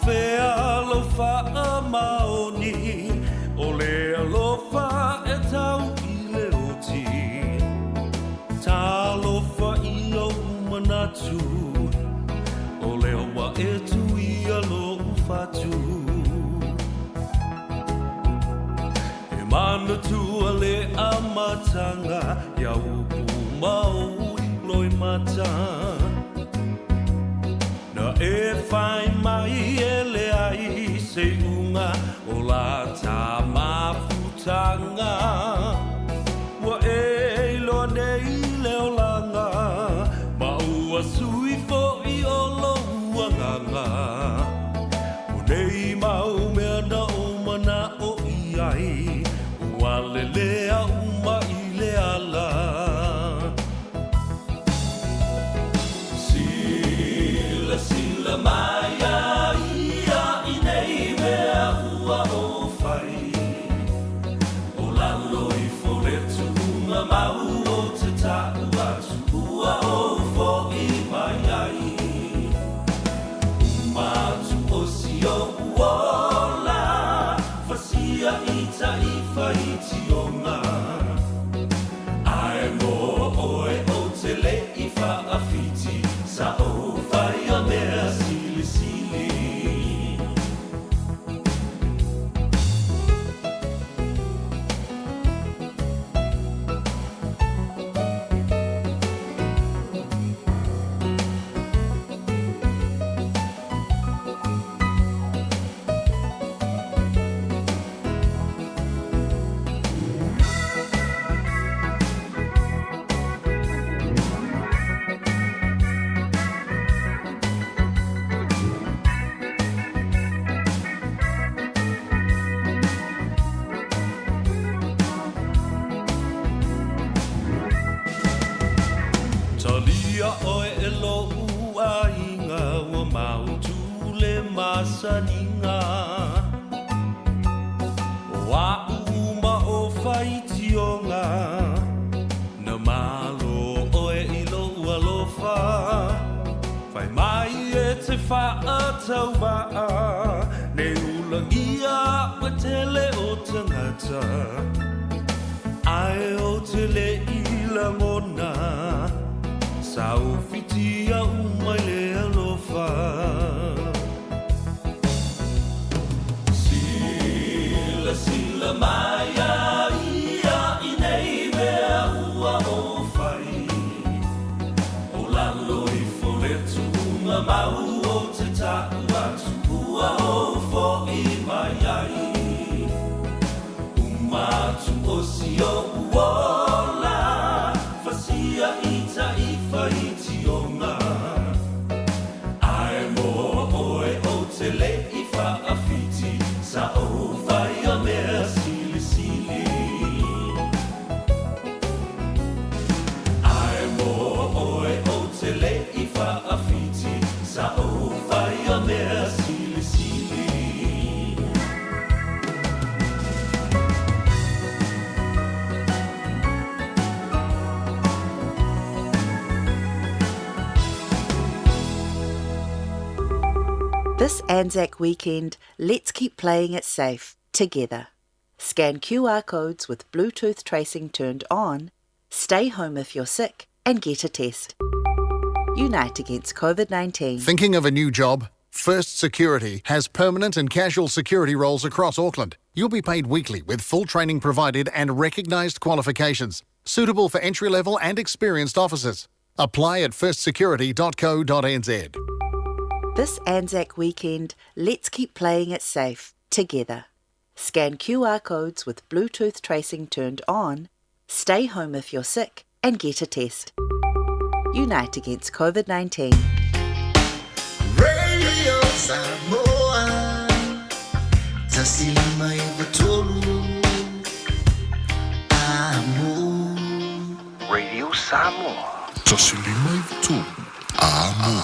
fea alofa a maoni o le alofa e tau I le oti ta alofa I o manatu o le oa e tu I alofa tu e manatu a le amatanga ia upu mau loi mata na e whai mai e le ai se unga o la tā mawhutanga Wa e loa nei leo langa ma ua sui fo I o lo uanganga O nei mau mea na o mana o I ai Ua le lea uma I le ala Sila mai ia I nei mea ua o whai O lalo I foretu unga mau o te tāu atu Ua o fo I mai ai Umatu o si o uola Fasia I ta I whaiti o ngā Ae mo oe o te le I whaafiti Sa o whai a mea sili sili Talia oe e lo ua inga ua mautu le masaninga O a uma o whaitionga Na malo oe I lo ua lofa Whai mai e te whaatau waa Ne ulangia ua tele o tangata Ai o tele I la ngona Sau fitia umai le alofa Sila mai ia I nei mea ua o whai O lalo I foretu unga mau o te tāu atu Ua o fo I mai ai Umatu o si o uola Fasia I ta I whaiti o ngā Ae mo oe o te le I whaafiti Sa o whai a mea sili sili Ae mo oe o te le I whaafiti Sa o whai a mea sili sili This Anzac weekend, let's keep playing it safe, together. Scan QR codes with Bluetooth tracing turned on, stay home if you're sick, and get a test. Unite against COVID-19. Thinking of a new job? First Security has permanent and casual security roles across Auckland. You'll be paid weekly with full training provided and recognised qualifications, suitable for entry-level and experienced officers. Apply at firstsecurity.co.nz. This Anzac weekend, let's keep playing it safe, together. Scan QR codes with Bluetooth tracing turned on, stay home if you're sick, and get a test. Unite against COVID-19. Radio Samoa, tasilima ivatolu, amu. Radio Samoa. Tasilima ivatolu, amu.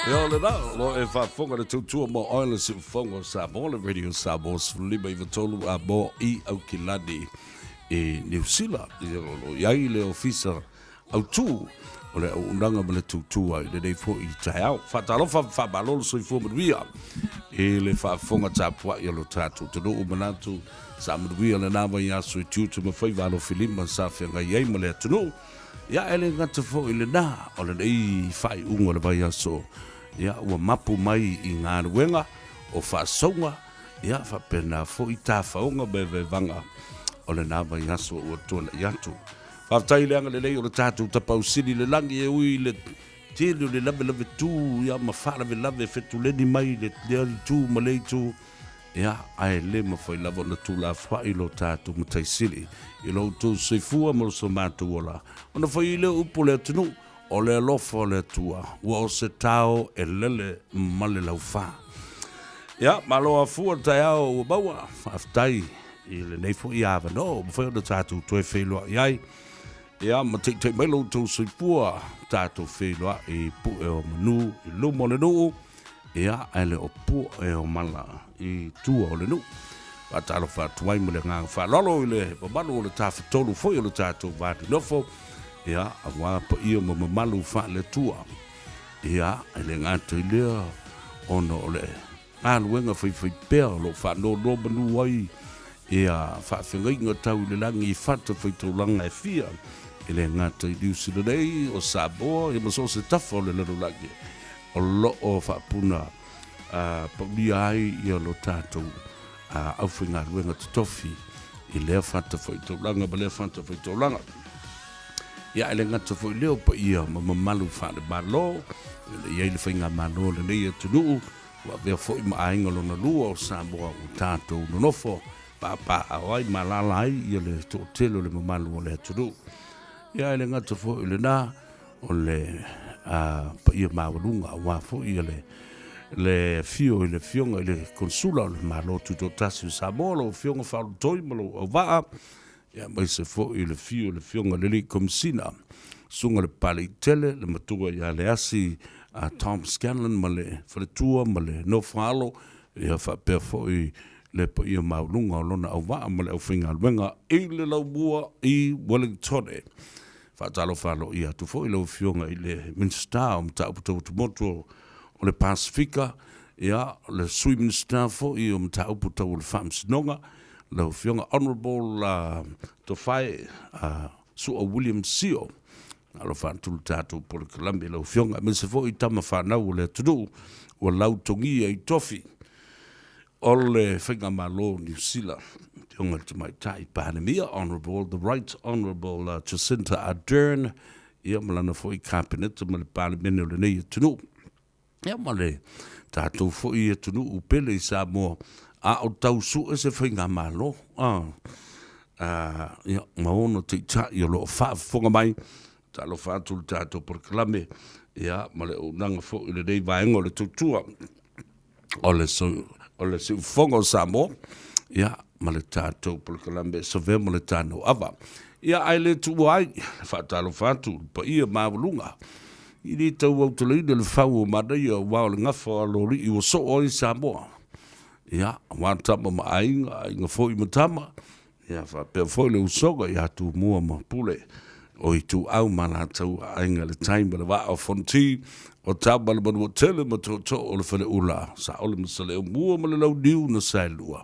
Yo, le na, lo e whafonga le tautua mo oile si whafonga sa mo le radio sa mo lima i watolu a mo I au kilani e New Zealand. Lo iai le ofisa au tū o le unanga ma le tautua i le nei fo I tai au. Whatalofa whabalolo so I fua manuia e le whafonga tāpua I alo tātu. Tano umanatu sa manuia le nama I aso I tūtu ma whaivalo filima sa whianga iei ma le atunu. Ia ele ngata fo I le nā o le nei whai unga le vai aso. Ia ua mapu mai I ngā ruenga o whaasonga. Ia whapena fo I tā whaunga bewe vanga o le nā vai aso ua tōna I atu. Whaftai leanga le lei o le tātou tapau siri le langi e ui le tēleo le lave tū. Ia ma whalawe lave whetu leni mai le leari tū ma lei tū. Ia ai le ma whai lava na tū la whai lo tātou matai siri. I lo tū seifua mo so mātou ola. Ona whai le upo le atunu. O le alofa o le atua, ua o se tau e lele male lau wha. Ia, malo a fua tai au ua baua, whaftai I le neifo I awa no, mwhai o na tātou toe wheloa iai. Ia, ma te mai lau tau soipua tātou wheloa I pu e o manu, I lumo le nuu. Ia, ai le o pu e o mala I tua o le nuu. Whatalo whatuai mo le nganga whalolo I le pamalo o le tāwhatolu foi o le tātou vātu nofo. Ia, a wā pa ia ma mamalu wha le tua. Ia, ai le ngātou I lea ono o le āluenga whai pēr lo wha no manu wai. Ia, wha whengainga tau I le langi I whata whai tau langa e whia. I le ngātou I liusina nei o Samoa. Ia maso se tafa o le lero langi. O lo o wha puna pa ulia ai ia lo tātou au whinga ruenga tutofi. I lea whata whai tau langa ma lea whata whai tau langa. Ia ele ngata foi leo pa ia ma mamalu whale malo. Ia ele whainga malo le nei atunu. Wa vea foi ma ainga lona lua o Samoa o tātou nonofo. Pa awai malala ai ia le tōtelo le mamalu o le atunu. Ia ele ngata foi le nā o le pa ia mawalunga wa foi ia le fio I le fionga I le konsula o le malo tuto tasi o Samoa lo fionga whalu toi malo o waa. Ia mai se fo I le fio le fionga le li komisina. Sunga le pale I tele, le matua ia le asi Tom Scanlon ma le whaletua ma le no whaalo. Ia whapea fo I le pa ia maulunga o lona au waa ma le au whinga luenga I le lau mua I Wellington. Whatalo whalo ia tu fo I lau fionga I le Minster o mta uputau tumotu o le Pasifika. Ia le Sui Minster fo I o mta uputau le Whamsinonga. Lau fionga Honourable Tofai Sua William Sio. Alo whaantulu tātou pole Columbia lau fionga. Men se fo I tama whanau le tunu o lau tongi I tofi. O le whinga malo New Zealand. Tionga te mai tai pānemia Honourable, the Right Honourable Jacinta Ardern. Ia malana fo I cabinet ma le pānemene o le nei tunu. Ia male tātou fo I tunu upele I Samoa. A o tau su e se whainga malo. Ia, maono te tai o lo whaafonga mai. Ta lo whaatulu tātou por kalame. Ia, ma le unanga fo I le nei vaenga o le tutua. O le si ufonga o Samoa. Ia, ma le tātou por kalame. Sa vea ma le tānou ava. Ia, ai le tu ai. Whaatalo whaatulu. Pa ia mawalunga. I ni tau au talaina le whau o mana ia wao le ngafa a lori I o so o I Samoa. Ia, wātama ma ainga fōi matama. Ia, whapea fōi le usoga I atu mua ma pule. O I tu au mana tau ainga le taima le wā o fonti. O tama le manu o tele ma tō o le whale ula. Sa ole masale o mua ma le lau niu na sailua.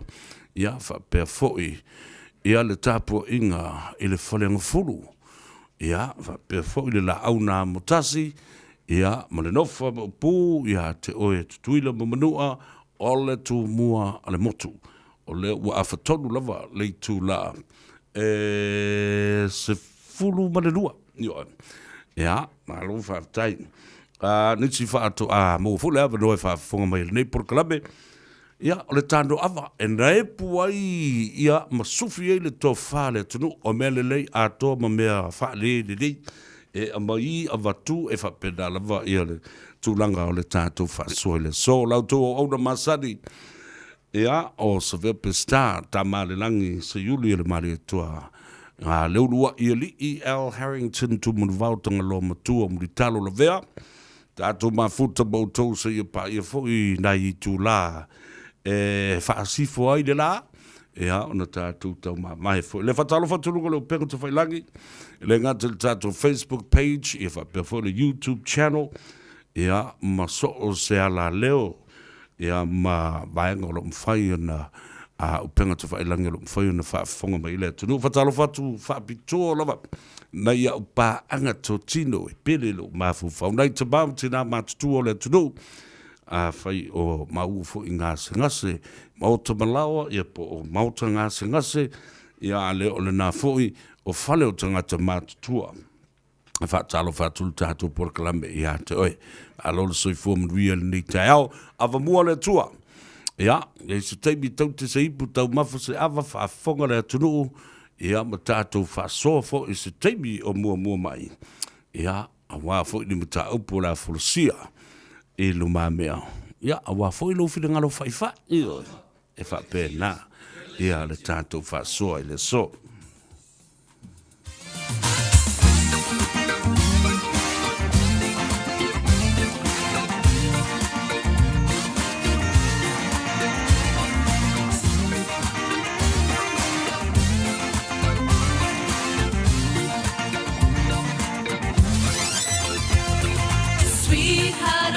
Ia, whapea fōi. Ia le tāpua inga I le whale ngafuru. Ia, whapea fōi le la au nā motasi. Ia, ma le nofa ma pū. Ia, te oe tutuila ma manua. O le tu mua ale motu. O le ua awhatonu lava le tu la se fulu manelua. Ia, malo whaftai. Nitsi whaato mo fule awa noe whafonga mai nei por kalabe. Ia, o le tāno awa. E nae puai ia masufi e le tō whale tunu. O mea le lei ato ma mea whale le lei. E a mai a watu e whapena lava ia le tūlanga o le tātou whasoi le so lau tō o auna masani ia o sa vepe star tā male langi sa yuli le mare tua leulua I li E.L. Harrington tu mun vautanga lo matua muri talo la vea Tātou mafuta mautou se ia pa ia fo I nai I tūlā. Whaasifo ai le la. Ona tātou tau mai fo. Le whatalo whatulunga leo penga te whailangi. Le ngata le tātou Facebook page. Ia whapea fo le YouTube channel. Ma so o se ala leo. Ma vaenga lo mwhai na upenga te whailangi lo mwhai na whaafonga mai le tunu. Whatalo whatu whaapitoa lava. Na ia upa anga to tino pele lo mafu whau. Nei te bau tina matutua le tunu. Whai o mau fo I ngase. Mauta malawa, ia po o mauta ngase. Ia ale o le nā fo I o whale o tangata matutua. Whaatalo whaatulu tātou por kalame ia te oe. Alo le soi fōma ria le nei tai au. Awa mua le tua. Ia, se teimi tau te se ipu tau mafa se awa whaafonga le atunu. Ia, ma tātou whaasoa fo I se teimi o mua mai. Ia, a wā fo I ni mata upo la folosia. E lo mamea. Ia, a wā fo I lo whina ngalo whaifa. Ia, e whape nā. Ia, le tātou whaasoa I le so. Sweetheart,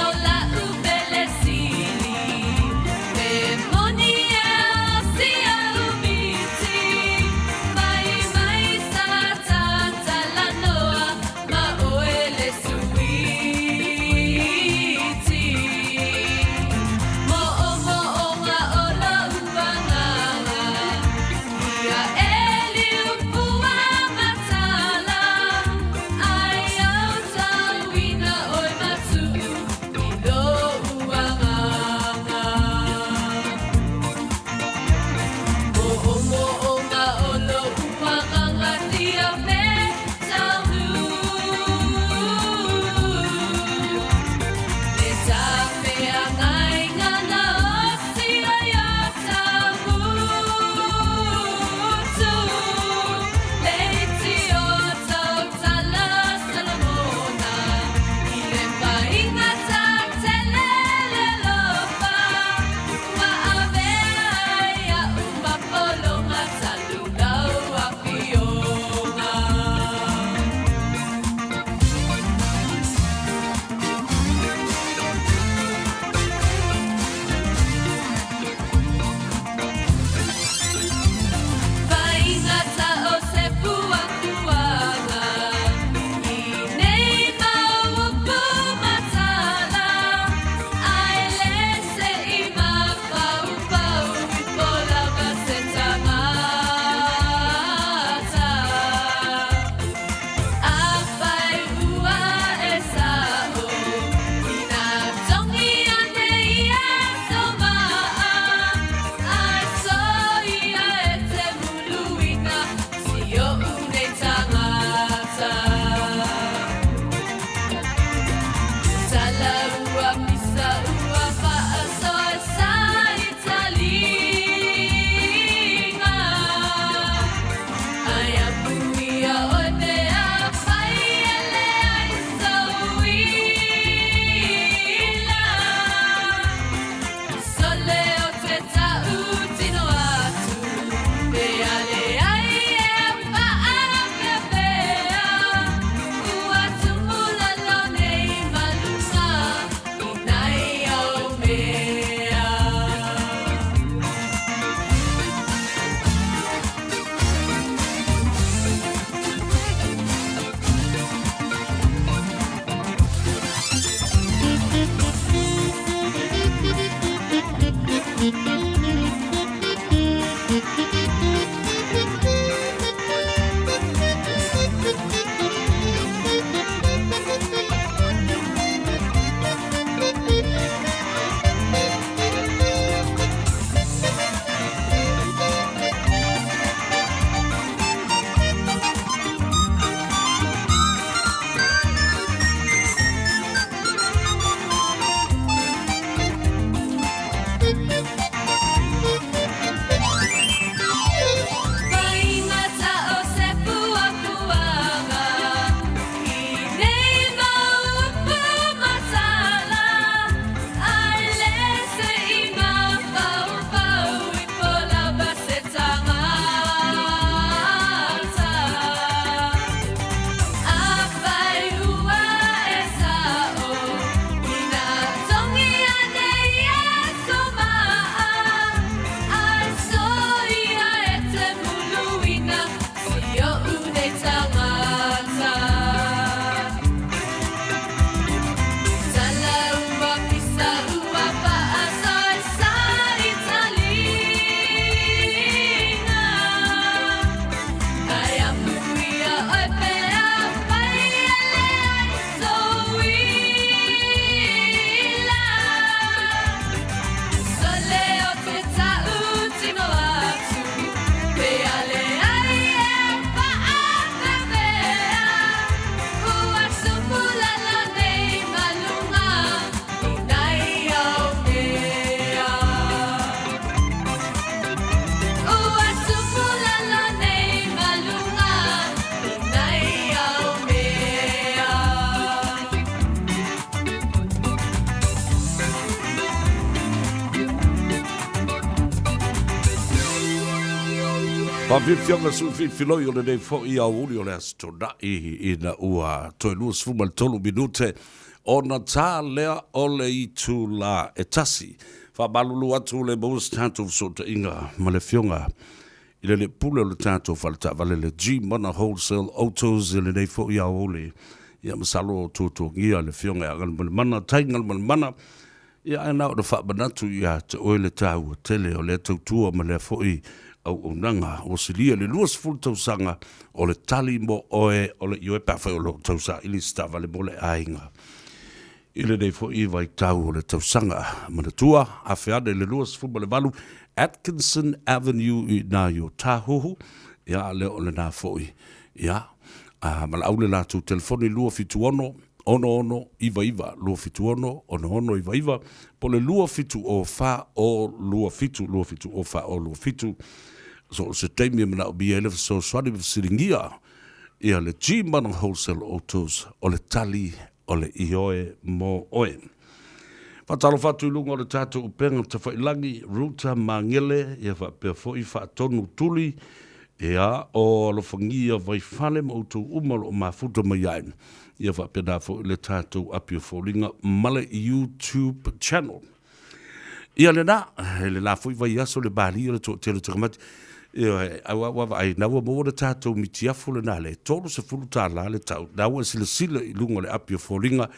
Pa fifionga su fifiloi o le nei fo I au uli o le astona I na ua toi lua sfuma tolu minute o na tā lea o le I tu la e tasi. Fa balulu atu le mous tātou sota inga ma le fionga I le pule o le tātou falta vale le G Mana Wholesale Autos I le nei fo I au uli. Ia masalo o tūtō ngia le fionga a ngal mana taingal mana. Ia ana o le whabanatu ia te oile tāu o tele o le tautua ma le fo I au nanga o silia le luas full tausanga o le tali mo oe o le iwe pawhai o lo tausa ili stava le mole ainga. Ile nei fo I vai tau o le tausanga manatua a whiade le luas full le valu Atkinson Avenue I na yo tahohu ia le o le na fo I ia mala au le latu telefoni lua fitu ono iva lua fitu ono iva po le lua fitu o fa o lua fitu o fa o lua fitu so se teimi mana o biele so swadi siringia ia le G Mana Wholesale Autos o le tali o le ioe mo oe. Fatalo fatu ilunga o le tātou upenga te whailangi ruta mangele ia whapea foi whaatonu tuli ia o lo whangia vai whale ma utu umalo o mafuta mai ain. Ia whapea nā foi le tātou apio fōlinga male YouTube channel. Ia le nā, le nā foi vai aso le bāli o le tō tele takamati. Ai naua mo le tātou mitiafu le nā le tōru se fulu tā la le tau naua sila I lunga le apio fōringa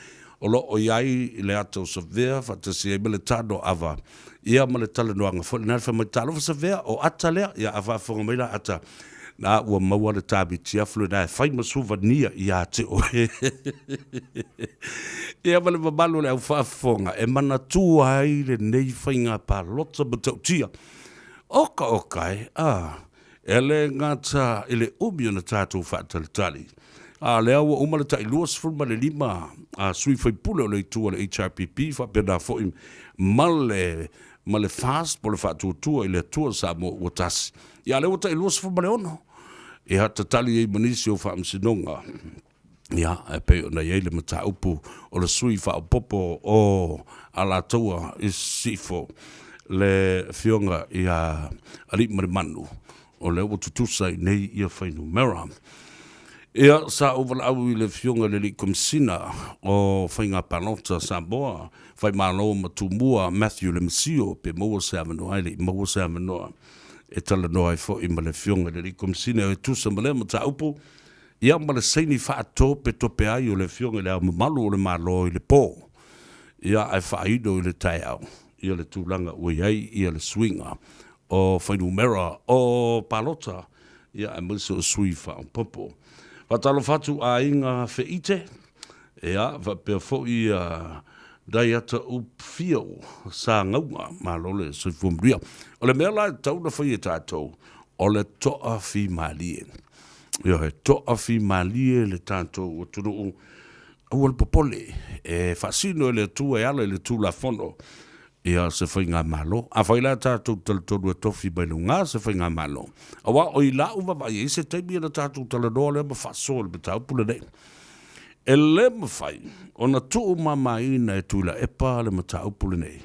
o lo o iai I le ato sa vea fatasi e mele tāno ava ia ma le tala noanga fōle nā wha mai tālo sa vea o ata lea ia ava whonga mai la ata nā ua maua le tā mitiafu le nā e whai masuva nia ia te o ia ma le mamalu le au whaafonga e mana tua ai le nei whainga pā lota matautia Oka ele ngata ele umio na tātou whaatalitali. Le awa umale ta iluas fulma le lima sui whai pule o le itua le HRPP whapena fo male fast po le whaatuatua I le atua sa mo watasi. Ia le wata iluas fulma le ono. E hata tali manisi o whaamsinonga. Ia e peo na iei le mata upu o le sui whaapopo o ala taua sifo. Le fionga ia ali manu o le o tutusa I nei ia whainu mera. Ia sa uvala au I le fionga le li kumsina o whainga panota sa boa whai malo matumua Matthew le Masio pe maua se amanoa le maua se amanoa e tala noa I fo I ma le fionga le li kumsina e tusa male mata upu ia ma le seini whaato pe tope ai o le fionga le au malu o le malo I le po ia ai whaido I le tai au ia le tūlanga ua iai, ia le swinga o whainumera o palota, ia e mwese o sui wha popo. Watalo fatu a inga whiite, ia whapea fōi dai ata upfio sa ngaunga, ma lole sui fumria. O le mea lai tau na whai e tātou, o le toa fi malie. Ia he toa fi malie le tātou o tunu au al popole, e whasino le tua e ala le tū la fono, ia se whainga malo. A whaila tātou talatonu e tofi mai ngā se whainga malo. A wā o I la uwa vai e se teimi ana tātou talanoa le ma whaso le betau pula nei. E le ma whai, o na tuu mamaina e tūla epa le ma tau pula nei.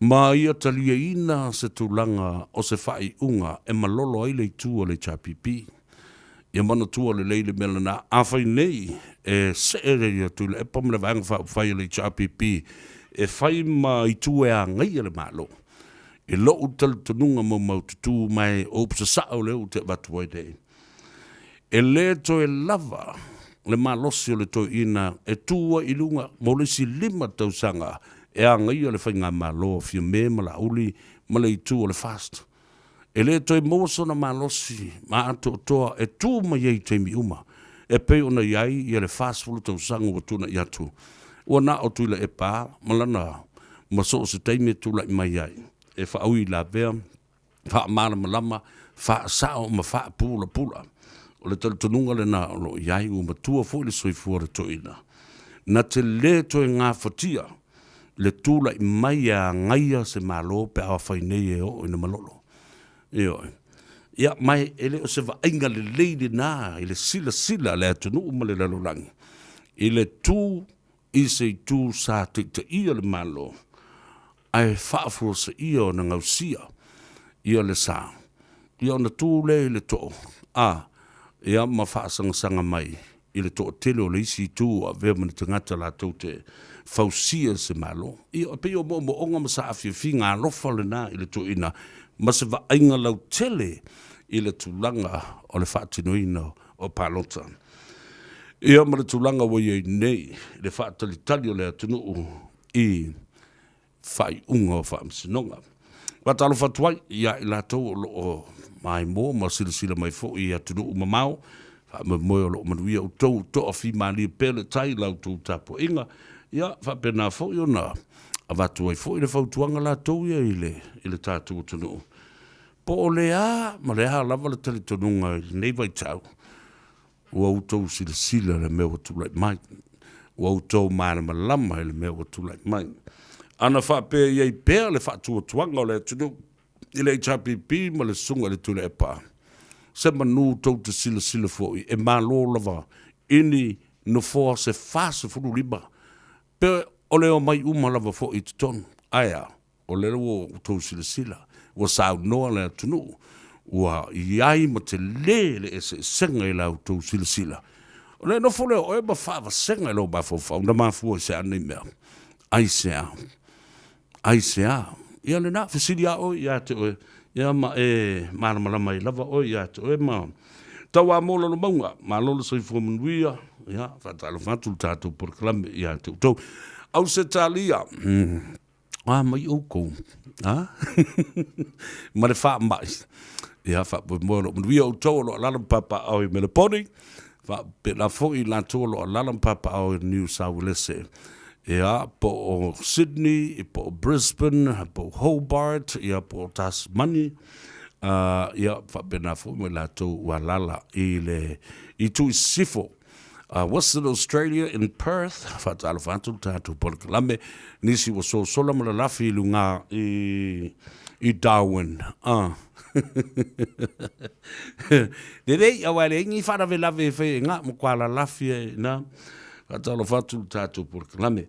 Ma ia talia ina se tūlanga o se whai unga e malolo ai le tua le chapipi. Ia mana tua le leile mele na a whai nei e se ere ia tūla epa mele vanga whai le chapipi. E whai ma I tue a ngai le malo. E lo utal tanunga mo maututu mai o psa sao leo te batuai dei. E le to e lava le malosi o le to ina e tua ilunga mo le si lima tausanga e a ngai le whai ngā malo fia me ma la uli ma le itu o le fast. E le to e moso na malosi ma ato toa e tu ma yei teimi uma. E pe ona iai I le fast fulu tausanga wa tuna I atu. Ua na o tuila e pā, malana, ma so se teime tula I mai ai. E wha aui la vea, wha amana malama, wha sao ma wha pula. O le talitonunga le na o lo iai u matua fo le soifua le toina. Na te le toi ngā whatia, le tula I mai a ngaia se malo pe awa whainei e o ina malolo. Ia mai ele o se wa ainga le leide nā, ele sila le atunu uma le lalolangi. Ele tū I se tū sa te ia le malo, ai whaafua sa ia o na ngausia, ia le sa. ia ona tūle le to ia ma whaasanga mai i le to tele o le isi tū a vea mana tangata la tau te fausia se malo. Ia pe o mo onga ma sa afia fi ngā rofa le nā i le to ina ma se va ainga lau tele i le tūlanga o le whaatinoina o Palota. Ia ma le tūlanga wa iei nei le whaatalitali o le atunuu i whai unga o whaamsinonga. Watalo whatuai ia i la tau o loo mai mō ma sila mai fo i atunuu mamau ma moe o loo manuia o tau toa fi mali pele tai lau tau tapo inga ia whapena fo i ona a watu ai fo i le whautuanga la tau ia i le tātou atunuu. Po o lea, ma lea lava le tali tonunga nei vai tau. Ua utau sila le mea watu lai mai. Ua utau maana malama le mea watu lai mai. Ana whapea iei pēr le whatu tuanga o le tunu. I le HRPP ma le sunga le tule e pā. Se manu tau te sila fōi e malo lava ini no fōa se whāse furu riba. Pe o leo mai uma lava fōi te tonu. Aia, o leo utau sila. Ua sau noa le tunu, ua iai ma te le e se senga i lau tau sila. O le nofo leo, o e ma whaava senga i lau bafo na mafua se anei mea. Ai sea. Ia le na, fisiri a oi, ia te oe, ia ma e malamalama i lava oi, ia te oe ma. Tau a mola no maunga, ma lola sai fua manuia, ia, whatalo whatu tātou por klame, ia te utau. Au se talia, mai oukou. Ma le wha mai. Ia wha pui moa lo. Manuia o tau lo alalam papa au i Melaponi. Wha pe la fo i la tau lo alalam papa au i New South Wales. Ia po o Sydney, po o Brisbane, po Hobart, ia po Tasmania. Ia wha pe la fo i la tau walala i tu sifo. Western Australia in Perth, whatalo whantu tātou Polokalame, nisi wa so sola mala lafi lunga i Darwin. Dere, awale, ingi whara ve lawe whai ngā mkwala lafi e na, whatalo whantu tātou Polokalame.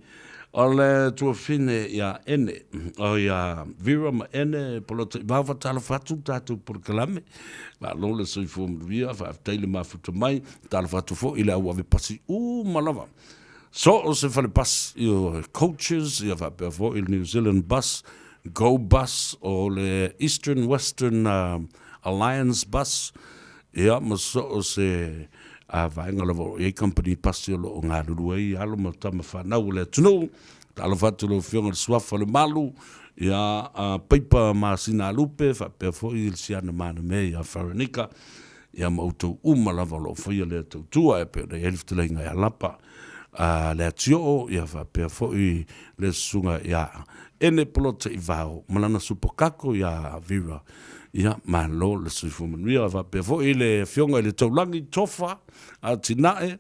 O le tua fine ia ene, o ia vira ma ene, polota i wawa tala whatu tātou Polokalame, wa lola soi fo mwia, wa teile mafuta mai, tala whatu fo, ila au ave pasi, malawa. So, o se whale pas, i coaches, ia wa pia fo, i New Zealand bus, Go bus, o le Eastern Western Alliance bus, ia ma so o se vaenga lavo e company pasi o lo ngā rurua alo ma tama whanau le tunu, tala whatu lo whionga le suafa le malu, ia paipa ma sina lupe, whapea fwoi il siana mana mei a Wharanika, ia mautou lava lo whaia le tautua e peo le eliftelei ngai alapa, le atio, ia whapea fwoi le sunga ia ene polota i vau, malana supokako ia vira, ia malo le suifu manuia, whapea fwoi le whionga le taulangi tofa, a tinae,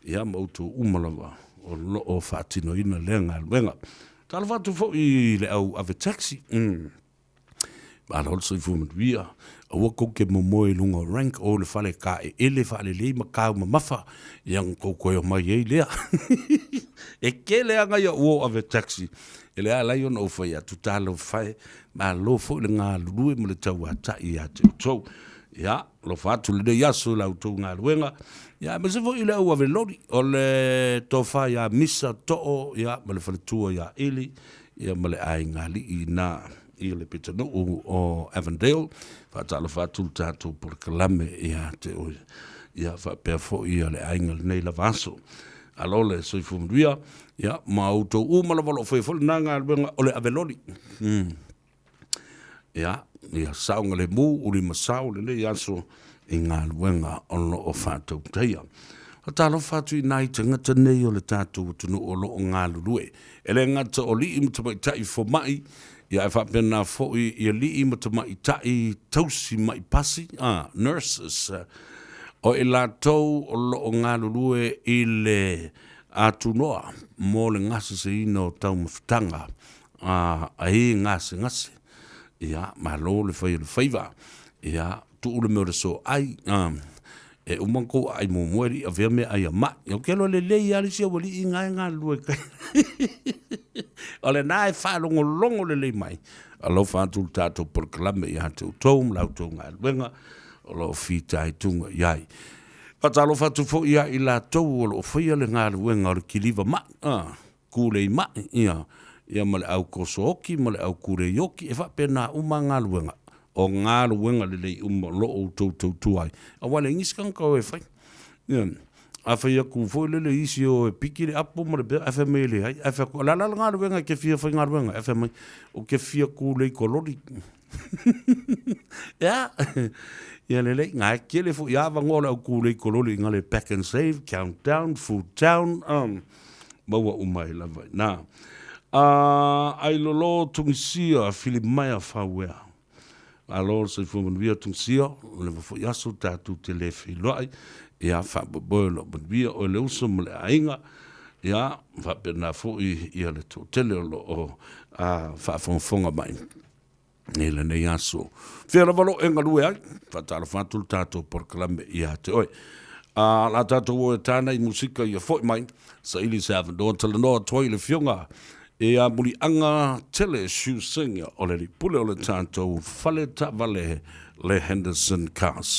ia mautou lava o whaatino ina le ngā. Tala whatu fo i le au ave taxi. Ala hol soi fu manuia. Aua kouke momoe lunga rank o le whale ka e ele whale lei ma kau ma mafa. Iang koukoe o mai ei lea. E ke lea ngai a uo ave taxi. E lea lai on o whai atu talo whai. Ma lo fo i le ngā lurue ma le tau a tai a te utou. Ia, lo whatu le dei aso la utou ngā luenga. Ia, ma se fo i le au ave lori. O le tofa ia misa to'o. Ia, ma le whaletua ia ili. Ia, ma le ai ngā li i nā. I le pitanu o Avondale. Whatala whatu tātou Polokalame ia te oi. Ia, whapea fo i le ai ngā nei la vaso. Alole, soi fumaduia. Ia, ma auto malawalo fo i fo nā ngā luenga o le ave lori. Ia, ia saunga le mu, uri masau le aso i ngā luenga ono o whātou teia. O tālo whātu i nai te ngata nei o le tātou tunu o lo o ngā lurue. E le ngata o li imta mai tai fo mai, ia e whapena fo i li imta mai tai tausi mai pasi, nurses. O i la tau o lo o ngā lurue i le atunoa, mō le ngase se ino tau mawhitanga, a i ngase. Ia, ma lo le whaiva. Ia, tu ule meo le so ai, e umanko ai mo mueri a vea me ai a ma. Ia, kelo le lei ali sia wali i ngā lue kai. O le nā e whaalongo longo le lei mai. alo whātul tātou porkalame i hatu tau, lau tau ngā luenga, o lo whitai tunga iai. Patalo whatu fo ia i la tau, o lo whaia le ngā luenga o le kiliva ma, kūrei ma, ia male au kosoki, male au kūrei oki, e whapena uma ngā luenga, o ngā luenga le lei uma lo o tau tuai. A wale ngiskan kau e whai. A whai aku fo le isi o e piki le apo male bea, a whai mele hai, a whai ko, la ngā luenga ke fia whai ngā luenga, a whai mai, o ke fia kūrei kolori. Ja, ia lele ngā kele fo ia vangola au kūrei kolori ngā le pack and save, countdown, food town, maua umai lava. Nā, ai lolo tungisia Filimaya whawea. A lolo se fumanuia tungisia, le fo yaso tātu te le whiloai, ia whapaboilo manuia o le uso male ainga, ia whapena fo ia le tōtele o whafonga mai. Nela nei aso. Whiara walo e ngalue ai, whatara whatul tātou porkalame i hate oi. La tātou o e tāna i musika i a fwoi mai, sa ili se awan doa tala noa toi le whionga, e a muri anga tele shu singa o le ripule o le tātou whale ta vale le Henderson Cars.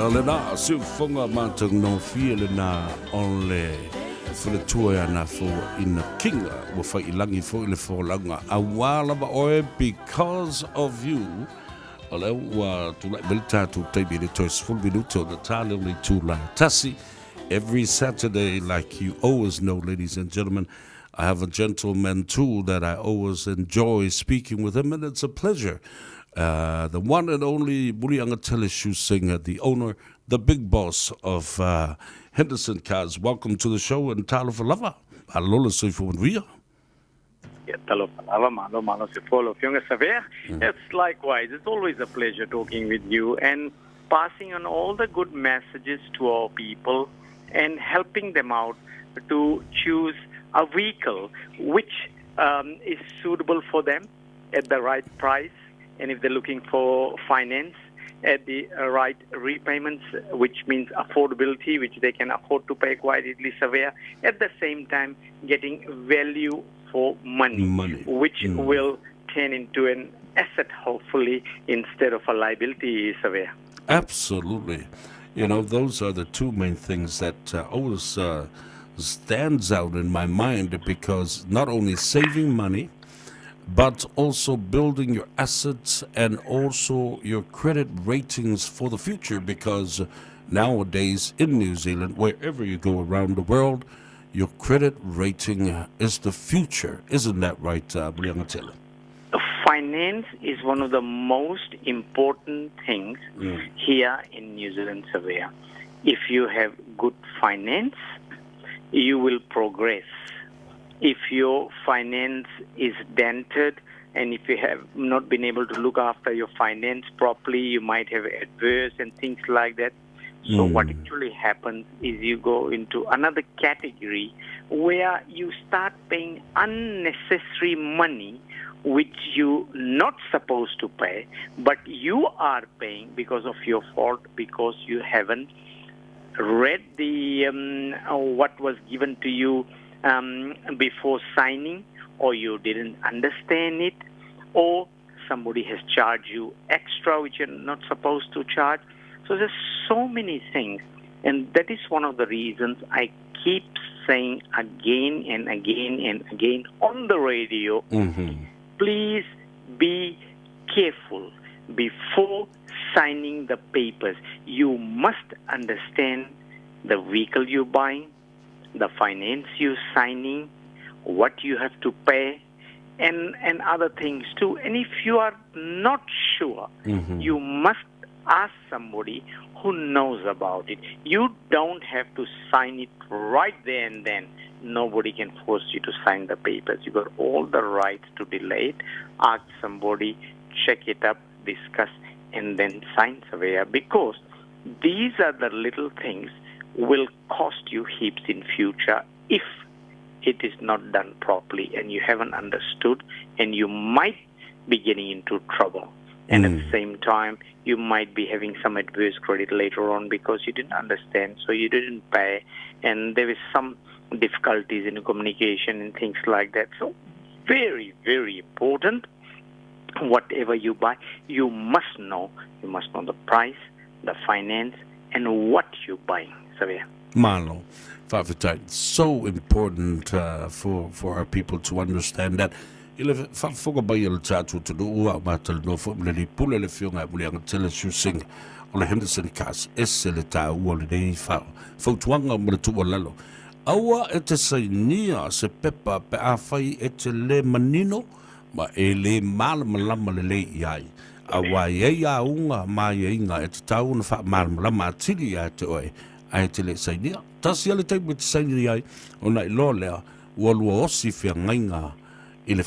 Lena, Silfonga Mantang no Fielina only for the tour and for in the Kinga, will fight Langi for the Forlanga. A while of oil because of you. Allow to let Belta to take the toys full minuto, the Tali to La Tassi. Every Saturday, like you always know, ladies and gentlemen, I have a gentleman too that I always enjoy speaking with him, and it's a pleasure. The one and only Murianga Teleshoe singer, the owner, the big boss of Henderson Cars. Welcome to the show and Talo for Lava. Alola Sifu and Ria. It's likewise. It's always a pleasure talking with you and passing on all the good messages to our people and helping them out to choose a vehicle which is suitable for them at the right price, and if they're looking for finance, at the right repayments, which means affordability, which they can afford to pay quite easily, Savea, at the same time getting value for money. Which will turn into an asset, hopefully, instead of a liability, Savea. Absolutely. You know, those are the two main things that always stands out in my mind, because not only saving money, but also building your assets and also your credit ratings for the future, because nowadays in New Zealand, wherever you go around the world, your credit rating is the future. Isn't that right, Brianna? Finance is one of the most important things here in New Zealand, Savea. If you have good finance, you will progress. If your finance is dented and if you have not been able to look after your finance properly, you might have adverse and things like that. So what actually happens is you go into another category where you start paying unnecessary money which you're not supposed to pay, but you are paying because of your fault, because you haven't read the what was given to you before signing, or you didn't understand it, or somebody has charged you extra which you're not supposed to charge. So there's so many things, and that is one of the reasons I keep saying again and again and again on the radio, please be careful before signing the papers. You must understand the vehicle you're buying, the finance you're signing, what you have to pay, and other things too. And if you are not sure, you must ask somebody who knows about it. You don't have to sign it right there and then. Nobody can force you to sign the papers. You got all the rights to delay it. Ask somebody, check it up, discuss, and then sign, Savea, because these are the little things will cost you heaps in future if it is not done properly and you haven't understood, and you might be getting into trouble. And at the same time, you might be having some adverse credit later on because you didn't understand, so you didn't pay, and there is some difficulties in communication and things like that. So very, very important. Whatever you buy, you must know. You must know the price, the finance, and what you're buying. Savea. Malo, so important for our people to understand that. Ile fa foga ba yel tatu to do wa matal no fo le pula le fiona bulianga tele shusing on Henderson Cars esele ta wole dei fa fo tuanga mo tu lalo awa ete sainia se pepa pe afai ete le manino ma ele mal malama le yai awa ye ya unga ma ye inga ete tau na fa mal malama tili ya te oi ai te le sainia tasiale te bit sainia ona lo le wolu osi fia ngainga. You know,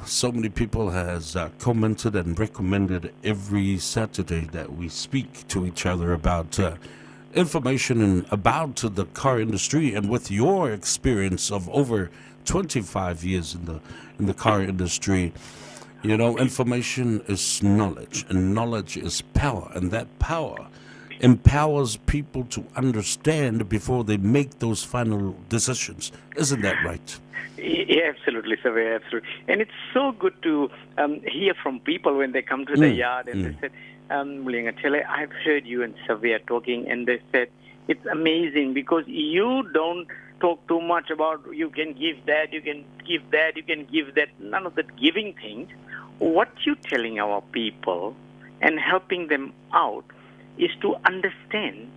so many people has commented and recommended every Saturday that we speak to each other about information about the car industry, and with your experience of over 25 years in the car industry, you know, information is knowledge, and knowledge is power, and that power empowers people to understand before they make those final decisions. Isn't that right? Yeah, absolutely, sir. Absolutely. And it's so good to hear from people when they come to the yard and they said, Muliangatele, I've heard you and Savia talking, and they said, it's amazing because you don't talk too much about you can give that, you can give that, you can give that. None of that giving things. What you're telling our people and helping them out is to understand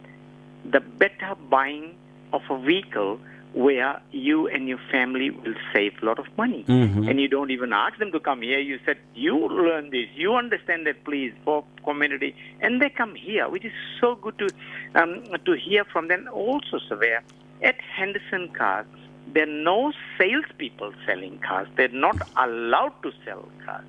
the better buying of a vehicle where you and your family will save a lot of money. And you don't even ask them to come here. You said, you learn this, you understand that, please, for community. And they come here, which is so good to hear from them. Also, Savia, at Henderson Cars, there are no salespeople selling cars. They're not allowed to sell cars.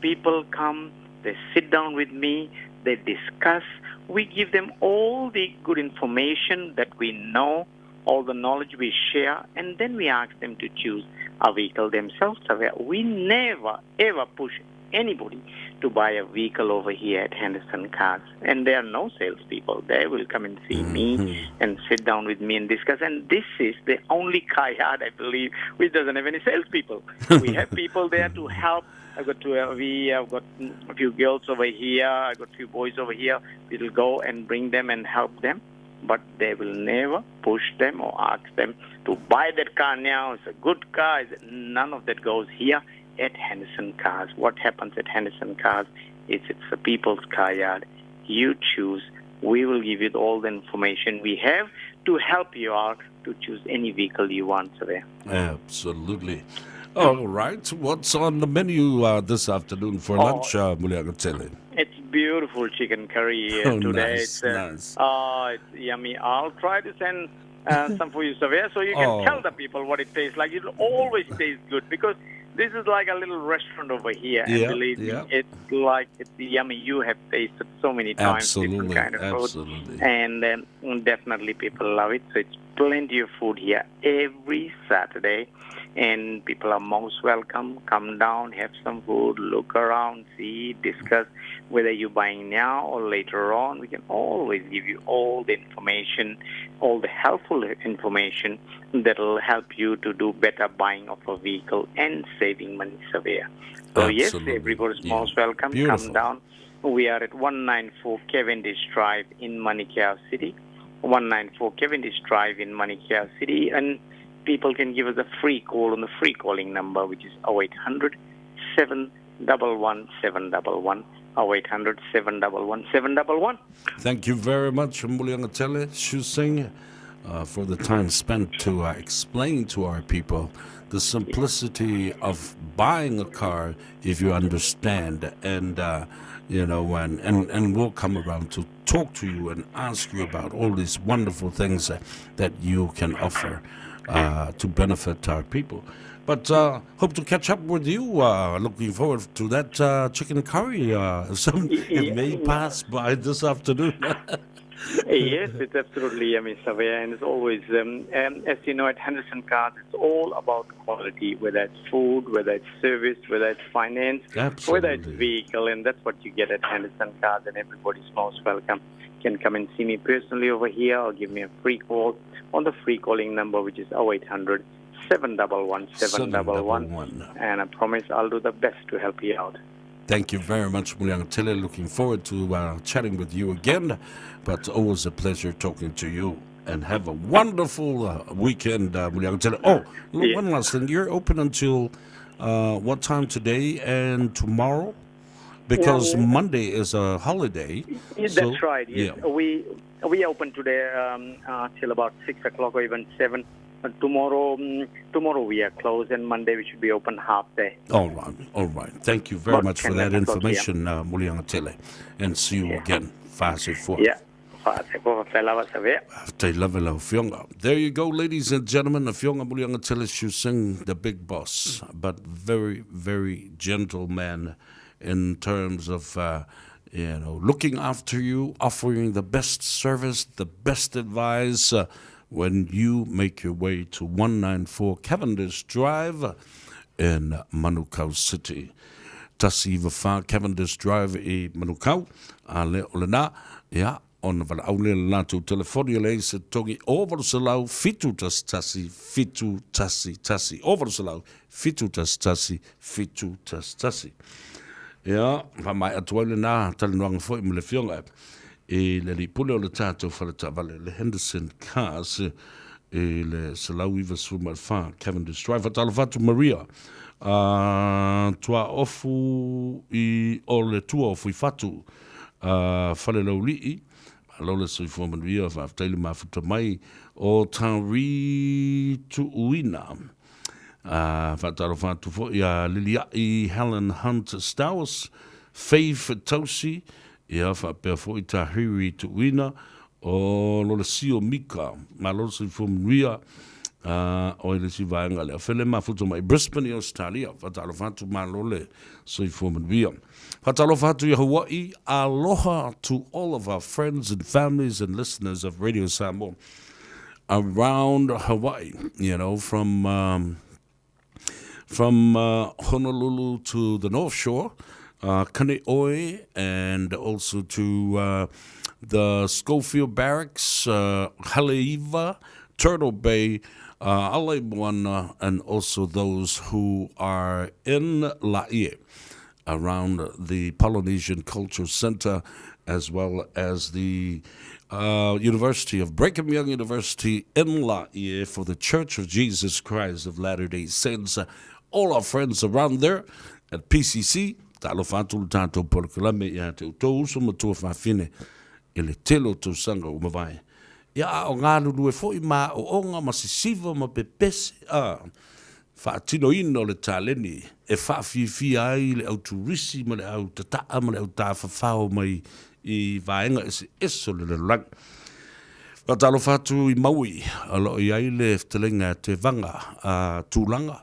People come, they sit down with me, they discuss. We give them all the good information that we know, all the knowledge we share, and then we ask them to choose a vehicle themselves. We never, ever push anybody to buy a vehicle over here at Henderson Cars. And there are no salespeople. They will come and see me and sit down with me and discuss. And this is the only car yard, I believe, which doesn't have any salespeople. We have people there to help. I've got a few girls over here. I've got a few boys over here. We'll go and bring them and help them. But they will never push them or ask them to buy that car now. It's a good car. None of that goes here at Henderson Cars. What happens at Henderson Cars is it's a people's car yard. You choose. We will give you all the information we have to help you out to choose any vehicle you want, sir. Absolutely. All right. What's on the menu this afternoon for lunch, Muliangatele? It's beautiful chicken curry here today. Nice. It's yummy. I'll try to send some for you, Savia, so you can tell the people what it tastes like. It'll always taste good because this is like a little restaurant over here. And believe me, it's yummy. You have tasted so many times different kind of food. And definitely people love it. So it's plenty of food here every Saturday. And people are most welcome. Come down, have some food, look around, see, discuss whether you're buying now or later on. We can always give you all the information, all the helpful information that will help you to do better buying of a vehicle and saving money, Savia. So yes, everybody's most welcome. Beautiful. Come down. We are at 194 Cavendish Drive in Manukau City. 194 Cavendish Drive in Manukau City. And people can give us a free call on the free calling number, which is 0800 711 711. 0800 711 711. Thank you very much, Muliangatele Shusing, for the time spent to explain to our people the simplicity of buying a car if you understand. And and we'll come around to talk to you and ask you about all these wonderful things that you can offer to benefit our people. But hope to catch up with you. Looking forward to that chicken curry. It may pass by this afternoon. Yes, it's absolutely yummy, Savia, and it's always, as you know, at Henderson Cars, it's all about quality, whether it's food, whether it's service, whether it's finance, whether it's vehicle, and that's what you get at Henderson Cars, and everybody's most welcome. You can come and see me personally over here or give me a free call on the free calling number, which is 0800 711 711, and I promise I'll do the best to help you out. Thank you very much, Muliangatele. Looking forward to chatting with you again, but always a pleasure talking to you. And have a wonderful weekend, Muliangatele. One last thing. You're open until what time today and tomorrow? Because Monday is a holiday. That's right. Yes. Yeah. We open today till about 6 o'clock or even 7. Tomorrow we are closed, and Monday we should be open half day. All right. Thank you very much for that information, Muliangatele. And see you again. Yeah. There you go, ladies and gentlemen. Fionga Muliangatele Shusing, the big boss, but very, very gentle man in terms of looking after you, offering the best service, the best advice. When you make your way to 194 Cavendish Drive in Manukau City. Tasi Vafa Cavendish Drive e Manukau, ale olena, ona vala au le lātou telefoni le se tongi over salau fitu tasi over salau fitu tasi ia fa mai atu le na tal noang foi mo le fionga e le ripule o le tātou whale vale le Henderson Cars e le salau iwa suma fa Cavendish Drive atalo fatu Maria tua ofu i o le tua ofu i fatu whale lau lii Lola sui formanuia fa taile mafuta mai o Tauri tu uina. Fa taro fa tu fo ia Lilia I Helen Hunt Stowers, Faith Tosi, ia fa pe fo I Tahiri tu uina o Lola Sio Mika, ma Lola sui formanuia o ile si vaenga le fele mafuta mai Brisbane I Australia, fa taro fa tu ma Lola sui formanuia. Aloha to all of our friends and families and listeners of Radio Samoa around Hawaii, you know, from Honolulu to the North Shore, Kaneohe, and also to the Schofield Barracks, Haleiwa, Turtle Bay, Alaiwana, and also those who are in Laie, around the Polynesian Cultural Center, as well as the University of Brigham Young University in Laie for the Church of Jesus Christ of Latter-day Saints. All our friends around there at PCC, talo fatul tato porkalame ya te utou suma tua fafine ele telo tu sanga umavai. Ya o ngālu lue foi ma o onga masisiva ma pepese Whaatino ino le tāleni, e whaafifi ai le au turisi, ma le au tataa, ma le au tāwhawhao mai I vaenga ese eso le rang. Whatalo whatu I Maui, alo I ai le ftelenga te vanga tūlanga,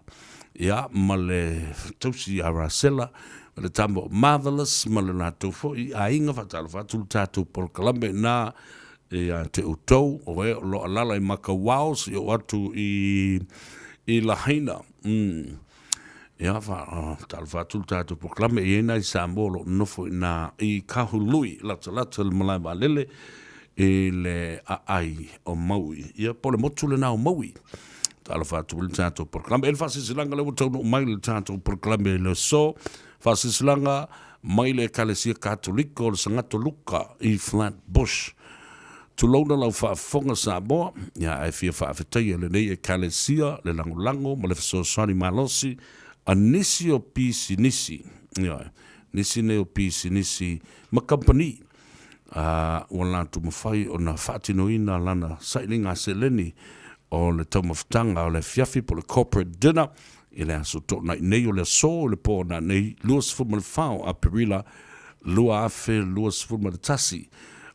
ia ma le tausi Aracela, ma le tambo Marvelous, ma le nātou fo I ainga whatalo whatu tātou Porkalambe nā te utou, o e lo alala I Makawao, si o atu I Lahaina. Ia fa talfatul tatu proklame ina I Samoa nofo na I kahului lata le malai valele le ai o Maui. Ia pole motule na o Maui. Talfatul tatu proklame el fasisilanga le tonu mai le tatu proklame le so fasisilanga mai le kalesia katoliko le sangato luka I Flatbush. Tulona lau whaafonga Samoa, ia e fia whaafetai le nei e kalesia, le lango, ma le whasoasani malosi, a nisi o pisi nisi, ia, nisi ne o pisi nisi, ma company, wana tu mawhai o na whaatinoina lana sailinga seleni, o le taumawhtanga o le fiafi po le corporate dinner, I le aso tōna I nei o le so, le po na nei, luas fuma le whao a perila, lua afe, luas fuma le tasi,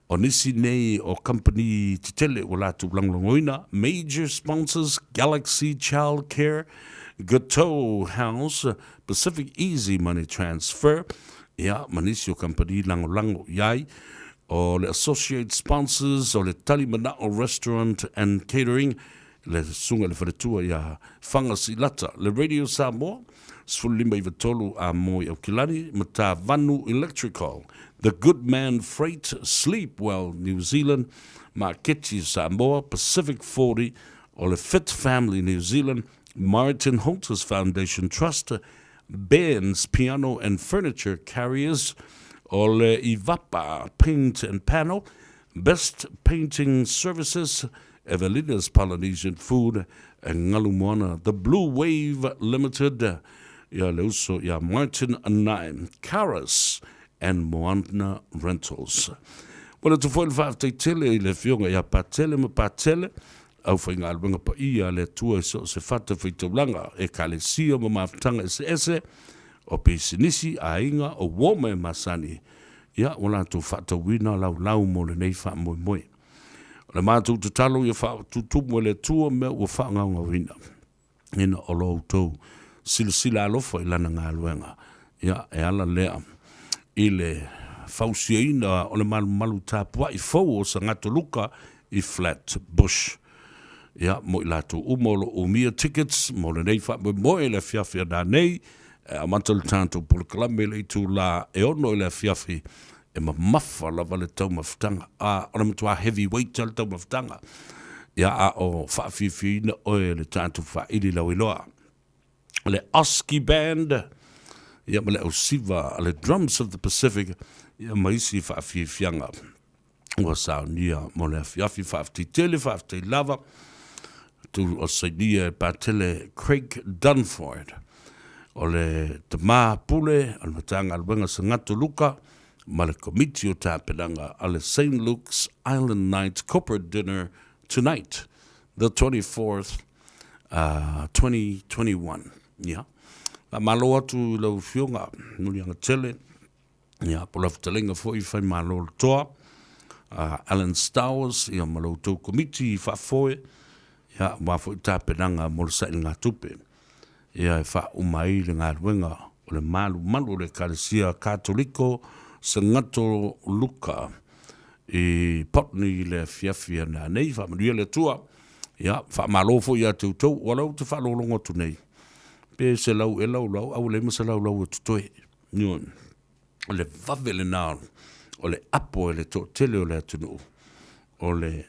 o nisi nei o company titele o latu langlongoina, major sponsors, Galaxy Child Care, Gateau House, Pacific Easy Money Transfer, ia manisi o company lango iai, o le associate sponsors, o le Talimanao Restaurant and Catering, le sunga le wharetua ia whangasi lata, le Radio Samoa, Sfulima iwa tolu a moi au kilani, mata Vanu Electrical, The Good Man Freight, Sleepwell New Zealand, Markechi Samoa, Pacific 40, o le Fit Family New Zealand, Martin Holters Foundation Trust, Ben's Piano and Furniture Carriers, o le Ivapa Paint and Panel, Best Painting Services, Evelina's Polynesian Food, and Ngalumwana, The Blue Wave Limited, ia leuso ia Martin Anaim, Karas, and Moana Rentals. Wala tu foi fa te tele le fionga ia patele me patele au fa ngal benga pa ia le tua so se fata fito langa e kalesia mo maftanga ese o pesinisi ainga o wome masani ia wala tu fata wina lau mo le nei fa mo mo le matu tu talo ia fa tu mo le tua me o fa nga wina ina o lo to silsila alofa ilana ngaluenga ia e ala lea ile fausiaina o le malu tapua I fau o sangatoluka I Flatbush ia mo I latu umolo umia tickets mo le nei fa mo le fiafia da nei a mantal tanto por klame le tu la e ono le fiafi e mafa lava le tau mafutanga. Ona matua heavyweight le tau mafutanga. Ia a o whaafifina oe le tātu whaili lau iloa. Le Oski Band, ia ma le Osiva, le Drums of the Pacific, ia maisi whaafifianga. Ua saunia mo le afiafi whaaftitele, whaaftei tu o sainia patele Craig Dunford. O le te maa pule, al matanga alwenga sa ngatu luka, ma le komiti o tāpenanga a le St. Luke's Island Night Corporate Dinner tonight, the 24th, 2021. Yeah. Malo atu lau fionga, nuli anga tele, yeah, pola fitalenga fo I whai malo toa, Alan Stowers, ia malo tau komiti I whaafoe, ia wafo I tāpenanga mo le sa ngā tupe. Ia e wha umai le ngā ruenga o le malu le kalesia katoliko sa ngato luka I potni le fiafia na nei wha manuia le tua. Ia wha malofo ia tautou walau te wha lolongo tu nei. Pe se lau e lau au le masa lau e tutoe. Nion. O le vavele nao o le apo e le to tele o le atunu. O le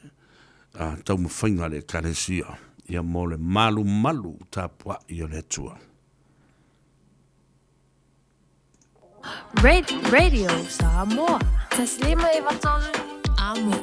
tau mawhainga le kalesia. Ia mo le malu tapua I o le tua. Radio Samoa. Taslima Ivatolu Amo.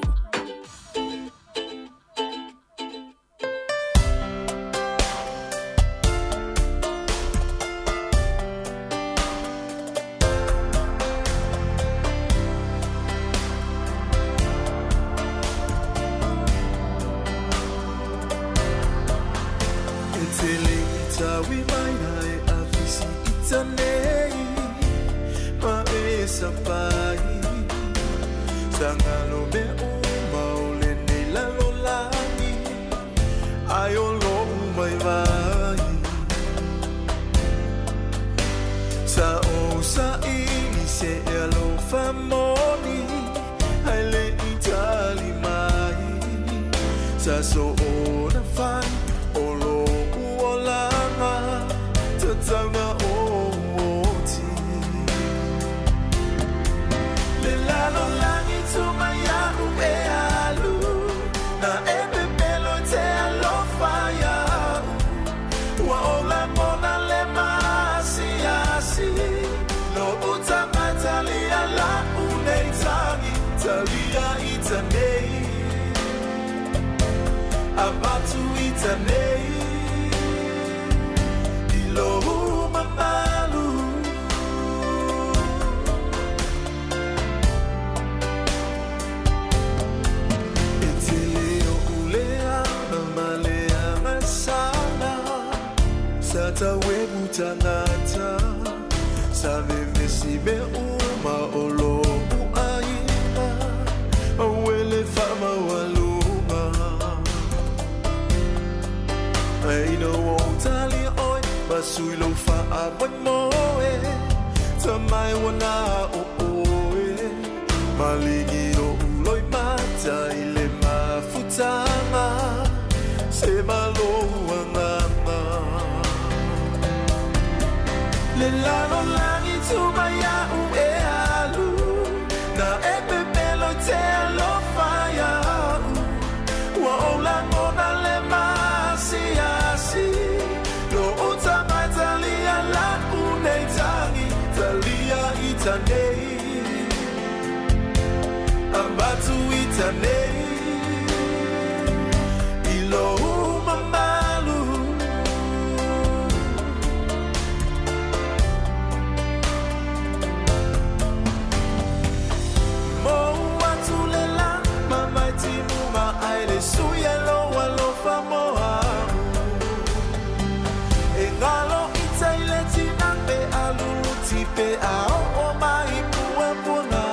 Pe ao o mai pua pua nga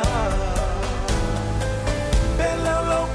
Pe lau lau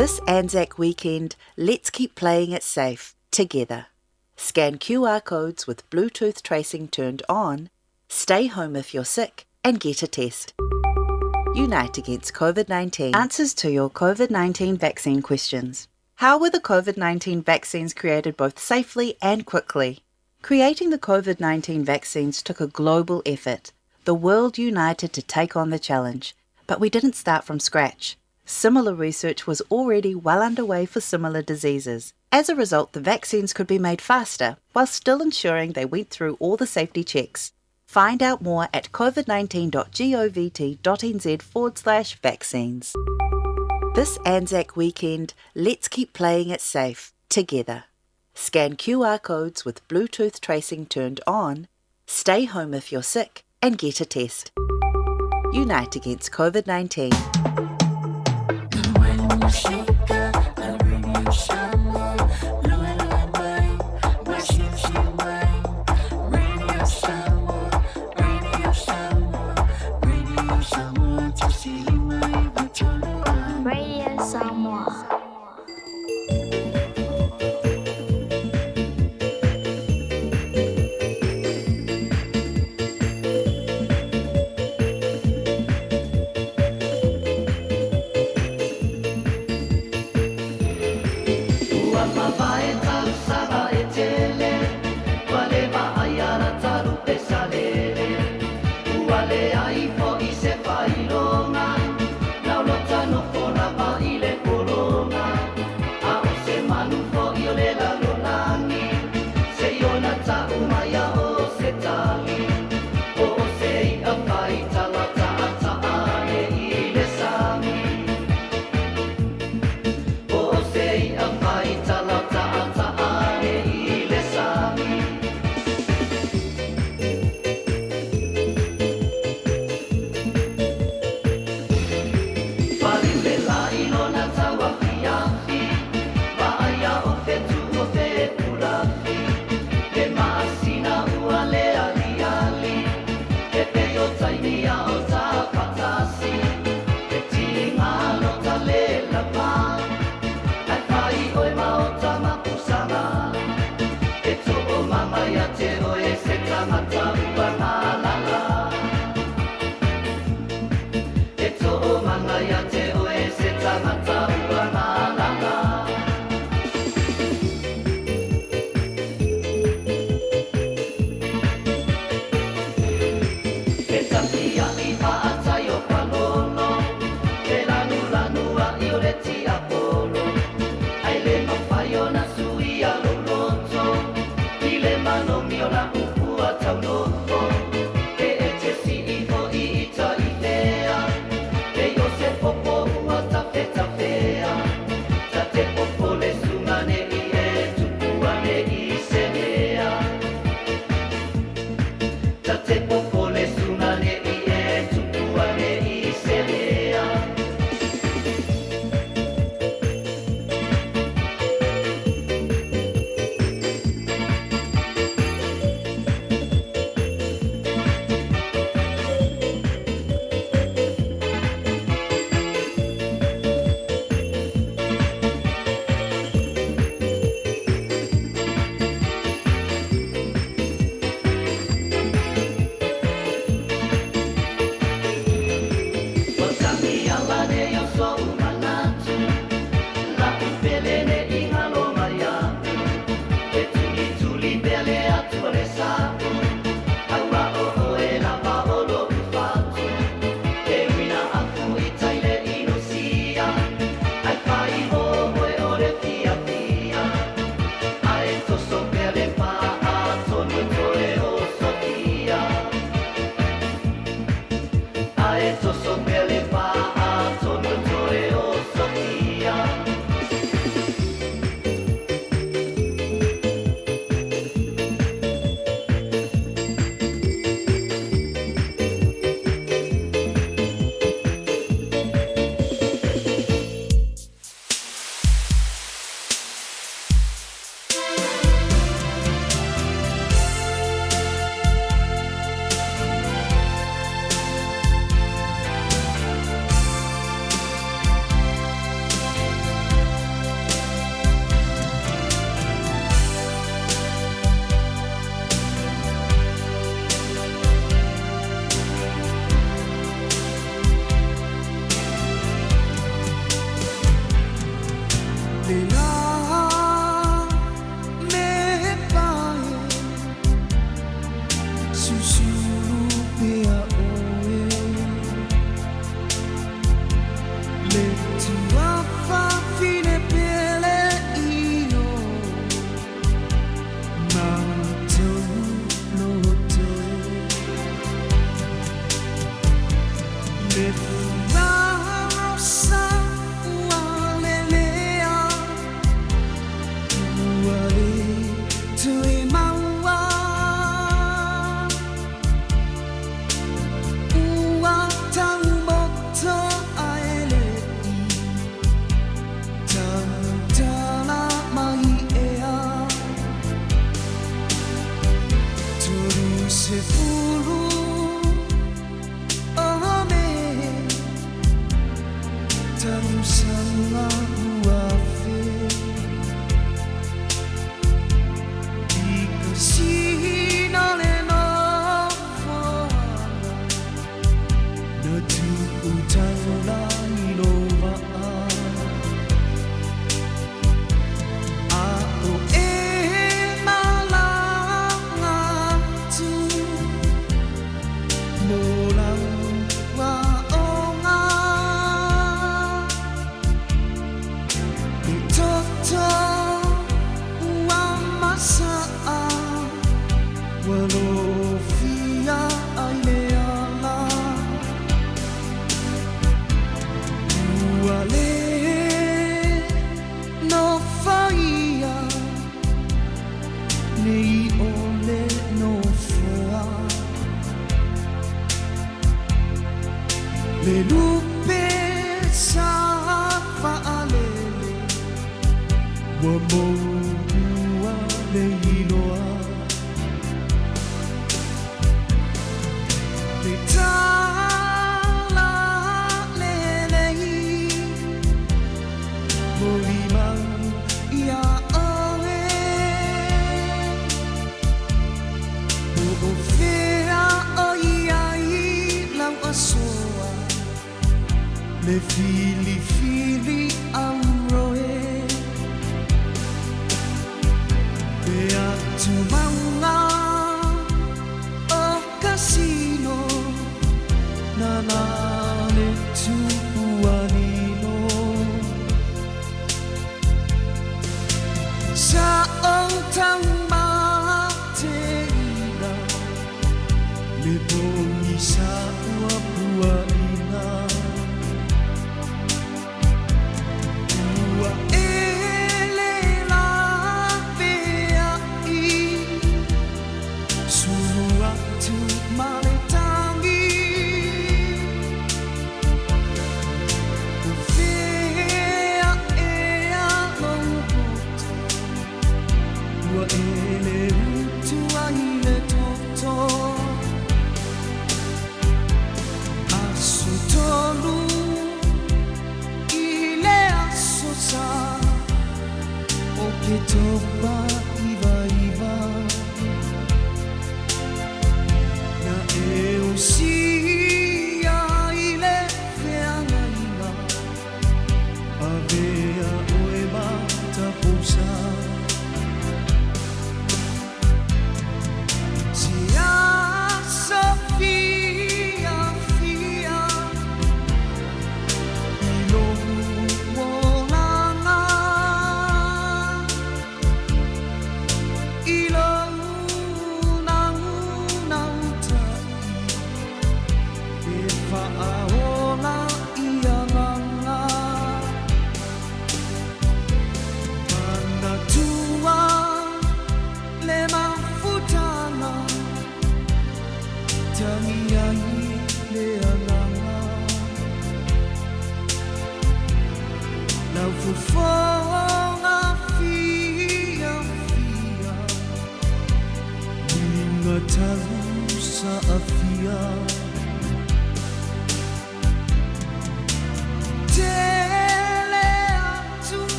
This Anzac weekend, let's keep playing it safe, together. Scan QR codes with Bluetooth tracing turned on, stay home if you're sick, and get a test. Unite against COVID-19. Answers to your COVID-19 vaccine questions. How were the COVID-19 vaccines created both safely and quickly? Creating the COVID-19 vaccines took a global effort. The world united to take on the challenge. But we didn't start from scratch. Similar research was already well underway for similar diseases. As a result, the vaccines could be made faster, while still ensuring they went through all the safety checks. Find out more at covid19.govt.nz/vaccines. This Anzac weekend, let's keep playing it safe, together. Scan QR codes with Bluetooth tracing turned on, stay home if you're sick, and get a test. Unite against COVID-19. Radio Samoa. Say a fight,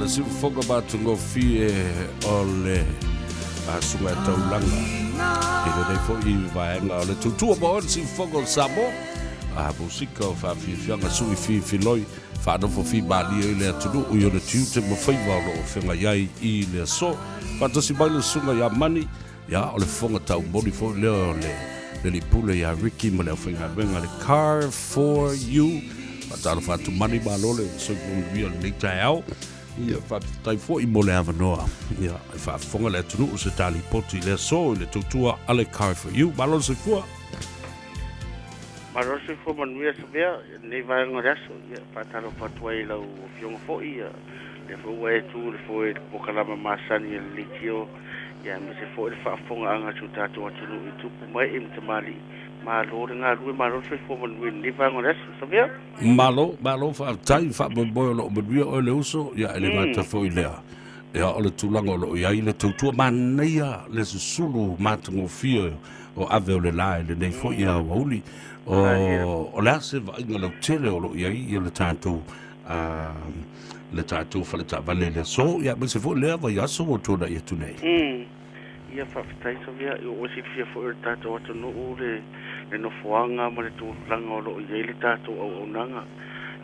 Le si foga batungo fie ole a sunga taulanga ile dei fo I vaenga le tutua bo si foga samo a musika fa fi fianga sui fi loi fa no fo fi bali ile tulu u yo le tute mo fai va lo fenga yai I le so fa to si baile sunga ya mani ya ole fonga tau body fo le li pule ya Ricky mo le fenga benga le car for you fa fa tu mani ba lo le so vi le tau ia fa tai fo I mole avanoa ia fa fonga le tunu se tali poti le so le tutua ale car for you balon se fo man mia se vea ne vai ngoraso ia pa taro patwai lo fiong fo ia le fo we tu le fo po kala masani le likio ia me se fo le fa fonga anga tu tatu atu I tu mai im tamali Malo le ngā rui malo se fo man win ni va ngores sa via. Malo fa tai fa bo lo bia o le uso ya ele mata fo ilea. Ya o le tulanga lo ya ile tutua mania le sulu matungo fio o ave o le lai le nei fo ya woli o la se va ngalo tele o lo ya le tatou le tatou fa le tavale le so ya me se fo le va ya so to da ya tunei. Ia whawhitai sa via, i o si fia fo e tātou atu no ure, le no fuanga ma le tūranga o lo i eile tātou au nanga.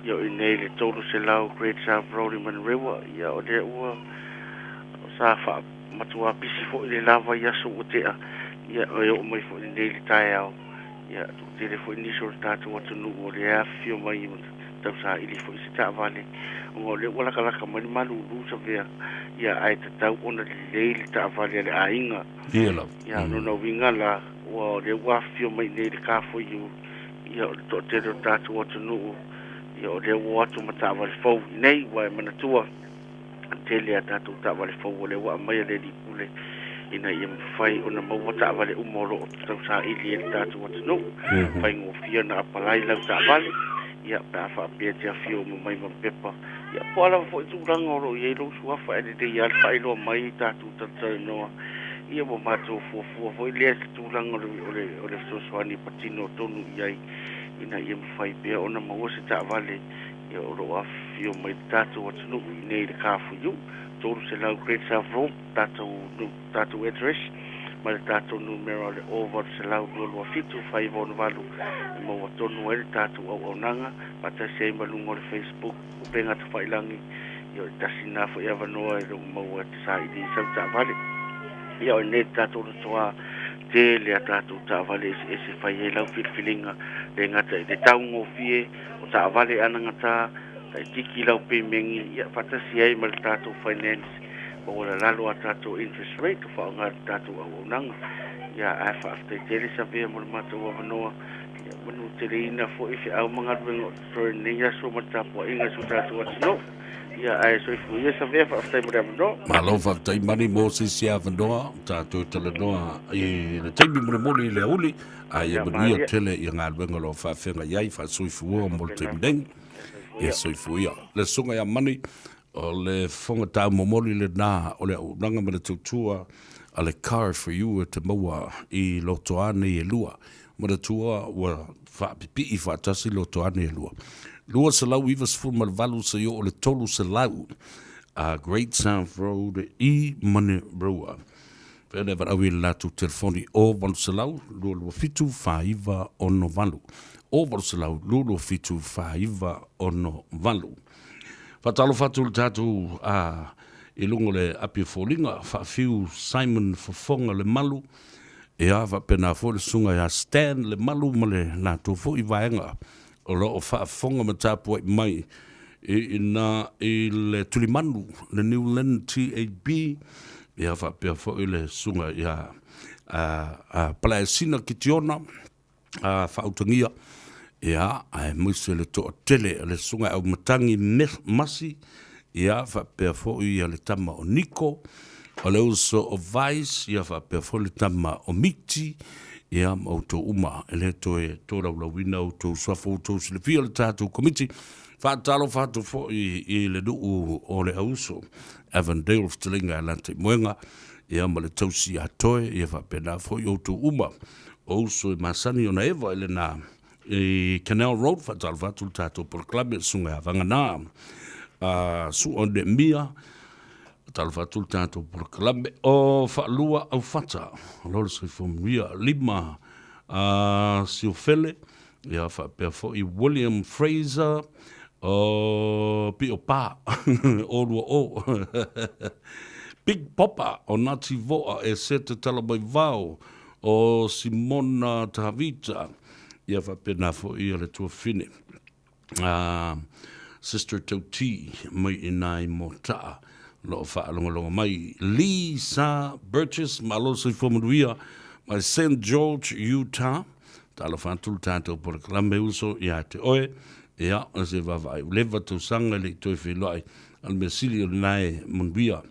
Ia o i nei le tōru se lau Great South Road i Manrewa, ia o dea ua sa wha matua pisi fo i le lava i aso o tea, ia o e o mai fo i nei le tae au, ia te le fo i niso le tātou atu no ure, ea fio mai i tau sa ili fo i se taa vale, o le walakalaka mani malu sa via, ia ai te tau ona le le ta avale le ainga. Ia no no winga la o le wafio mai nei le kafo iu. Ia o to te ro tatu o tunu. Ia o le watu mata avale fau nei wai manatua. Tele a tatu ta avale fau o le wa mai le di pule. Ina ia mawhai ona mawata avale umoro o tau sa ili le tatu o tunu. Whai ngofia na apalai lau ta avale. Ia pa fa pia te afio mai mampepa. Ia po ala fo tu ranga ro ye lo sua fa de ia fa ilo mai ta tu ta no ia mo mato fo le tu ranga o le so so ni patino tonu ia ina ia fai pe ona mo se ta vale ia ro afio mai ta tu o tunu nei le ka fu yu to se la Great South Road ta tu address ma le ta tu numero le over se la lo fitu fai von valu mo tonu e ta tu o nanga pa ta se ma lungo le Facebook penga tu failangi yo tasina fo ya vanoa e mo wa sai di sa ta vale yo ne ta tu soa te le ta tu ta vale e se fai la filinga le ngata de ta ngo fie o ta vale ananga ta tiki la pe mengi ya fatasi ai mal ta tu finance o la lalo ta tu interest rate fo nga ta tu o nanga ya afa te tele sa ve mo ma tu wa vanoa manu terina fo ife au mga ringo for ninga so mata po inga so tatu no ya ai so fu ya sa ve fa tai mo no malo fa tai mani mo si sia vandoa tatu tele noa i le taibi mo le uli ai e bria tele i nga ringo lo fa fenga yai fa so fu mo te mdeng ya so fu ya le sunga ya mani o le fonga ta mo le na o le nanga me tutua ale car for you te moa i lotoane e lua mara tua wa fa pipi I fa tasi lo to ane lua. Lua se lau iwas fu mal valu se yo o le tolu se lau a Great South Road I Manrewa. Pene var awi la tu telefoni o valu se lau lua fitu fa iwa ono valu. O valu se lau lua fitu fa iwa ono valu. Fatalo fatu le tatu a ilungo le api folinga fa fiu Simon Fofonga le malu e ava pena fo le sunga ya stand le malu male na to fo I vaenga o lo o fa fonga matapu mai ina le tulimanu le Newland TAB e ava pe fo le sunga ya a plaisina kitiona a fa utangia ya ai muso le to tele le sunga au matangi masi ya fa pe fo I le tama o Nico o le uso o Vice, ia wha pia foli tama o Miti, ia mau tō uma, ele to e tō raulawina o tō swafo o tō silifia le tātou komiti, whātalo whātou fo I le nuu o le auso, Avondale Stilinga Alante Moenga, ia ma le tausi a toe, ia wha pia nā fo I o tō uma, o uso I masani o na ewa ele nā, Canal Road, whātalo whātou tātou por klabe, sunga a vanganā, su on de mia, tal fatul tanto por klabe o fa lua au fata lor se fomia lima si ofele ya fa per fo I William Fraser o pi opa o lua o Big Papa o nati voa e sete talabai vau o Simona Tavita ya fa pena fo I le tua fine Sister Toti mai inai mota lo fa longo mai Lisa Burgess malo se fomuia mai St. George Utah talo fantul tanto por clambe uso ya te oe ya se va vai leva tu sanga le to filoi al mesilio nai munbia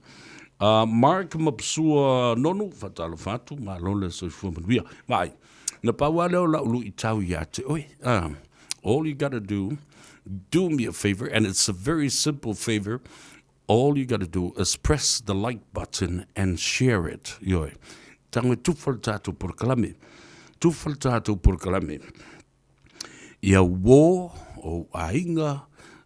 Mark mapsua nonu fatalo fatu malo le se fomuia vai Na paua leo la ulu I tau ia te oi. All you got to do me a favor, and it's a very simple favor. All you got to do is press the like button and share it. Yoi. Tango tufal tātou por kalame. Tufal tātou por kalame. Ia wō o ainga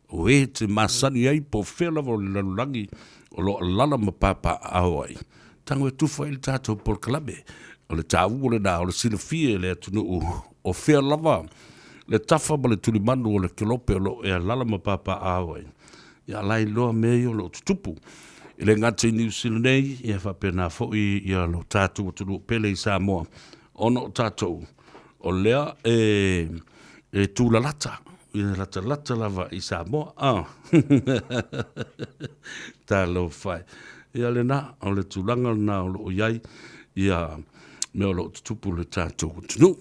o e te masani ai po whela o lalulangi o lo lala mapapa awai. Tango tufal tātou por kalame. O le tāu o le nā o le sila fie le atunu o whea lava. Le tafa ma le tuli manu o le kilope o lo e lala mapapa awai. Ia lai loa mei o lo tutupu. I le ngate New Zealand nei, ia whapena fōi ia lo tātou o tunu pele I Samoa. Ono tātou o lea e tūlalata. Ia lata lava I Samoa. Tā lo whai. Ia le nā, o le tūlanga nā o lo iai, ia me o lo tutupu le tātou o tunu.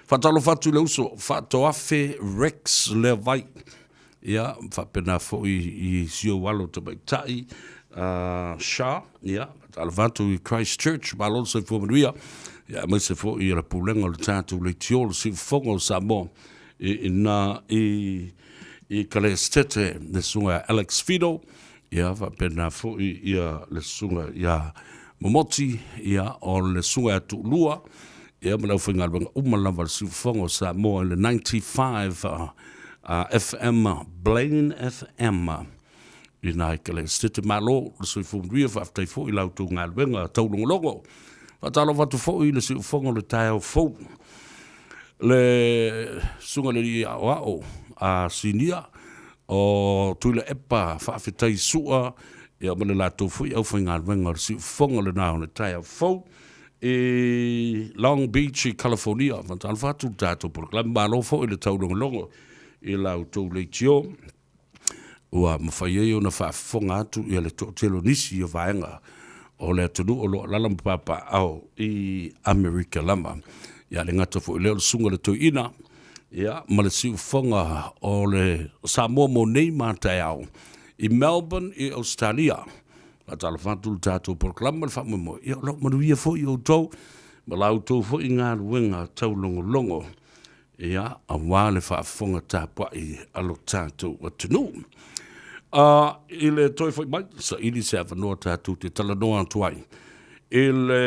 Fatalo fatu le uso, fato afe Rex le vai. Ia, whapena fo I sio walo te maitai. Sha, ia, fatalo fatu I Christchurch, malo se fo manuia. Ia, mai se fo I la pulenga le tātou le tiolo, si fongo Samoa. I kale estete le sunga Alex Fido. Ia, whapena fo ia le sunga ia Momoti, ia, o le sunga atu lua. Ia malau whainga ranga umalava le siufongo Samoa le 95 FM, Blaine FM. I nā I kale stete malo, le siufonga whaftai fo I lautu ngā ruenga taulongolongo. Whatalo watu fo I le siufonga le tae fo. Le sunga le ia o a sinia o tuile epa whawhetai sua. Ia mele lato fo I au whainga ruenga le siufonga le nā le tae fo. Long Beach, California, want al fatu tātou por klam malo fo I le taulongolongo I lautou le tio. Ua mawhai o na whaafonga atu I le tōtelo nisi o vaenga o le atunu o lo lalam papa au I America lama. Ia le ngata fo I leo le sunga le toina. Ia ma le siufonga o le Samoa mo nei mātai au. I Melbourne, I Australia. Atala whantul tātou por klama le whamumo. Ia lo manuia fo I o tau. Ma lau tau fo I ngā ruenga tau longo. Ia a wāle whaafonga tāpua I alo tātou atunu. I le toi fo I mai. Sa ili se awanoa tātou te talanoa tuai. I le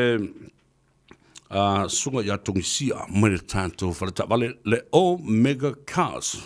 sunga ia tongisia. Mere tātou whalata wale le Omega Cars.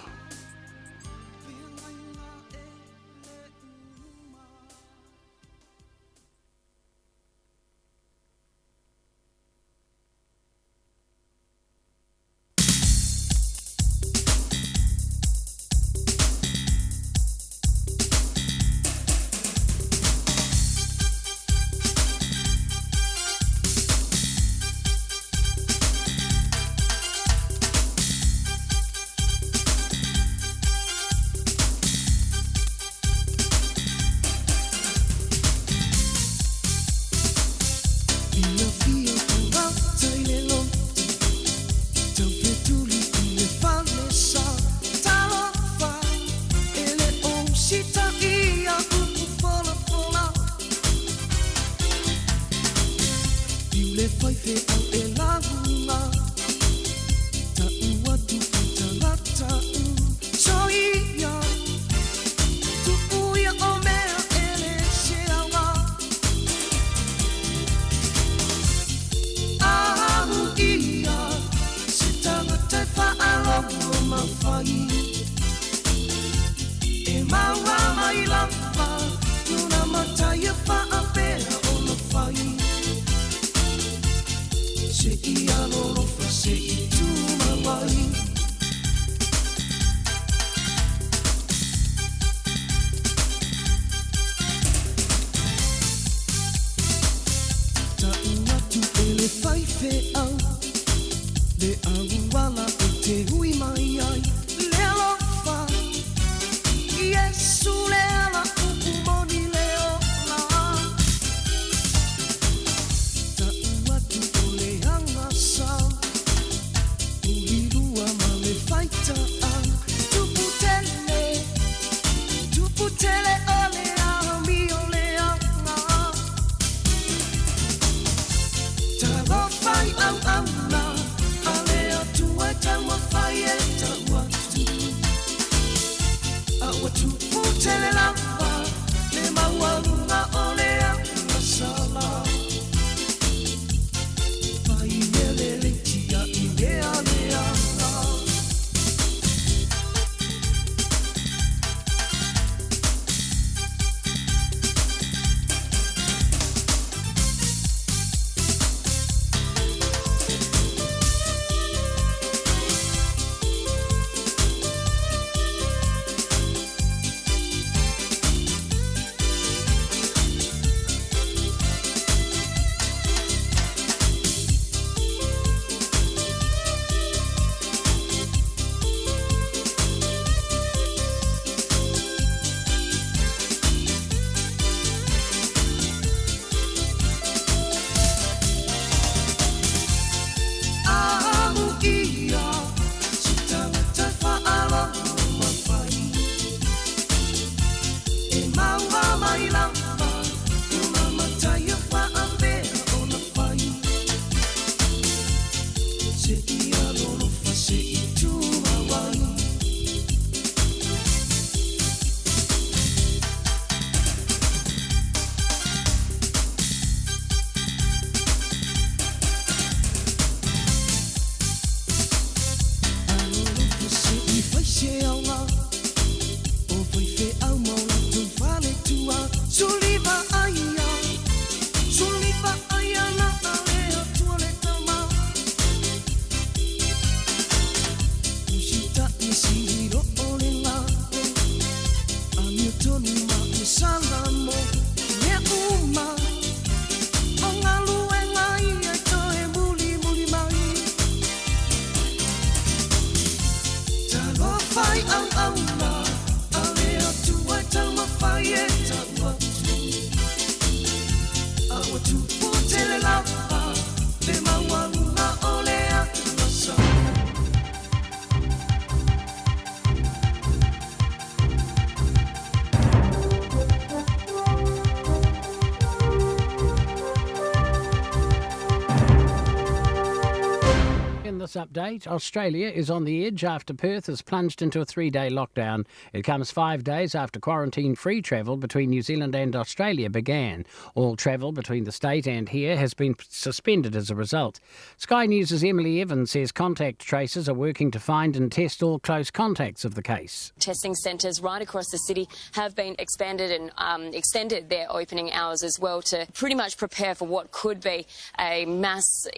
Update. Australia is on the edge after Perth has plunged into a 3-day lockdown. It comes 5 days after quarantine-free travel between New Zealand and Australia began. All travel between the state and here has been suspended as a result. Sky News' Emily Evans says contact tracers are working to find and test all close contacts of the case. Testing centres right across the city have been expanded and extended their opening hours as well to pretty much prepare for what could be a mass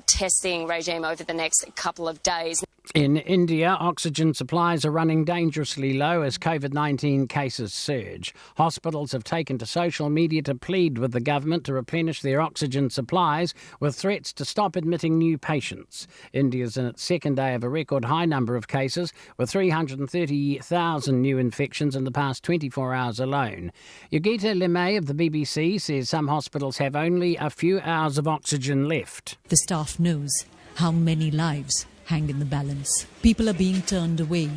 testing regime over the next couple of days. In India, oxygen supplies are running dangerously low as COVID-19 cases surge. Hospitals have taken to social media to plead with the government to replenish their oxygen supplies with threats to stop admitting new patients. India's in its second day of a record high number of cases, with 330,000 new infections in the past 24 hours alone. Yogita Lemay of the BBC says some hospitals have only a few hours of oxygen left. The staff knows how many lives hang in the balance. People are being turned away,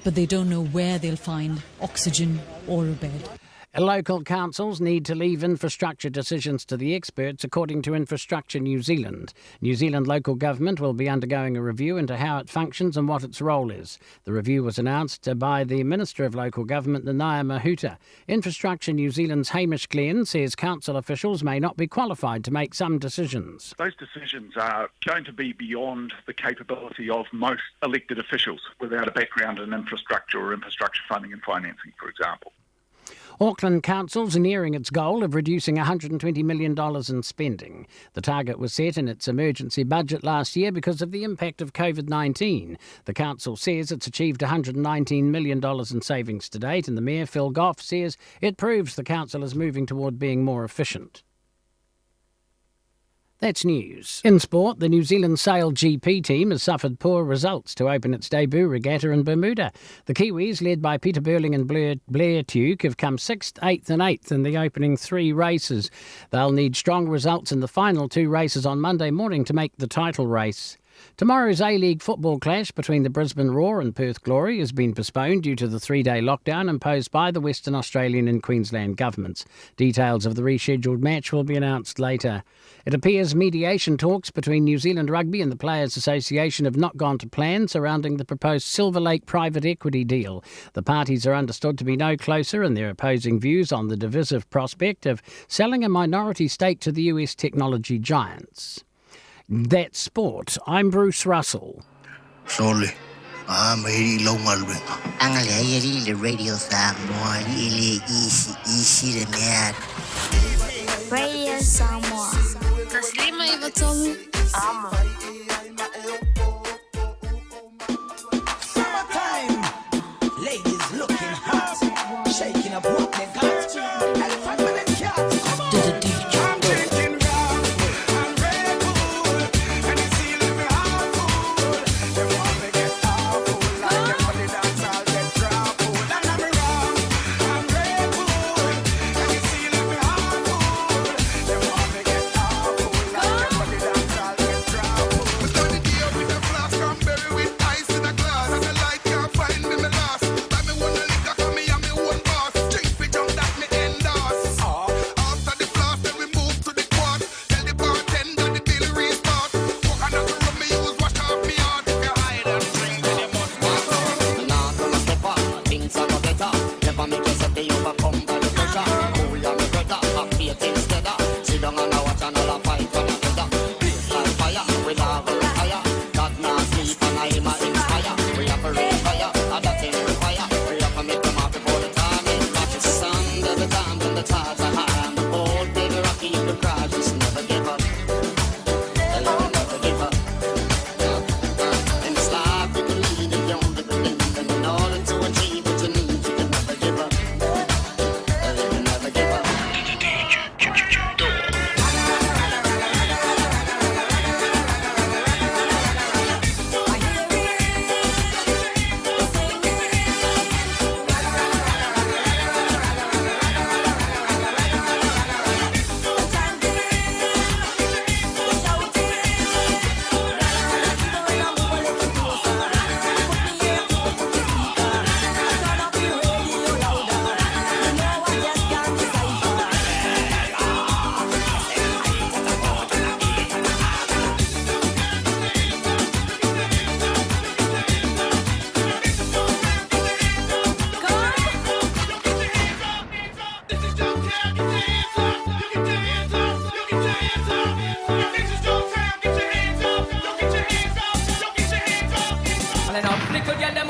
but they don't know where they'll find oxygen or a bed. Local councils need to leave infrastructure decisions to the experts, according to Infrastructure New Zealand. New Zealand local government will be undergoing a review into how it functions and what its role is. The review was announced by the Minister of Local Government, Nanaia Mahuta. Infrastructure New Zealand's Hamish Glenn says council officials may not be qualified to make some decisions. Those decisions are going to be beyond the capability of most elected officials without a background in infrastructure or infrastructure funding and financing, for example. Auckland Council's nearing its goal of reducing $120 million in spending. The target was set in its emergency budget last year because of the impact of COVID-19. The council says it's achieved $119 million in savings to date, and the Mayor, Phil Goff, says it proves the council is moving toward being more efficient. That's news. In sport, the New Zealand Sail GP team has suffered poor results to open its debut regatta in Bermuda. The Kiwis, led by Peter Burling and Blair Tuke, have come 6th, 8th and 8th in the opening 3 races. They'll need strong results in the final 2 races on Monday morning to make the title race. Tomorrow's A-League football clash between the Brisbane Roar and Perth Glory has been postponed due to the 3-day lockdown imposed by the Western Australian and Queensland governments. Details of the rescheduled match will be announced later. It appears mediation talks between New Zealand Rugby and the Players Association have not gone to plan surrounding the proposed Silver Lake private equity deal. The parties are understood to be no closer in their opposing views on the divisive prospect of selling a minority stake to the US technology giants. That's sport. I'm Bruce Russell. Sorry. I'm very long already. I'm the radio Samoa. Easy the man. Radio Samoa. Taslima Ivatomu. Summertime. Ladies looking hot. Shaking up what they got. Elephant with a cat. Come on.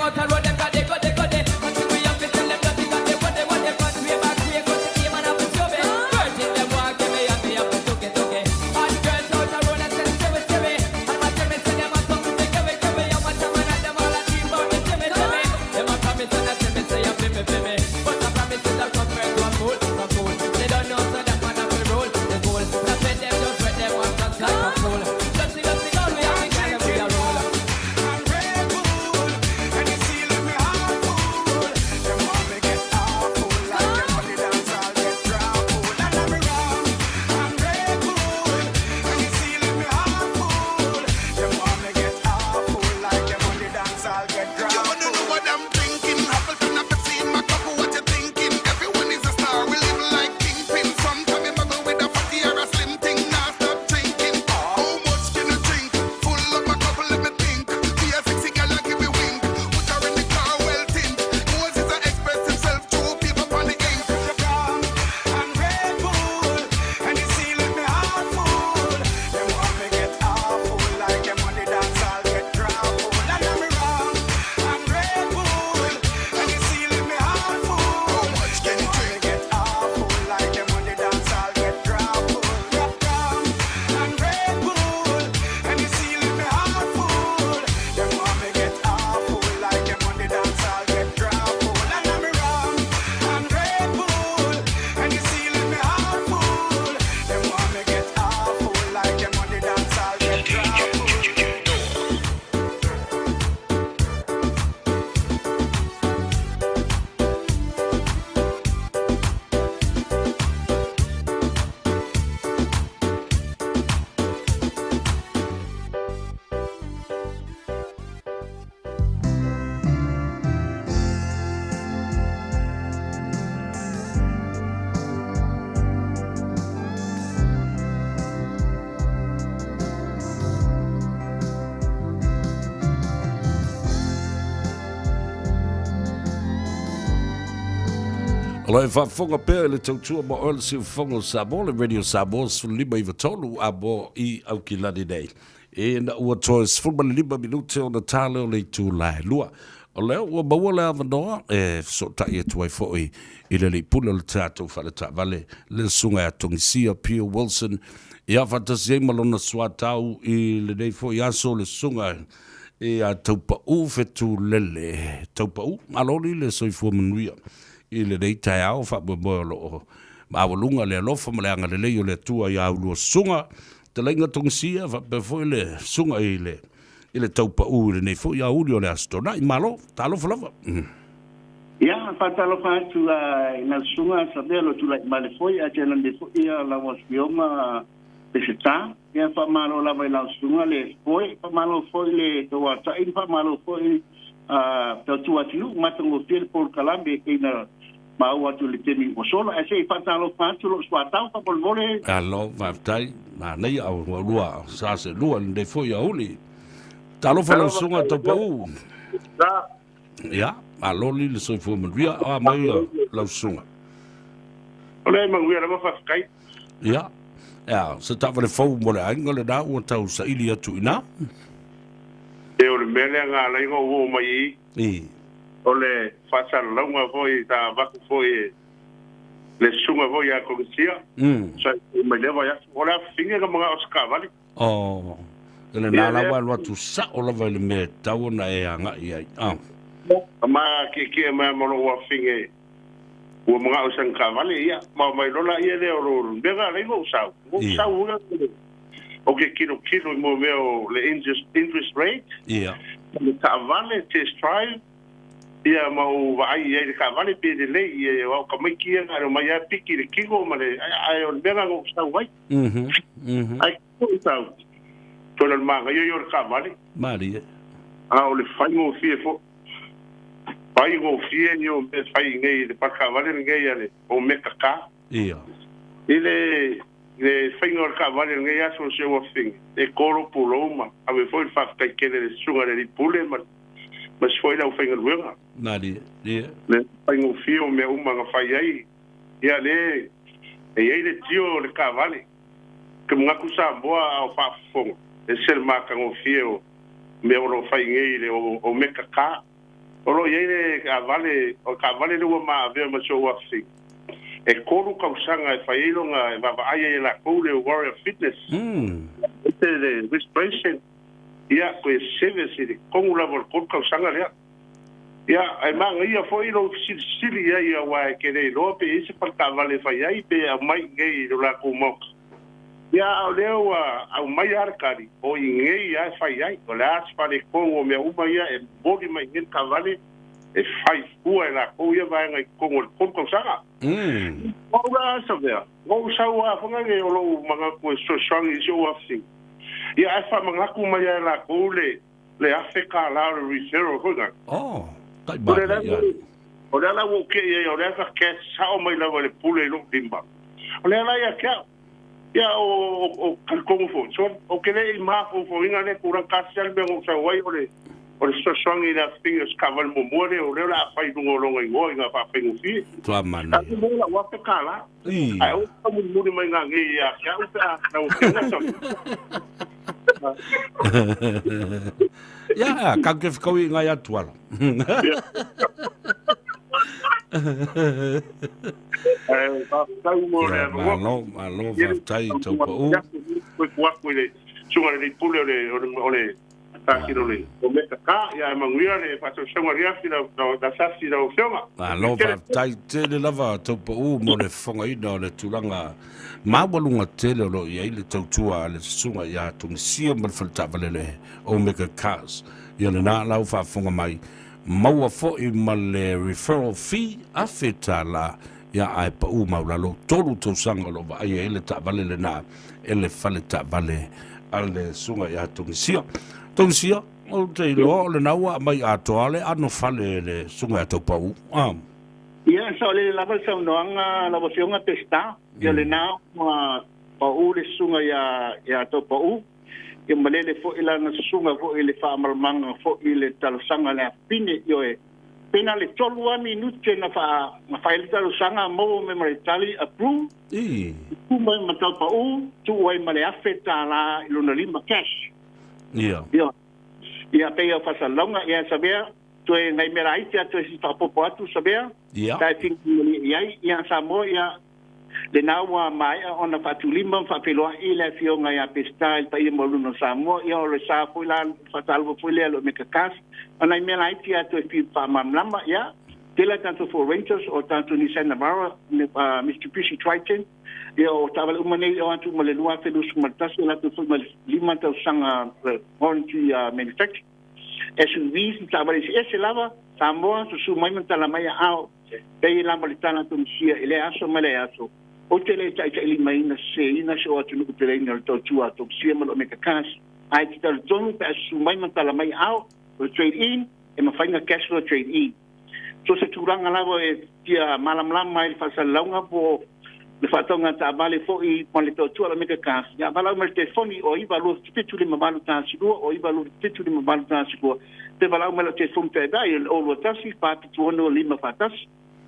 out the road, them got they go. But we have to tell them that they got they what they got. We back, we got the game and have to show me. Virgin them walk me and me have to took it. Hot girls out the road and say Timmy. And my Timmy say them a something to give me. And my Timmy and them all a dream about me Timmy. Them a promise and a Timmy say you feel me. But the promise is a compare to a fool. They don't know so that man have to roll the goal. That's when them just sweat them one just like a fool. Just see God we have to carry we a roll. Lai whafonga pēr le tautua mo oil si whafonga Samoa, le Radio Samoa, lima I watolu a mo I au ki lani nei. E na ua toi sfulma le 5 minute o na tāle o le tū lai lua. O leo ua maua le avanoa, so tai e tuai foi I le pula le tātou whale tā vale, le sunga a tongisia Pia Wilson, I a whatasi e malona suatau I le nei foi aso le sunga e a taupau fetu lele. Taupau, aloni le soifua manuia. I le nei tai au wha mo lo mawalunga le alofa ma le anga le leo le tua I au lua sunga te lenga tongsia wha pe foi le sunga I le taupa u le nei foi au lio le astona I malo talo falava ia fatalofa atu ina sunga sa belo tu like male foi a tena de foi ia la was bioma de seta ia fa malo la vai la sunga le foi fa malo foi le to wa ta in fa malo foi to tu atu matango fiel por calambe ina ma ua tu le temi o sola e se fatalo fatu lo swatau pa polvore alo vaftai ma nei au lua sa se lua de foi au li talo fa la sunga taupa u ia alo li le soifua manuia a mai la sunga ole manguia la fa kai ia ja se tava le fou mo le ainga le da ua tau sa ili atu ina e o le mele nga la ingo o mai ole fasa longa foi ta vaku foi le sunga foi a komisia so me leva ya ora finga ka mga oska vale oh ele na la wa tu sa ola vale me tau na e anga ia ma ke ma mo wa finga o mga osan ka vale ia ma mai lola ia le oro bega le go sa o ke kilo mo veo le interest rate ia ta vale test trial ia mau vai ia ka vale pe de lei ia o ka mai kia ngaro mai a piki de kigo ma le ai on bega go sa vai ai ko sa to le manga yo ka vale mari o le fai mo fie fo fai go fie ni o me fai ngai de pa ka vale ngai ale o me ka ia le fai no ka vale ngai aso se o fing e koro puloma ave foi fa ka kele le sunga le pule mas foi lá o fenga luega nadi ia le paingo fio me uma nga fai ai ia le e ele tio le cavale que mga kusa boa ao fa fongo e ser marca ngo fio me o fai ngei le o mekaka Olo yele ka vale le ma ave ma so wa fi. E koru ka usanga e failo nga va ai la kole warrior fitness. Este de respiration. Ya ko service de como la vol ko ka usanga le. Ya ai manga ia foi lo sili ia wa ke le lo pe isi pa ka vale fa ia pe mai ngai lo la ko mo. Ya leo au mai arkari o ngai ia fa ia o la pa le ko me uma ia e bodi mai ngai ka vale e fai ua la ko ia vai ngai ko ko sanga. Ora sa vea. O sa wa fa ngai o lo manga ko so strong is your thing. Ya fa manga ku mai la ko le Africa la referral ko ga. Oh. Ora la wo ke ia ora ka ke sa o mai la le pule lo dimba. Ora la ia ke ya o kalkongo fo. So o ke le ma fo inga le kura ka sel be o sa wai ore so strong in that thing is cover mo more o le la fai dungo lo ngai ngoi nga fa pengu fi. Tua mana. Mo la wa pe kala. Ai o ka mo mai nga ngi ya ya o ta na o ke na so. Ya, kan ke ficou em aí atual. Malo, vai tau pa u. Malo vai tele lava tau pa u mo le fonga ina le tulanga. Ma walunga tele lo ia ile tau tua le sunga ia Tunisia mal falta valele Omega Cars. Ia le na lau fa fonga mai. Maua fo i male referral fee a feta la ia ai pa u maulalo tolu tau sanga lo va ia ele ta valele na ele fale ta vale ale sunga ia Tunisia. Tunisia o te lo le naua mai a toale ano fale le sunga ia tau pa u. Ia so le lava sa noanga la vosionga testa ia le na pa u le sunga ia to pa u ia malele fo ila na sunga fo ile fa malmanga fo ile talsanga le pine yo e pena le tolua minute na fa ile talsanga mo me maritali approve ku mai matal pa u tu wai male afeta la iluna lima cash ia pe ia fa salonga ia sabia tu ngai mera ite tu si fa popo atu sabia tai fin ia samo ia le naua mai ona fatulima fa peloa ile fionga ia pesta pa ia moluno samo ia o le sa fuila fatalvo fuile lo mekakas ona mera ite tu fi pa mamlama ia tela tanto for renters o tanto ni Santa Mara Mr. Pishi Triton ia o taval umane o antu malelua felus martas la tu lima tau sanga warranty manufacturer SUVs taval ese lava Samoa su mai mentala mai ao pe la malitana Tunisia ile aso male aso o tele tai ili mai na se ina so atu no tele na to tua to sia malo me kakas ai tal tonu pe su mai mentala mai ao o trade in e ma fainga cash flow trade in so se turanga lava e tia malam mai fa salonga po le fatonga ta vale fo I con le to tua me kakas ya vala me telefoni o I valo titu le mabalu ta sigo o I valo titu le mabalu ta sigo te vala me le telefon te dai o lo tasi pa tu no lima fatas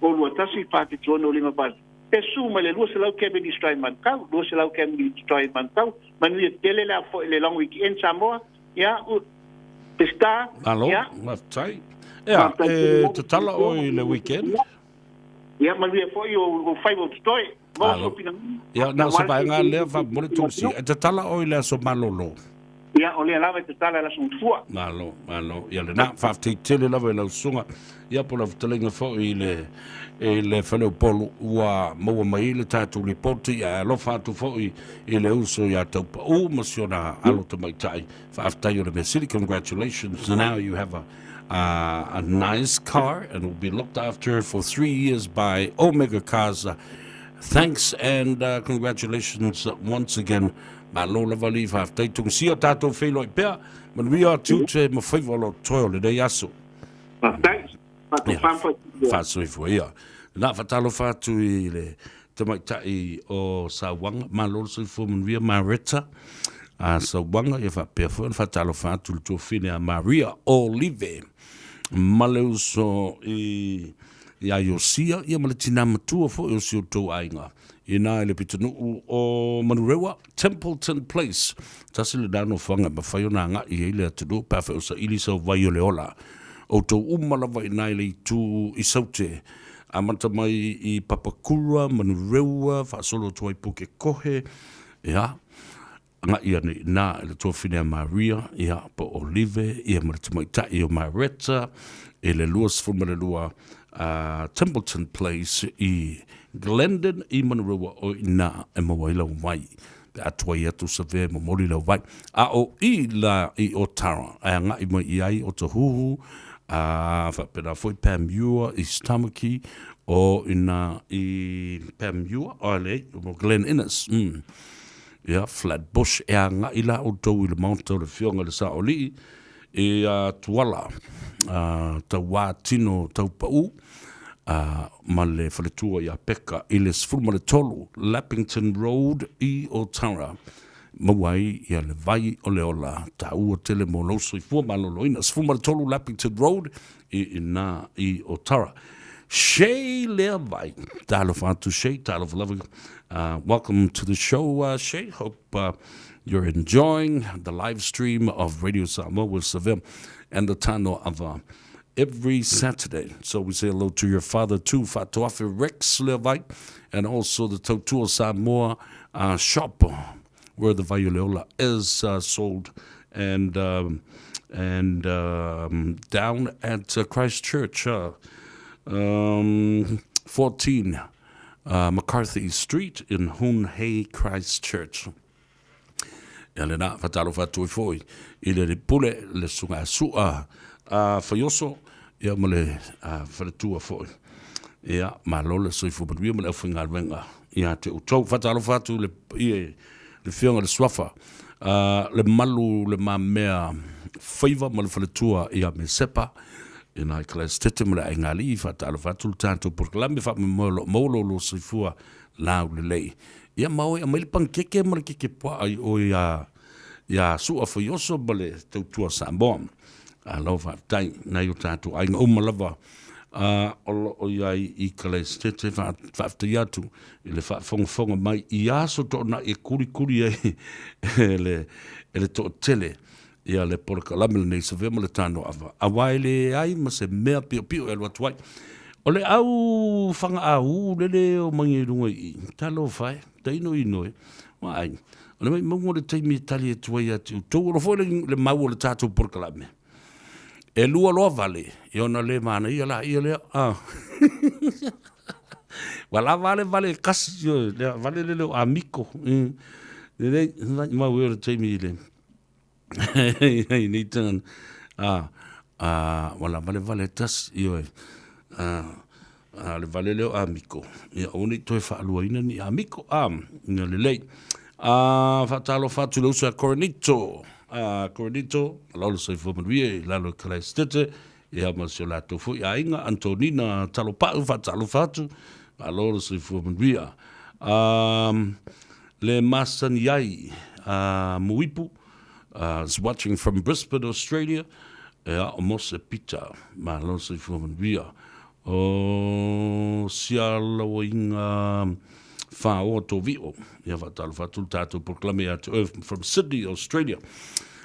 o lo tasi pa tu no lima pas pesu me le lo se lau ke be distrai man ka lo se lau ke be distrai man ka man ni tele la fo le long weekend Samoa ya pesta ya tai ja te tala o le weekend ya man vi fo o five of story ja na se vai nga le va mo tu si te tala o le so malolo ia o le lava te tala la sunfua malo ia le na fa te tele lava la sunga ia po la telenga fo le fano polo wa mo mai le tatu report ia lo fa tu fo le uso ia to o mosiona alo to mai tai fa after you the city congratulations now you have a nice car and will be looked after for 3 years by Omega Cars. Thanks and congratulations once again. Malola vali fa tai tung sia tato felo I pea man we are to my favorite toilet de yaso. Thanks. Fa so fo ia. Na fatalo fa tu ile te mai tai o Sawanga malol so fo man we Marita. Sawanga ia fa pe fo fatalo fa tu to fine a Maria Olive. Maleuso ia Yosia ia malatina matua fo o sio to ainga. Ina ele pitanu o Manurewa Templeton Place tasile dano fanga mafayona nga ile atu pa fa usa ilisa vaioleola o tō umalawa I nai le tū I saute. A mata mai I Papakura, Manureua, whaasolo tua I Puke Kohe, ia. Nga ia ni nā ele tō whine a Maria, ia po Olive, ia marita mai tai o Maretta, ele luas fumarelua Templeton Place I Glendon I Manureua o ina e mawailau mai. Pe atua I atu sa vea mamori lau vai. A o I la I Otara, a nga I mai I ai o ta huhu, whapena foi Pamua I Stamaki, o ina I Pamua, o le, o Glen Innes, ia, Flatbush, e a nga I la o tau I le maunta o le fionga le sa o li, e tuala, tau wā tino tau pau, ma le whaletua I a peka I le sfulma le tolu, Lappington Road I Otara. Mawai I a le vai o le ola, ta ua tele mo loso I fua maloloina, sfulma le tolu, Lappington Road, I na I Otara. Shay lea vai, talo fatu Shay, talo loving. Welcome to the show, Shay. Hope you're enjoying the live stream of Radio Samoa with Seville and the Tano of every Saturday. So we say hello to your father too, Fatoafe Rex Levite, and also the Tautua Samoa shop where the Vaiuleola is sold, and down at Christchurch, 14 McCarthy Street in Hunhei, Christchurch. Ele na fatalo fatu foi ile pule le sunga sua fayoso ia mole fatu foi ia malole so fu bia mole funga venga ia te utou fatalo fatu le le fionga le swafa le malu le mamea favor mole fatu ia me sepa ina class tetem le ngali fatalo fatu tanto por lambe fa molo lo so fu la le ia mau ia mai pankeke mo keke pa ai o ia su a foioso bale tautua Samoa a lova tai na yo tatu ai o malava o ia I kales tete fa atu ile fa fonga mai ia so to na e kuri ai ele to tele ia le porka lamel nei se vemo le tano ava a waile ai ma se mea pio e lo tuai o le au fanga au le o mangi runga I talo fai taino ino wa ai o le mai mongo le taimi tali e tuai atu tau ro foi le mau le tatu porka lame e lua loa vale e ona le mana ia la wala vale kasi le vale le amico le ma we taimi le ni tan wala vale tas io le vale le amico ia oni toi fa luina ni amico ni le lei fatalo fatu lo sa Coronito lalo sai fo marie lalo kalestete ia masolato fu ia inga Antonina talopa fatalo fatu lalo sai fo marie le masan yai muipu is watching from Brisbane, Australia. Almost a pita, ma lo sai fo marie o siala winga fa o to vio ia fatalo fatu tatu proclame at from Sydney, Australia.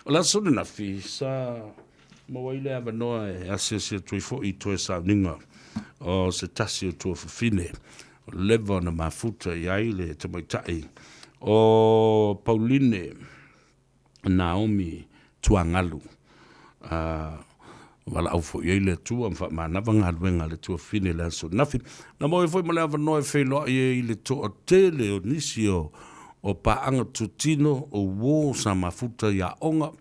La sona na fi sa mo ile ava no asia tui fo I to sa ninga o se tasi to fine leva na mafuta yaile te mai tai o Pauline Naomi Tuangalu wala au fo ile tu am fa mana vanga wenga le tu fine la so na fi na mo foi mo leva no fe lo ile to tele o nisio o paanga tutino o wo sa mafuta ya onga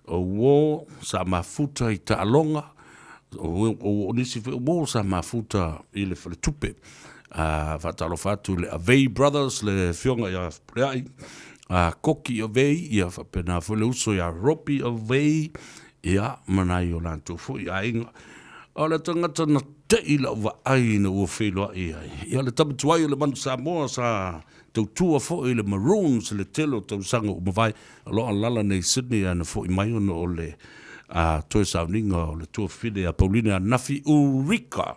o wo sa mafuta I ta'alonga o nisi wo sa mafuta ile fele tupe fatalo fatu le Avei Brothers le fionga ya preai koki Avei ia pena fele uso ya ropi Avei ia manai o lanto fu ia inga o le tangata na te ila wa aina o whelo ia le tabu tuai o le manu Samoa sa tau tua fo I le Maroons le telo tau sanga o mawai alo alala nei Sydney ana fo I mai ono o le toe sauninga o le tua whine a Paulina Nafi Ulrika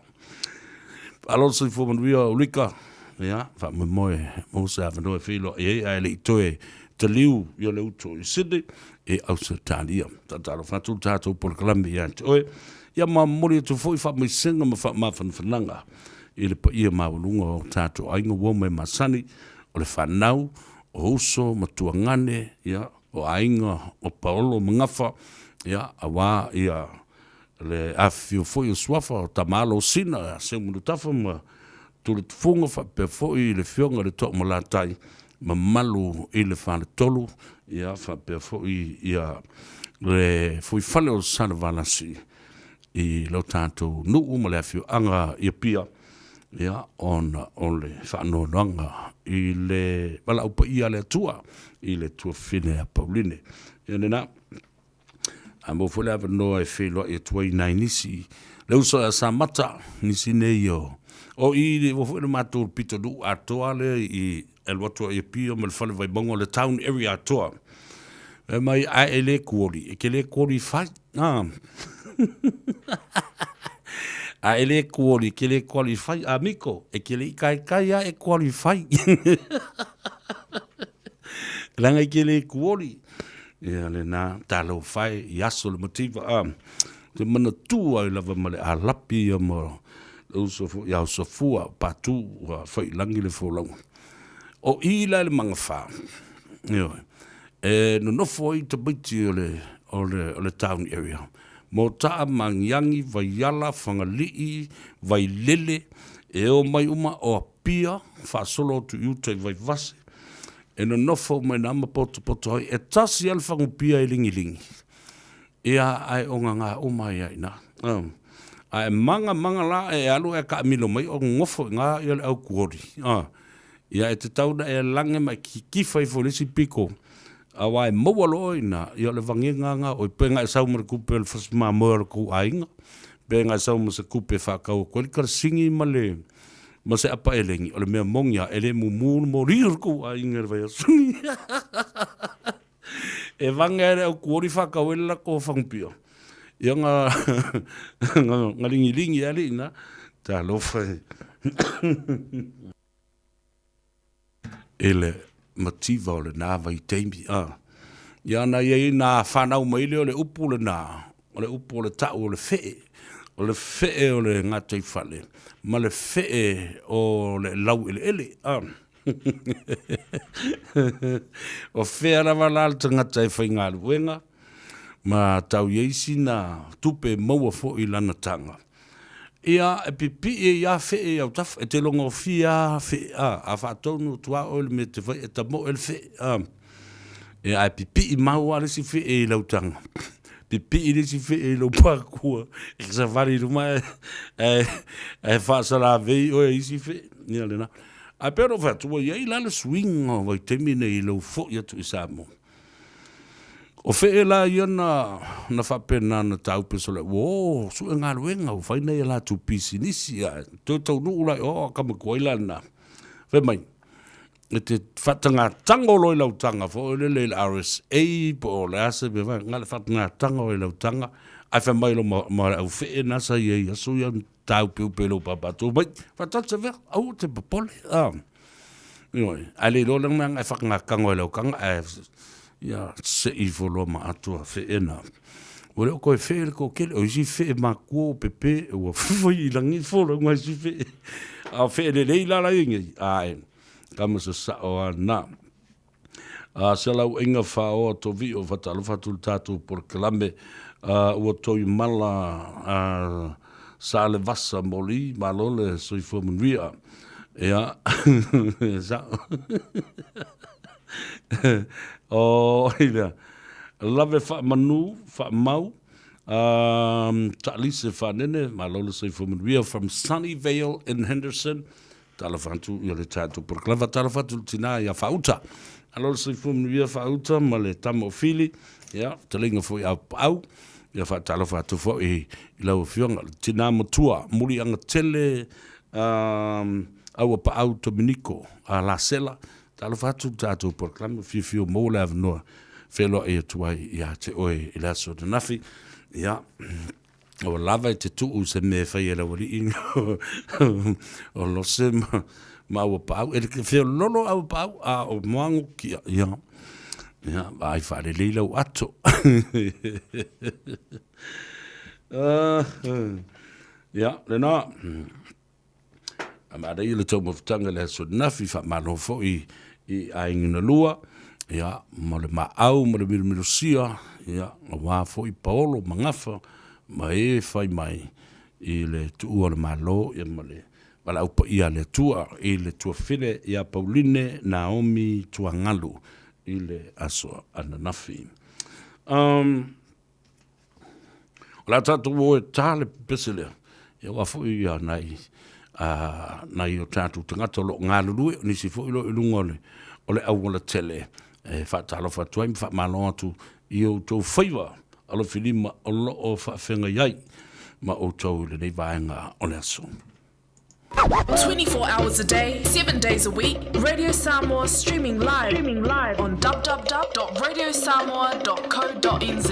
alo sai fo manuia Ulrika ia fa moe mo sa avano e whilo ai le toe te liu I le uto I Sydney e au se talia talo fatu tato por klame ya oe ia ma mori tu foi fa me singa ma fananga ile pa ia ma lungo tato ainga wo me masani o le fanau o uso matuangane ya o ainga o paolo mangafa ya awa ia le afio foi o swafa o tamalo sina se mu tafa ma tu le funga fa pe foi le fionga le to mo latai ma malu ile fa le tolu ya fa pe foi ia le foi fale o salvanasi i lo tato nu mo le afio anga ia pia ya on le fa no nanga i le wala upa ia le tua fine a Pauline ia nena amo fole ava no e felo e tua i nisi le uso a samata nisi nei o i le vo fole matur pito du atoa le i el wato e pio me fale vai bongo le town area atoa e mai a ele kuori e ke le kuori fai a ele kuori ke le qualify amico e ke le kai e qualify langa ke le kuori ia le na talo fai yaso le motiva te mana tua i lava male a lapi mo uso ya so fua patu fai langi le folau o ila le mangafa ia no foi te biti o le town area mo taa mangiangi vai yala whangalii vai lele e o mai uma o apia whasolo tu iute vai vase e no nofo mai nama poto hoi e tasi al whangupia e lingi ea ai o ngā uma ia ina ai manga la e alu e ka milo mai o ngofo ngā i au kuori ia e te tauna e lange mai ki fai folisi piko awa e mawalo ina ia le vangenganga o penga e sau kupe le fasma mor ku ainga penga sau mo se kupe fa ka o kol singi male mo se apa elengi o le me mongia ele mumu morir ku ainga vai sungi e vangere o kuori fa ka wela ko fangpio ia nga lingi ali na ta lo fa ele motiva o le nā vai teimi. Ia na iei nā whanau maile o le upu le nā, o le upu o le tau o le fee o le ngatai whale, ma le fee o le lau ele. O fea rawa lalta ngatai whai ngā luenga, ma tau ieisi nā tupe maua fo i lana tanga. Ia e pipi e ia fee au taf e te longo fia fee a whaatonu tua o le me te whai e ta mo el fee ia e pipi i mau ale si fee e lautanga pipi i le si fee e lau pakua e sa whari ruma e whaasara vei o e isi fee ia lena a pero whaatua ia i lala swing o vai temine i lau fo i atu i Samoa o fee la ia na whapena na taupe so le, wo, su e ngā ruenga, o whaina ia la tu pisi nisi, tau nuu lai, kama la na. Whe mai, e te whatanga tango loi lau tanga, fo le RSA, po o le ase, me vai, ngā le whatanga tango loi lau tanga, ai wha mai lo ma au fee nasa ia, asu ia taupe upelo papato, mai, whatatsa vea, au te papole, ai le lo lang nang, ai whakanga kango lau kanga, ia se I folo ma atua feena. O leo koe fee ko kele, o isi fee ma kua o pepe, o fufoi I langi folo ngā isi fee. A fee le leila la ingi, ai, kama sa sa o ana. Se lau inga wha o to vi o whatalo whatul tātou por Kalame, ua toi mala sa le vasa moli, malole soi fomun ria. Ia, sa o ila lave fa manu fa mau talise fa nene malolo sei from we are from Sunnyvale in Henderson talafantu yo le tatu por clava talafantu tina ya fauta alolo sei from we fauta male tamo fili ya telinga foi au ya fa talafantu fo I lau fiona tina motua muri anga tele au pa au Dominico a la sela talo fatu tato por clamo fifio mola avno felo e tuai ia te oi ila so de nafi ia o lava te tu se me fai la wali o lo se ma o pau e que fe lolo au pau a o mangu ki ia Ya, vai fare lei lo atto. Ya, lena. Ma dai le tomo ftanga le so nafi fa malo fo I aingina lua. Ya, mo le maau, mo le mirusia. Ya, wa fo I Paolo mangafa. Ma e fai mai I le tua le malo ya male. Wala upa ia le tua file ia Pauline Naomi Tuangalu I le aso ananafi. La tatu wo tale pesele. Ia wafu ia nai o tatu tangata lo ngalului ni si fo ilo ilungole. Ole awala tele fa talo fa tuaim fa malo atu io to favor alo filima olo o fa fenga yai ma o tau le nei vaenga ole aso. 24 hours a day, 7 days a week, Radio Samoa streaming live on www.radiosamoa.co.nz.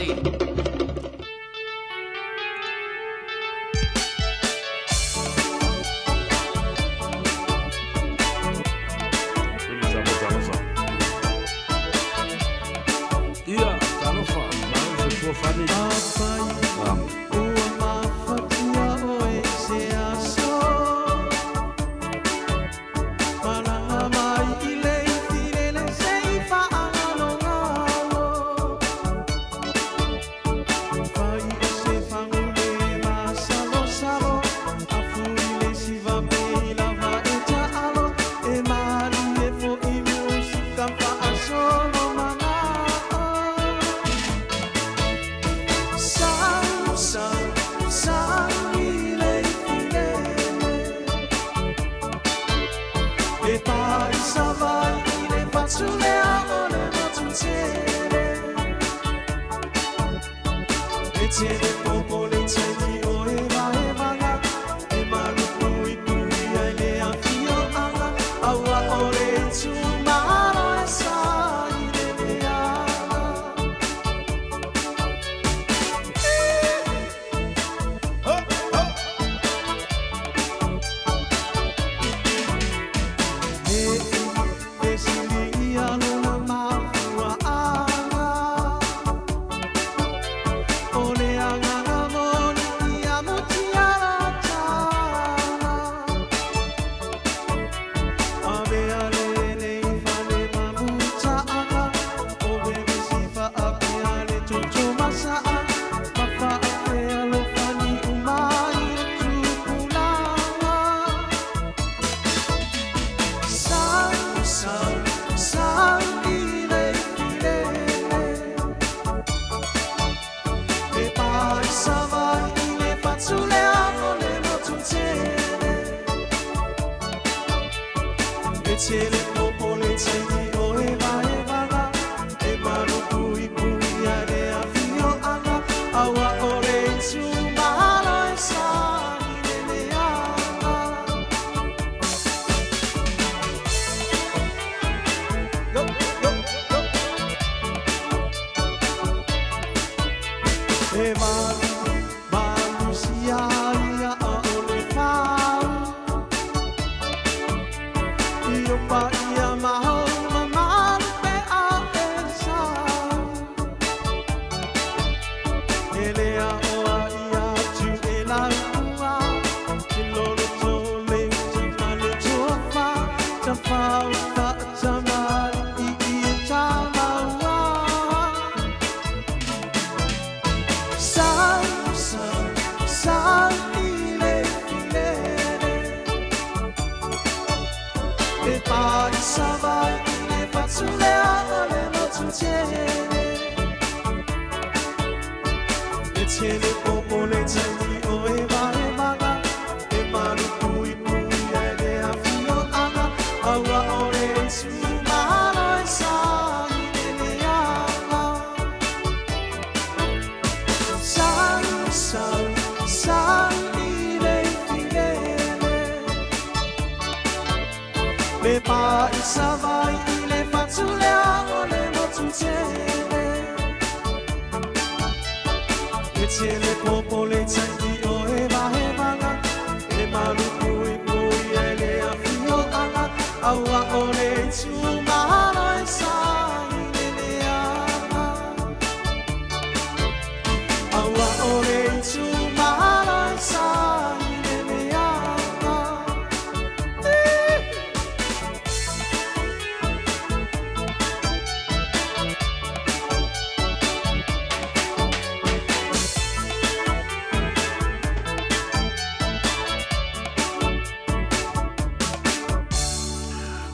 Aua ole tu mano e sa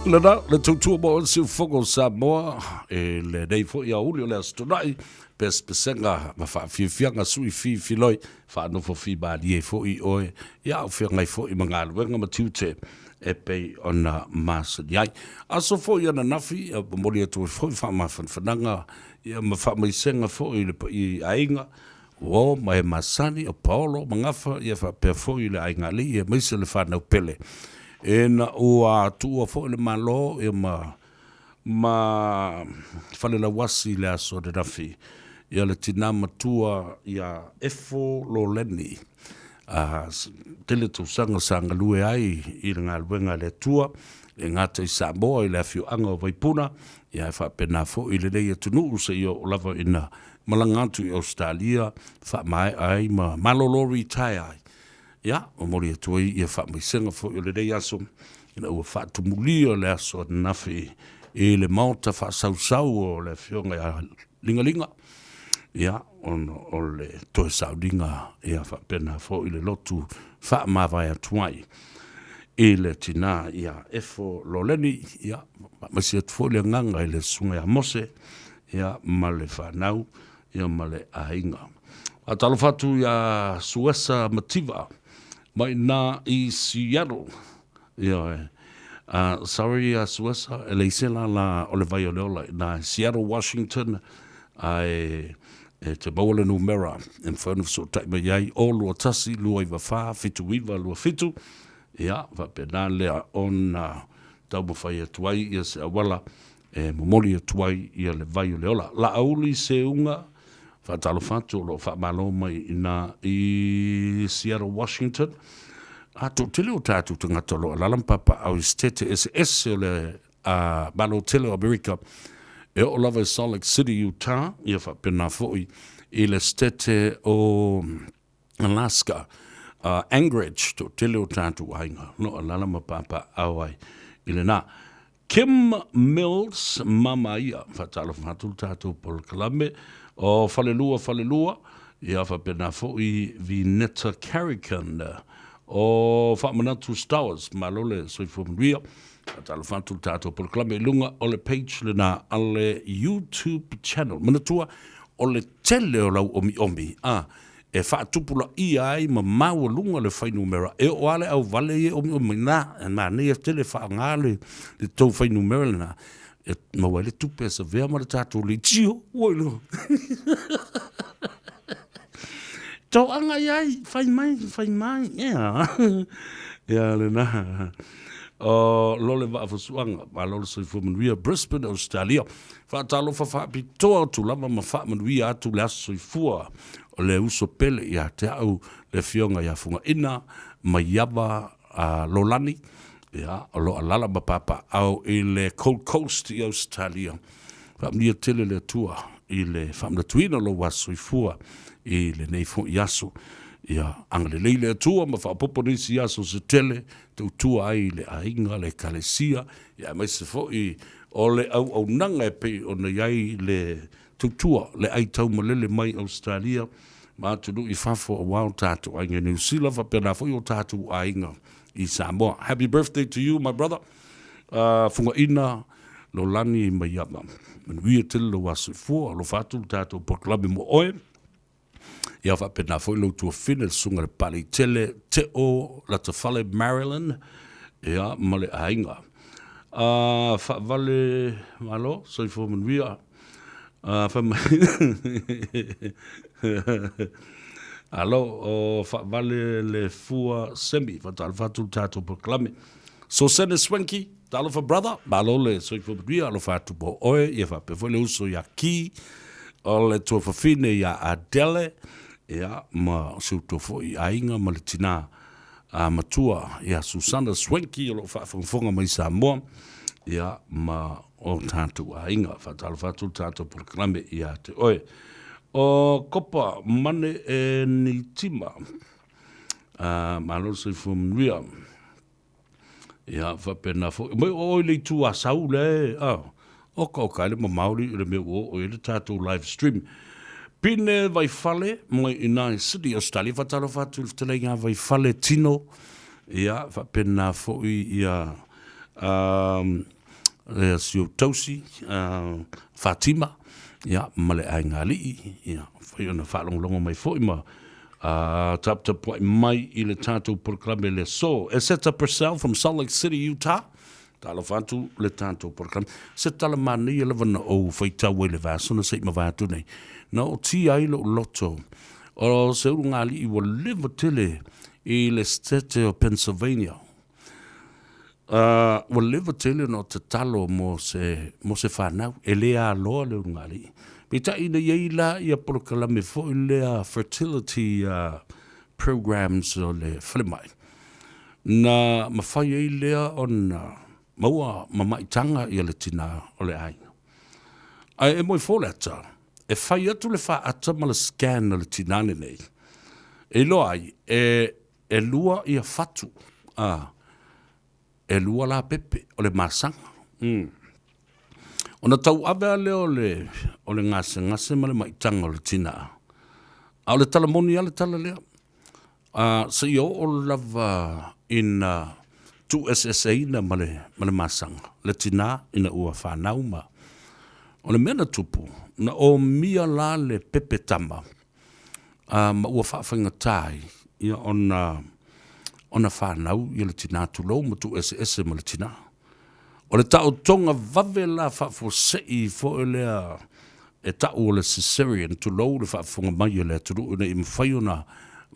Lena, le tautua mo si fogo Samoa, le nei fo ia uli o le astonai, pes pesenga, ma fa fianga sui filoi, fa no fo fi balie fo I oe, ia o fia ngai fo I mga aluenga matiute, e pei ona masa diai. Aso fo ia na nafi, mori atu fo I fa mafanfananga, ia ma fa maisenga fo I ainga, o mai masani, o paolo, mangafa, ia fa pe fo I le ainga li, ia maise le fa nau pele. E na ua tua fo le malo e ma fale la wasi le aso de nafi ia le tina matua ia efo lo leni tele tu sanga lue ai I le ngā luenga le tua e ngata I Samoa I le afio anga o Vaipuna ia e wha pena fo I le leia tunu se I o lava ina malangatu I Australia wha mai ai ma malolori tai ai ia, o mori atui ia wha mai senga fo I le rei aso, ina ua wha tumulia le aso nafi I le mauta wha sau o le fionga ia linga. Ia, o le toe sauringa ia wha pena fo I le lotu wha mawai atuai. I le tina ia efo loleni, ia, masi atu fo le nganga I le sunga ia mose, ia, ma le whanau, ia ma le ainga. A talo fatu ia Suesa Mativa, mai na I Seattle. Ia, sorry, Suesa, e leisela la o le vai o leola, na Seattle, Washington, ai te maua numera, en whanau so taima iai, o lua tasi, lua iwa wha, fitu iwa, lua fitu. Ia, va pena lea on tau mawhai atuai, ia se awala, momoli atuai, ia le vai o leola. La auli se unga, whatalo whatu lo whamalo mai I Seattle, Washington. A tō tele o tātou tangatolo, alalam papa au istete SS o le malo tele o Amerika, e o lava Salt Lake City, Utah, ia whapena foi, I le stete o Alaska, Anchorage, tō tele o tātou ainga, no alalama papa au ai, I le nā. Kim Mills Mamaia, whatalo whatu tātou Paul Kalame, o Falelua, ia whapena foi Vineta Carrican, o Whamanatu Stowers, malole soifumria, atalo whantu tātou proklame lunga o le page le nā ale YouTube channel. Manatua o le tele o lau omi, e whaatupula I ai ma maua lunga le whainu mera, e o ale au vale e omi nā, nei e tele whaangale le tau whainu mera le nā, e maua le tupe sa vea mara tātou le tio, oilo. Tau anga iai, whai mai, ia le na. O lole wa awhasuanga, ma lole soifumanuia, Brisbane, Australia. Whaatalo whawhapitoa tu lama ma whamanuia atu le aso soifua o le uso pele ia te au le fionga ia funga ina, ma iawa Lolani, ia, o lo alala ma papa au I le Gold Coast I Australia. Whamnia tele le tua, I le whamnatuina lo wa soifua, I le nei fo iaso ia angale leile atua ma whaapopo nisi iaso se tele te utua ai le ainga le kalesia ia mai se fo I o le au nanga e pe o na iai le tutua le ai tau malele mai Australia ma tunu I whafo a wau tātou ainga New Zealand fa pena fo I o tātou ainga I Samoa. Happy birthday to you my brother. Funga ina lo lani mai ama manuia tele lo wasu fua lo fatu tātou proklame mo oe ia whapena foi lo tua whina sunga le pali tele te o la te whale Maryland ia male ainga whavale malo soi fōmanuia alo o whavale le fua semi whatal whatu tātou proklame so sene swanky talo for brother malo le soi fōmanuia alo whatu po oe ia whape foi le uso ia ki o le tua whawhine ia Adele ia ma suto fo I ainga ma le tina matua ia Susana Swanky o lo whafonga mai Samoa ia ma o tātou ainga whatalo whatu tātou proklame ia te oe o kopa mane e ni tima ma lo se fumria ia whapena fo mai o le tua sau le o kaile ma mauri le me o le tātou live stream Pine vai fale mai ina Sydney Australia fatalo fatu tele nga vai fale tino ia fa pena fo ia Sio Tausi, Fatima, ia, male ai ngā lii, ia, whai ona whaalongalonga mai fo ima, tapta poi mai I le tātou proklame le so. Eseta Purcell from Salt Lake City, Utah, talo whantu le tātou proklame. Se tala mani e lewana o whaitau e le vāsuna se ima vātu nei. Na o ti ai lo loto, o se uru ngā lii wa liva tele I le state o Pennsylvania. Wa liva tele no te talo mo se whanau, e lea loa le uru ngā lii. Pita ina yeila ia proklame fo lea fertility programs o le whalemai. Na mawhai ei lea on maua mamaitanga ia le tina o le aina. Ai e moi fōleta, e whai atu le wha ata ma le scan o le tinane nei. E loa ai, e lua ia fatu. E lua la pepe o le masanga. Ona tau avea leo o le ngase ma le maitanga o le tina. A o le talamoni a le tala leo. Sa I o lava ina tu SSA na ma le masanga. Le tina ina ua whanau ma. O le mena tupu, na o mia la le pepe tama. Ma ua whawhainga tai. Ia ona whanau ia le tina tulo ma tu SSA ma le tina. O le tau tonga vave la whafosei fo lea e tau o le cesarean tu lou le whafonga mai o lea turu una I mwhaiona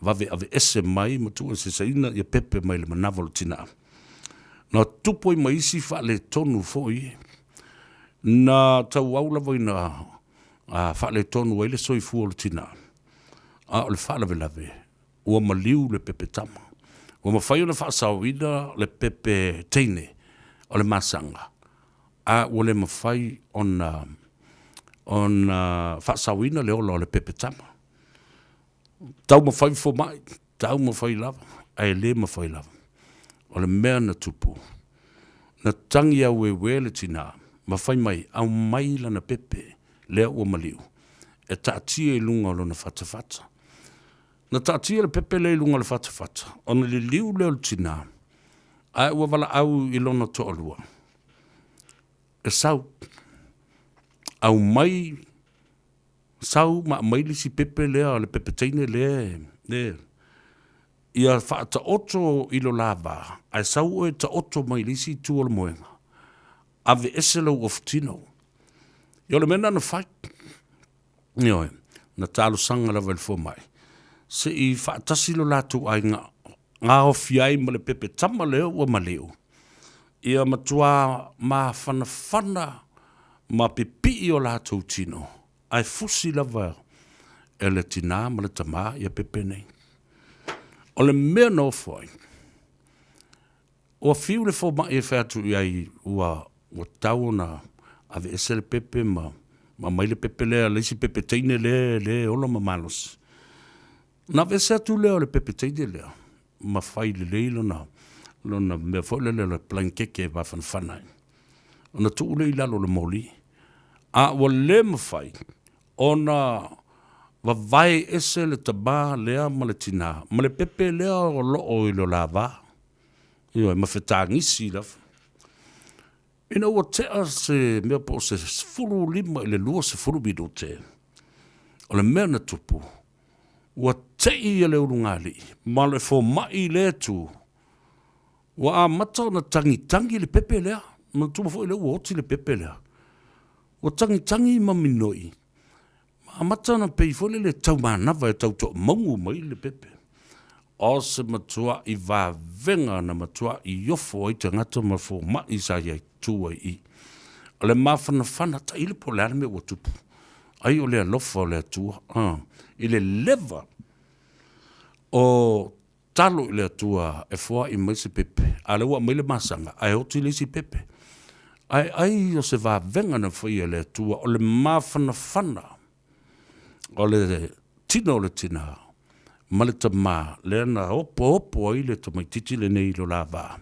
vave ave ese mai ma tu se saina ia pepe mai le manawa le tina. Na tupo I maisi wha le tonu fo I na tau au lava ina wha le tonu ai le soifu o le tina. O le wha lave ua maliu le pepe tama. Ua mawhaiona wha sauina le pepe teine. O le masanga. O le mawhai on whaasawina le ola o le pepe tama. Tau mawhai fo mai, tau mawhai lava, ai le mawhai lava. O le mea na tupu. Na tangi au e wele tina, mawhai mai, au mai lana pepe, lea ua maliu. E taatia I lunga o lona whatawhata. Na taatia le pepe le lunga o le whatawhata. O na li liu leo le tina, ai ua wala au I lona to'alua. E sau. Au mai. Sau ma mai lisi pepe lea, le pepe teine lea. Ia wha ta oto I lo lava. Ai sau e ta oto mai lisi tu o le moenga. Ave eselo of tino. Ia le mena na whai. Ioe. Na talo sanga la velfo mai. Se I wha tasi lo latu ai ngā ofiai ma le pepe tama leo ua ma leo. Ia matua ma whana ma pipi o lātou tino. Ai fusi lava e le tina ma le tama ia pepe nei. O le mea no fwai. Ua fiu le fo mai e whātu iai ua tau na ave ese le pepe ma mai le pepe lea, leisi pepe teine le ola ma malos. Na vese atu leo le pepe teine lea. Ma fai le leilo na me foi le plankeke va fanai. Ona tu le ilalo le moli. A wa le ma fai. Ona va vai ese le taba lea ma le tina. Ma le pepe lea o loo I lo lava. Io ma fetangisi la. Ina ua tea se mea po se furu lima I le lua se furu bido te. O le mea na tupu. Ua tei le urungali, ma le fo mai le tu. Ua a mata na tangi le pepe lea, ma tu mafo le uoti le pepe lea. Ua tangi ma minoi. Ma mata na peifo le tau manawa e tau to maungu mai le pepe. O se matua I va venga na matua I yofo ai te ngata ma fo mai sa iai tua I. O le mawhana ta ile po le anime ua tupu. Ai o le alofa o le atua. I le leva o talo I le atua e fua I maise pepe. A le ua mai le masanga. Ai oti le si pepe. Ai o se va venga na fai le atua. O le mawhana. O le tina o le tina. Ma le tama. Le ana opo ai le tamaititi le nei lo lava.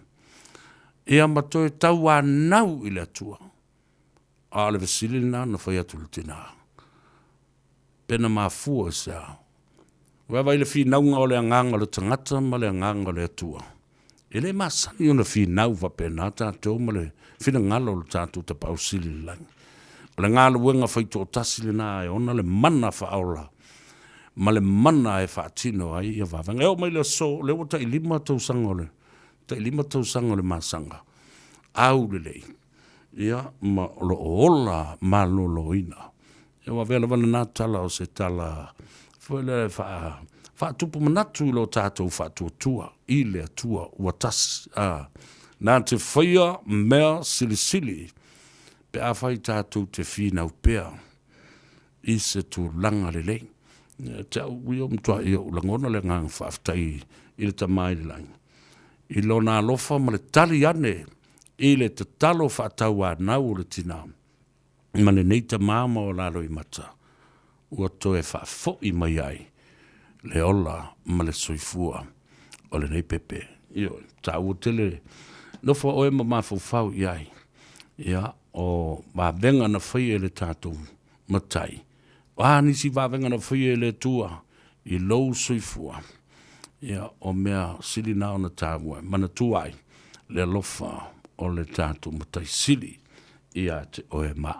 E amato e tau anau I le atua. A le vesilina na fai atu le tina. Pena mafua sa. Wa vai le fi naunga o le anganga le tangata ma le anganga le atua. Ele masani ona finau va pena tātou ma le fina ngalo le tātou te pausili lang. Le ngalo wenga whaito o tasili nā e ona le mana whaola. Ma le mana e whaatino ai ia vavanga. Eo mai le so, le o tai lima tau sangole. Tai lima tau sangole masanga. Au le lei. Ia ma lo ola ma lo ina. Ia wavela wana nā tala o se tala. Fwele whaatupu manatu lo tātou whaatuatua. I le atua ua tasi. Nā te whaia mea silisili. Pe a whai tātou te whina upea. I se tu langa le lei. Te au wio mtua i o langona le ngang whaaftai i le tamai le lang. I lo nā lofa ma le tali ane. I le te talo whaatau a nau le tina. Ma le neita māma o lalo i mata. Ua toe whaafo i mai ai. Le ola ma le soifua. O le nei pepe. Io, ta ua tele. Nofa oe ma mawhau i ai. Ia, o wavenga na whaia le tātou matai. Nisi wavenga na whaia le tua. I lou soifua. Ia, o mea sili nao na tāua. Mana tuai. Le lofa o le tātou matai sili. Ia te oe ma.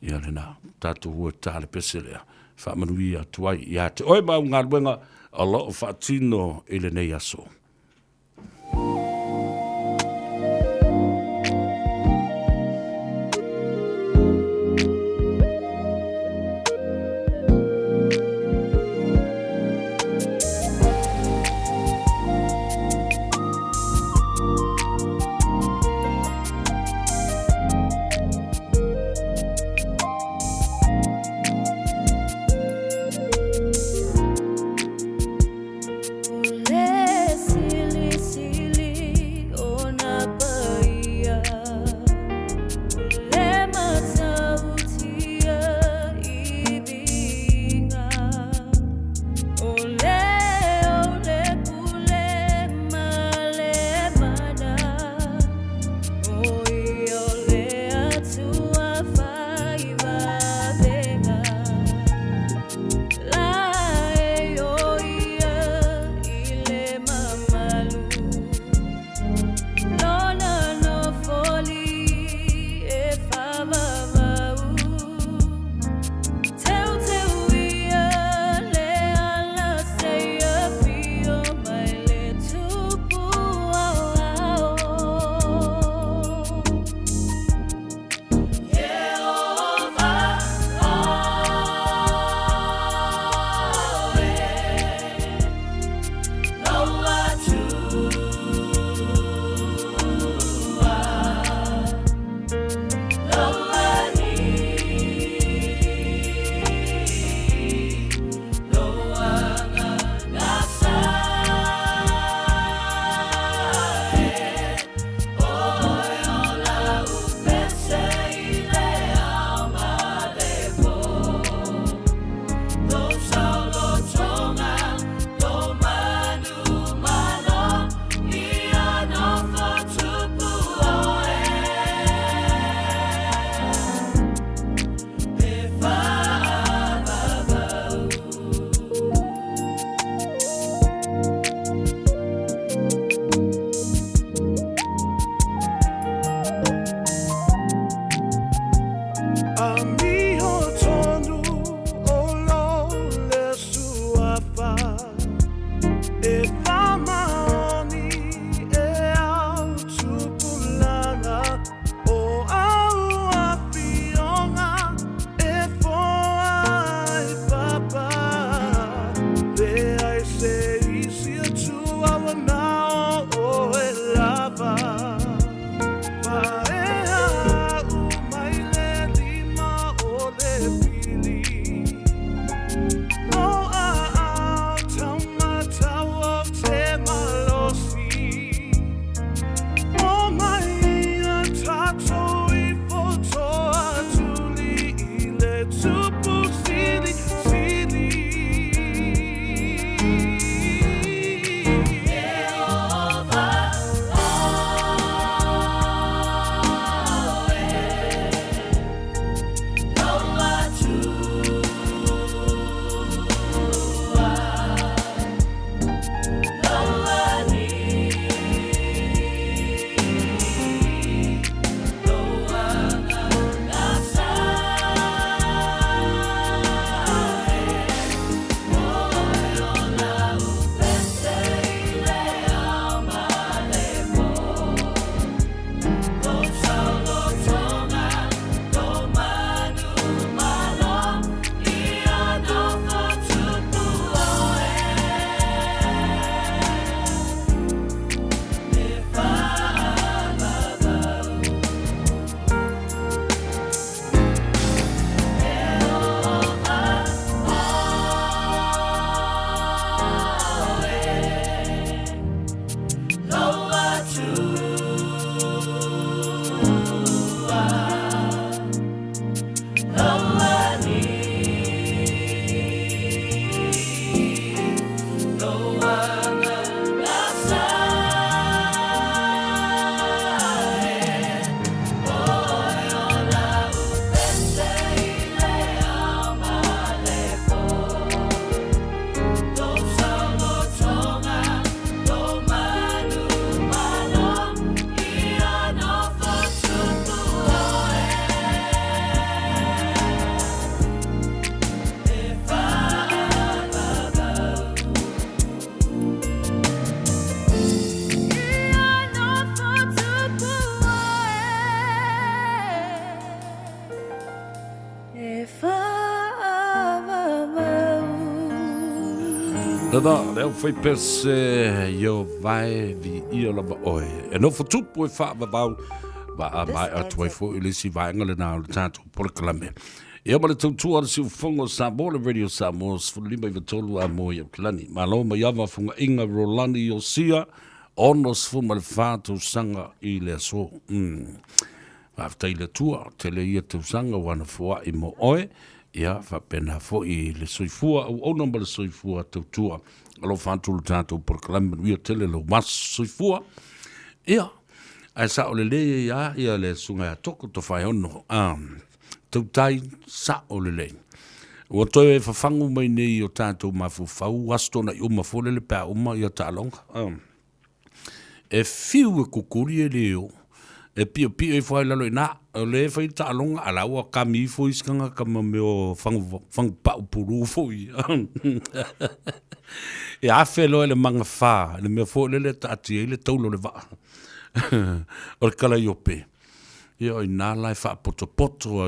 Ia le nā. Tātou hua tāle peselea. Whamanui a tuai. Ia te oe ma ngā ruenga. A lot of whaatino i le nei aso. Bless Da, leo fai pers io vai vi io la oi. E no for tup poi fa va mai a tuoi fo ile si vai ngale na tanto por klame. Io ma le tu ar si fongo sa bola radio sa mos fu limba i tolu a mo ia klani. Ma lo ma yava funga inga Rolandi o sia onos fu mal fato sanga ile so. After ile tua tele ia tu sanga wana fo I mo oi. Ia fa pena fo I le soifua o nomba le soifua tua alo fantul tanto por klam ia tele lo mas soifua ia ai sa o le ia le sunga toko to fai ono tu tai sa o le o to e fa fangu mai nei o tanto mafu fau wasto na uma fo le pa uma ia talong e fiu kukuri leo e pio e foi la loina le foi talong ala wa kami foi skanga kama meo fang pa puru foi e a felo le manga fa le me fo le tati le tolo le va o kala yope io ina lai fa poto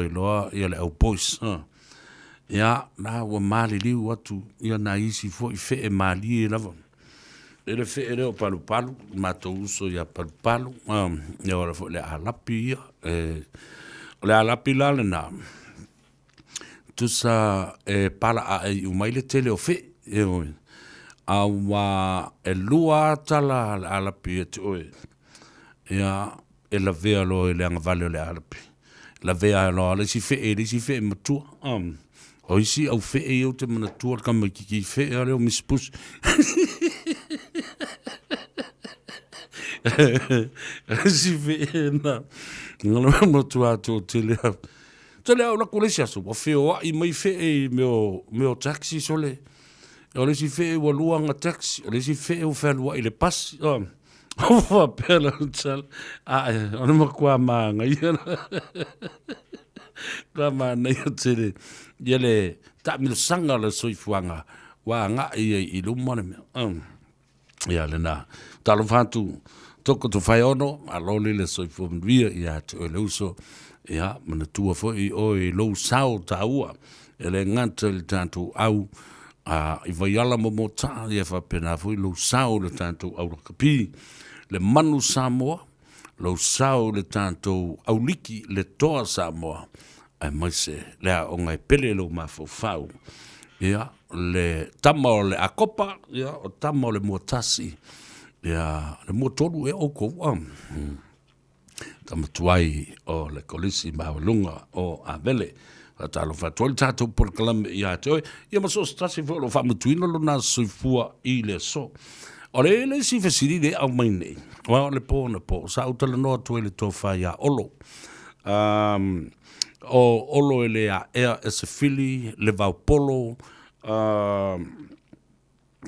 i lo ia le au boys ya na wa mali li watu ia na isi foi fe e mali la ele fe ele o palu mato uso ya palu e ora fo le alapi le alapi la na tu sa pala a u mai le tele o fe e o awa e lua tala alapi e o ya e la vea lo le anga vale le alapi la vea lo le si fe matu o isi au fe e o te mana tua kama ki fe ale o mispus si fe na ngalo mo tua to tele o la kolesia so o fe o I mai fe e meu taxi sole o le si fe o luanga taxi o le si fe o fa lua ile pas o fa pela tal o no kwa manga Kama na yo tele yele ta mi sanga le soifuanga wa nga I lumane me ya le na talo fantu toko to fai ono a loli le soifu mria ya to le uso ya mana tua fo I o lo sao taua ele nganta le tanto au I vai ala mo ta ya fa pena fo lo sao le tanto au kapi le manu Samoa lo sao le tanto au liki le toa Samoa ai mai se le o ngai pele lo mafofau ia le tamo le akopa ia o tamo le motasi ia le motoru e o ko tamatuai o le kolisi maulunga o avele talo fatol tato por kalam ia to ia maso stasi fo lo famutuino lo na sifua I le so o le si fesiri de au mai nei wa le po sa utala no to le to fa ia olo o olo ele a ese fili le va polo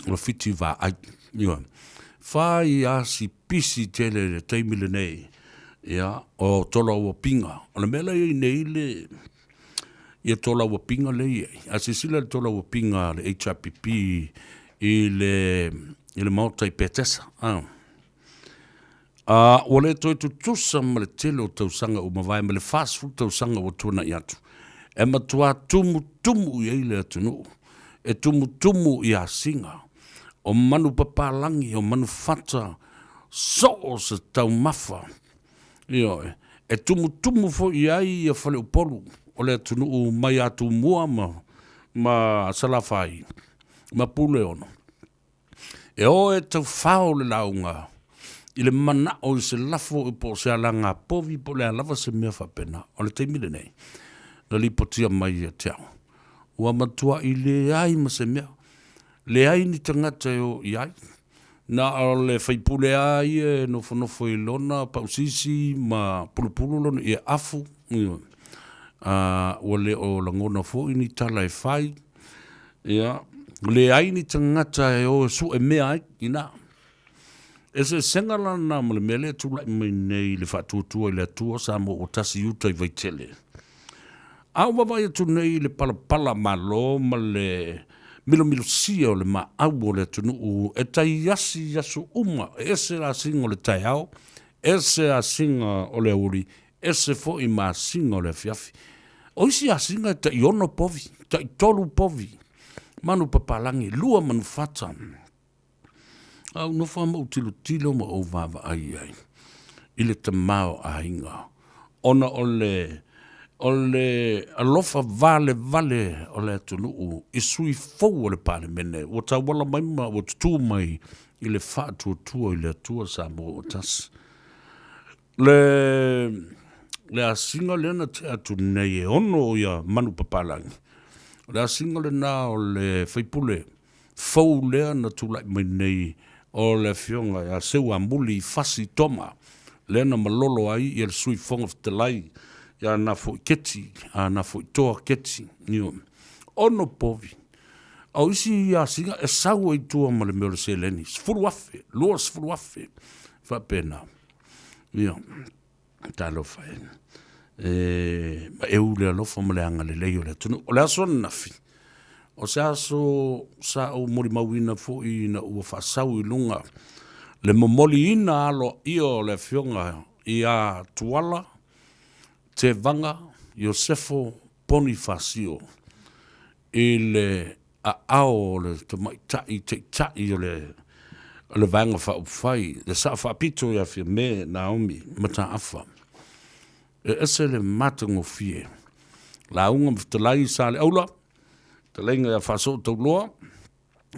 lo fiti va ai yo fa ia si pisi tele le taimile nei ia o tola o pinga o le mela I nei le ia tola o pinga le a sisila tola o pinga le HRPP ile mauta I petesa o le toi tutusa ma le tele o tausanga o mawai ma le fast food tausanga o tuna I atu e matua tumu I eile atunu e tumu I a singa o manu papalangi o manu fata so o se tau mafa io e tumu fo I ai e fale upolu o le atunu o mai atu mua ma salafai ma pule ono e o e tau fao le launga I le mana o se lafo po se alanga povi po le alava se mea whapena o le teimile nei na li potia mai e te au ua matua I le ai ma se mea le ai ni tangata o I ai na o le whaipule ai e nofo I lona pausisi ma pulupulu lona I afu ua le o langona fo ni tala e whai le ai ni tangata e o su e mea ai ina ese sengala na mele mele tu la mai le fatu tu le tu sa mo o tasi uta I vai tele au vai tu nei le pala malo male milo sia le ma au le tu no e tai yasi yasu uma ese la singo le tai au ese a singa o le uri ese fo I ma singo le fiafi o isi a singa ta iono povi ta tolu povi Manu papalangi, lua manu fata. Au no wha mau tilo ma o vava ai. Ile te mao a hinga. Ona ole alofa vale ole atunu i sui fou ole pale mene. O ta wala maima o tu mai ile wha tua ile tua sa mo o tas. Le a singa lena te atu nei e ono ia manu papalangi. Le a singa lena o le whaipule fou lea na tulai mai nei o le fionga ia seua muli fasi toma. Lena malolo ai i le sui fonga ftelai ia na fo keti, na fo toa keti. Ono povi. Au isi ia singa e sau ai tua ma le meo le seleni. Sfuru afe, lua sfuru afe. Fa pena. Ia, talo faen. E ule alofa ma le anga le leo le tunu. O le aso nafi. O se aso sa o mori mawina fo i na ua fasau i lunga. Le momoli ina alo io le fionga i a tuala, te vanga, Iosefo Bonifacio. I le a ao le te tai o le vanga fa upfai. Le sa fa pito ia fia me Naomi, mata afa. E ese le matango fie. La unga mftalai sa le aula. Te lenga ia faso tau loa.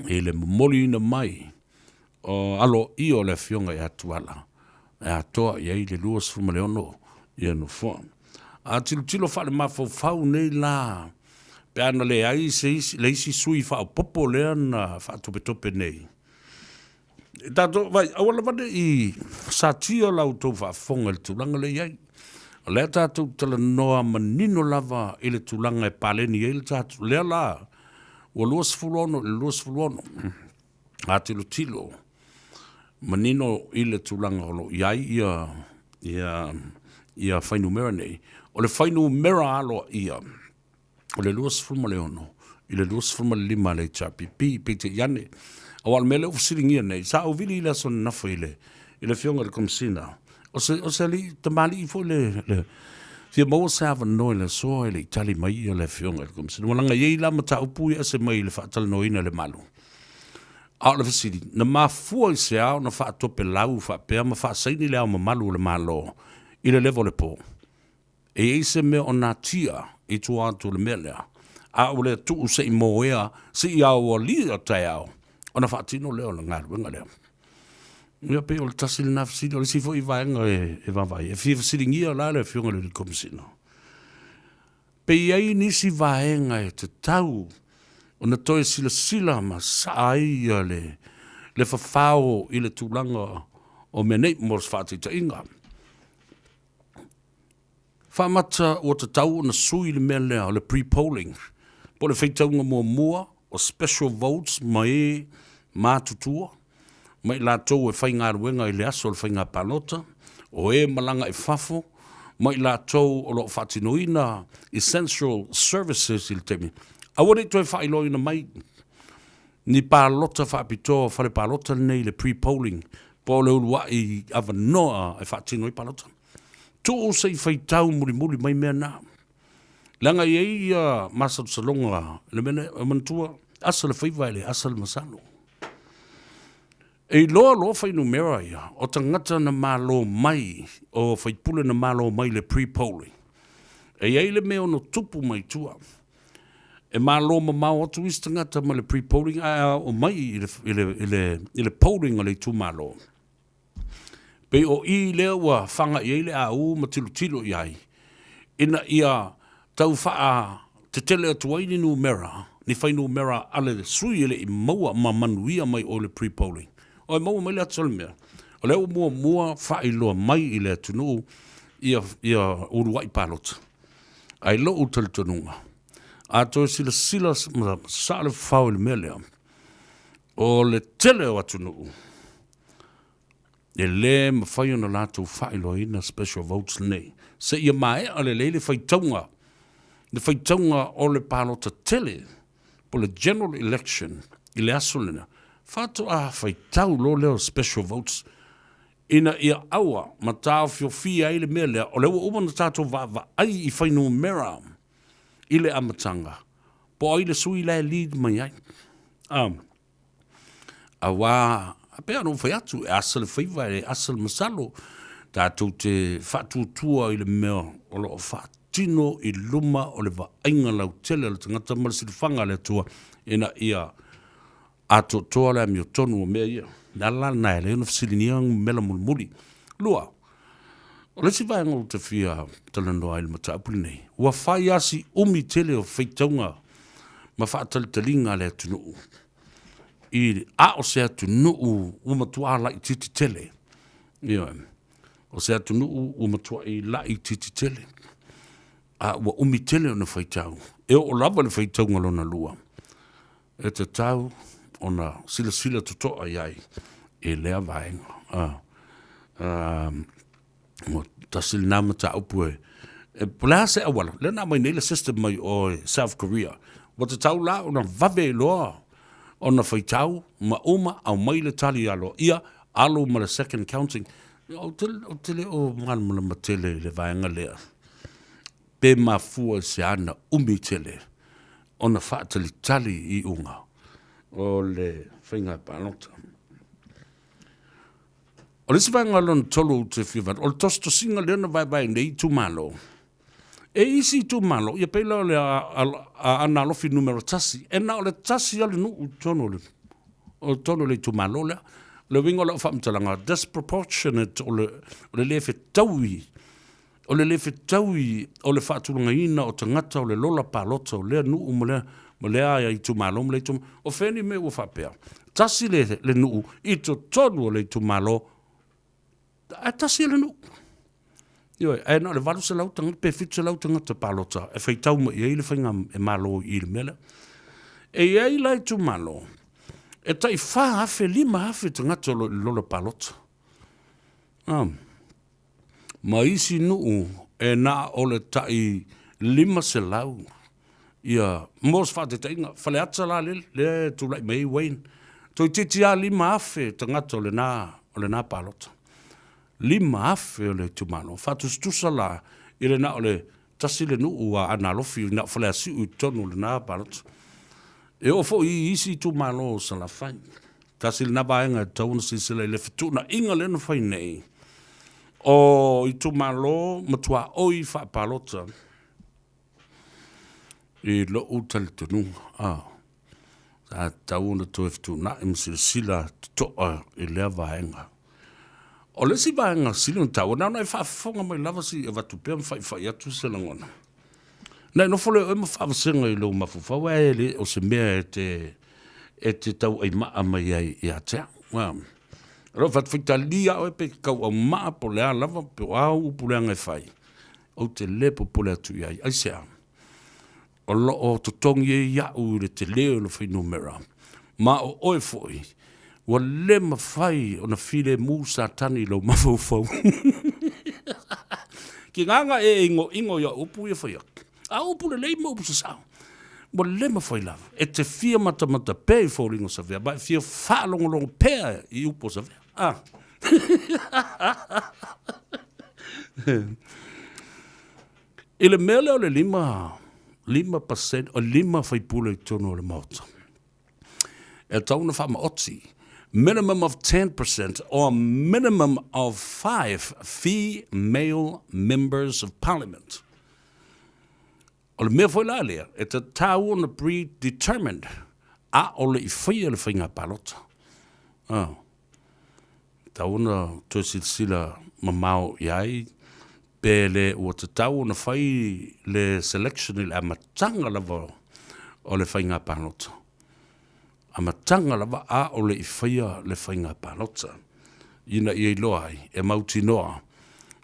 E le momoli ina mai. O alo io le fionga e atuala. E atoa i le lua sfuma le ono i anu fua. A tilo fa le mafau nei la. Pe ana le ai le isi sui fa popo le ana fa tope nei. Tato vai awala vade i sa tio lau tau fa fonga le tulanga le iai. Le tato tala noa manino lava i le tulanga e paleni e le tato. Le la. O lua sfulono, le lua sfulono. A tilo. Manino i le tulanga holo iai ia whainu mera nei. O le whainu mera alo ia. O le lua sfulma le ono. I le lua sfulma le lima le chapipi. Pete iane. Awal mele ufsiringia nei. Sa au vili ila son nafa i le fionga le komsina. O se li tamali i fo le fia maua se awa noi le soa i le itali mai i le fionga le komsina. Walanga iei la mata upui ase mai le whaatala noina le malu. Au le fasiri, na mafua i se au na wha tope lau wha pēr ma wha saini le au ma malu le malo i le levo le po. E eise mea o nā tia i tu atu le mea lea. Au le tuu se i moea se i au o li o tai au. O na wha tino leo le ngāru wenga leo. Ia pe o le tasi le nā fasiri o le sifo i vaenga e vavai. E fia fasiri ngia la le fionga le komisino. Pe iei nisi vaenga e te tau o na toi sila ma saai le fafao i le tūlanga o menei mors whātita inga. Whamata o te tau na sui le mea lea o le pre-polling. Po le whaitaunga mua o special votes mai mātutua. Mai la tau e whainga ruenga i le aso le whainga palota. O e malanga e fafo. Mai la tau o lo whatinoina essential services il temi. Awore toi whailoi na mai. Ni pālota whaapitoa, whare pālota nei le pre-polling. Po le urua i awanoa e whaatino i pālota. Tō sei whaitau muri mai mea nā. Langa i ei masa salonga, le mene mantua, asa le whaiwai le asa le masano. E loa whainu mera ia, o tangata na mālo mai, o whaipule na mālo mai le pre-polling. E ei le mea no tupu mai tua. E malo ma mau atu istangata ma le pre-polling o mai i le polling o le tu malo. Pe o i lea wa whanga i le au ma tilo i ai. Ina ia tau wha te tele atu ai ni numera, ni whai numera ale sui ele i maua ma manuia mai o le pre-polling. O e maua mai le atu mea. O leo mua whai loa mai i le atu nuu ia uruai palota. Ai lo utal tununga. A toi sila sa le whau le melea. O le tele o atu nuu. E le ma whai ona lātou whailo ina special votes nei. Se ia mai a le leile whaitaunga. Le whaitaunga o le pālota tele. Po le general election i le asolina. Whātou a whaitau lo leo special votes. Ina ia aua ma tāo fio fia i le melea. O leo umana tātou va ai i whainu mera. I le amatanga. po ai le sui le lead mai ai awa pe no foi atu asal fiva e asal masalo tātou te whatutua i le mea o lo whatino i luma o le vainga lau tele le tangata malasirifanga le tua ina ia ato toa le amio tonu o mea ia nala nai le ina fasilinia mela mulmuli lua o le si vaenga o te fia talanoa i le mataapuli nei ua whai asi umi tele o feitaunga ma whaatalitaliga le atunuu i a o se atunuu ua matua la i titi tele ia o se atunuu ua matua i la i titi tele a ua umi tele ona faitau e o lava le faitauga lona lua e te tau ona silasila totoa iai e lea vaenga mo tasili nā mataupu e pulea se awala le nā mai nei le system mai o South Korea wa te tau la ona vave loa ona faitau ma uma au mai le tali alo ia alo ma le second counting o tele o mana matele le vaenga lea pe mafua se ana umi tele ona whaatali tali i unga o le whainga palota o le si vaenga lon tolu te whiwat o le tosto singa lena vai nei tu malo e isi tu malo ia peila o le a analofi numero tasi e na o le tasi ale nu o tono le tu malo le wingo la whamtalanga disproportionate o le lefe taui o le lefe taui o le whaatulunga ina o tangata o le lola palota o lea nuu mo lea ia i tu malo mo le tu o wheni me ua whapea tasi le nuu i to tonu o le tu malo a tasi le nuu Yo, e na le valu se lau tanga, pe fitu se lau tanga te palota. E whaitau mo i eile whainga e malo i le mele. E eile i tu malo. E tai wha hafe, lima hafe tanga te lola palota. Ma isi nuu e na ole tai lima se lau. Ia, mos wha te tainga, whale ata la le tu lai mei wain. Toi titi a lima hafe tanga te ole na palota. Lima afe o le tumano. Whatustusa la, i le na o le tasi le nuu a analofi, na whale asi ui tonu le na palot. E ofo i isi tumano sa la whai. Tasi le na vaenga tauna sisila i le fituna inga le na whai nei. O i tumano matua oi wha palota. I lo utali tonu. Sa tauna to fituna imsila toa i lea vaenga. O le si vaenga sili un tau, nao nai whaafonga mai lava si e watu pia mwhai atu se langona. Nai no fole o e mawhaafasenga i lo mawhawhawa e le o se mea e te tau ai maa mai ai i atea. Ro whatu whitalia o e pe kau au maa po lea lava pe o au po lea ngai whai. O te lepo po lea tu iai, ai sea. O lo o totongi e iau le te leo no whainumera. Ma o oe foi. Wa le mawhai o na while musa tani lau mawhauwhau. Ki nganga e ingo ia upu ia whaiak. A upu le leima upu sa sao. Wa le mawhai lava. E te whia mata pe i whauringo sa vea. Ba e whia whaalongolongo pēa i upu sa vea. I le mele o le 5% o 5 whaipule i tono o le mauta. E tauna whama oti. Minimum of 10% or minimum of 5 female members of parliament. O le mea foi la lea, e te tau ona predetermined a o le i whaia le whainga palota. Tau ona to sila mamau iai, pele ua te tau ona whai le selection i le amatanga lava o le whainga palota. A matanga lava a o le i whaia le whainga palota. Ina i loa ai, e mauti noa,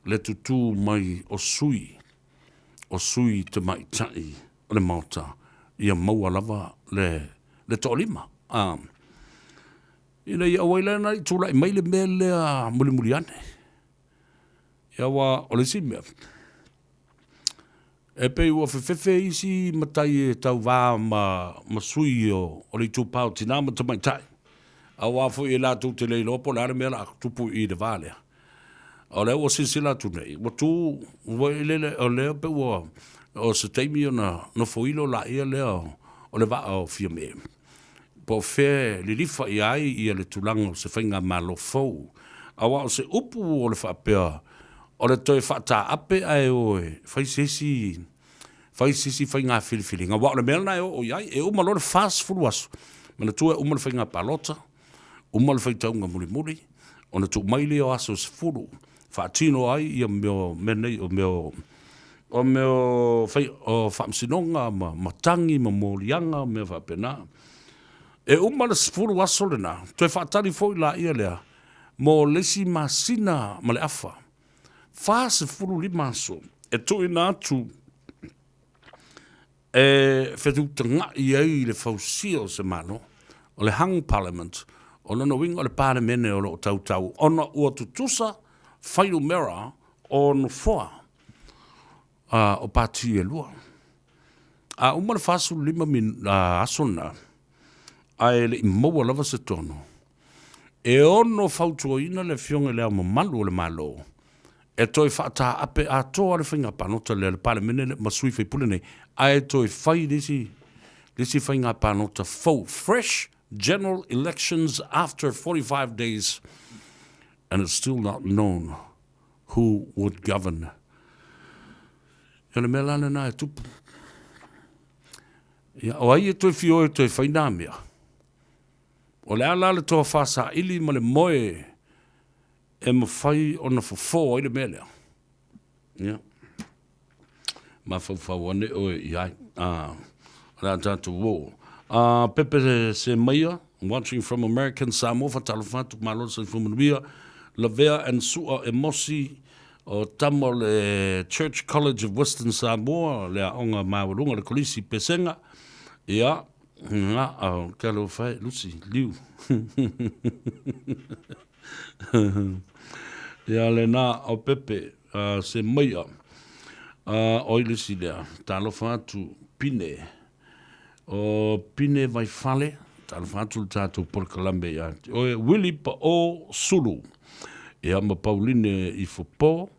le tutu mai o sui te mai tai o le mauta, ia maua lava le tolima. Ina i awailana i tūla i mai le mea lea muli ane. Ia wa o le si mea. E pe ua whewhewhe isi matai e tau wā ma sui o le tūpau tina ma tamai tai. A wā fui e la tū te leilo po le are mea la tupu i de vālea. O le ua sisila tu nei. Wa tū ua ilele o lea pe ua o se teimi o na fuilo la ia lea o o le va o fia me. Po fe le lifa i ai i le tulanga o se whainga malofou. Awa o se upu o le whapea. O le toi whata ape ai oe. Whaisesi whainga whiliwhili. Nga wao le mea nai o iai. E umalo le fast fulu asu. Mana tua umalo whainga palota. Umalo whaitaunga muri muri. O na tu maile o aso se fulu. Whaatino ai ia meo menei o meo o whamsinonga ma tangi ma morianga mea whapena. E umala sifuru aso le na. Toi whaatari foi la ia lea. Mo lesi masina ma le afa. Wha sifuru li maso. E tui nā tu. E whetu tanga i ei le fausia o se mano. O le hang parliament. O lana winga o le pāne mene o lo tau. Ona ua tutusa whairu mera o no foa. O pāti e lua. Umala whasu 5 min asona. Ai le maua lava se tono. E ono fautuoina le fionga lea mo malu le malo. E toi whaata ape a toa le whainga panota le pale mene le masui whai pule nei. Ai toi whai lisi whainga panota fau. Fresh general elections after 45 days. And it's still not known who would govern. Yana mea lana na e tupu. O ai e toi fio e toi whaina mea. O le ala le toa whasa ili ma le moe e mawhai o na fofo i le melea. Ia. Ma fawhau ane oe i ai. Rea tātou wō. Pepe se maia, watching from American Samoa, whatalo whātuk malo sa whumanuia, Lavea and Sua e Mosi, o tamo le Church College of Western Samoa, le aonga mawarunga le kolisi pesenga. Ia. Nga au kalo fai Lucy liu. Ia le na au Pepe se maia o ilisi lea talo fatu pine o pine vai fale talo fatu le tātou Porkalambe ia o Willy pa o Sulu ia ma Pauline i fopo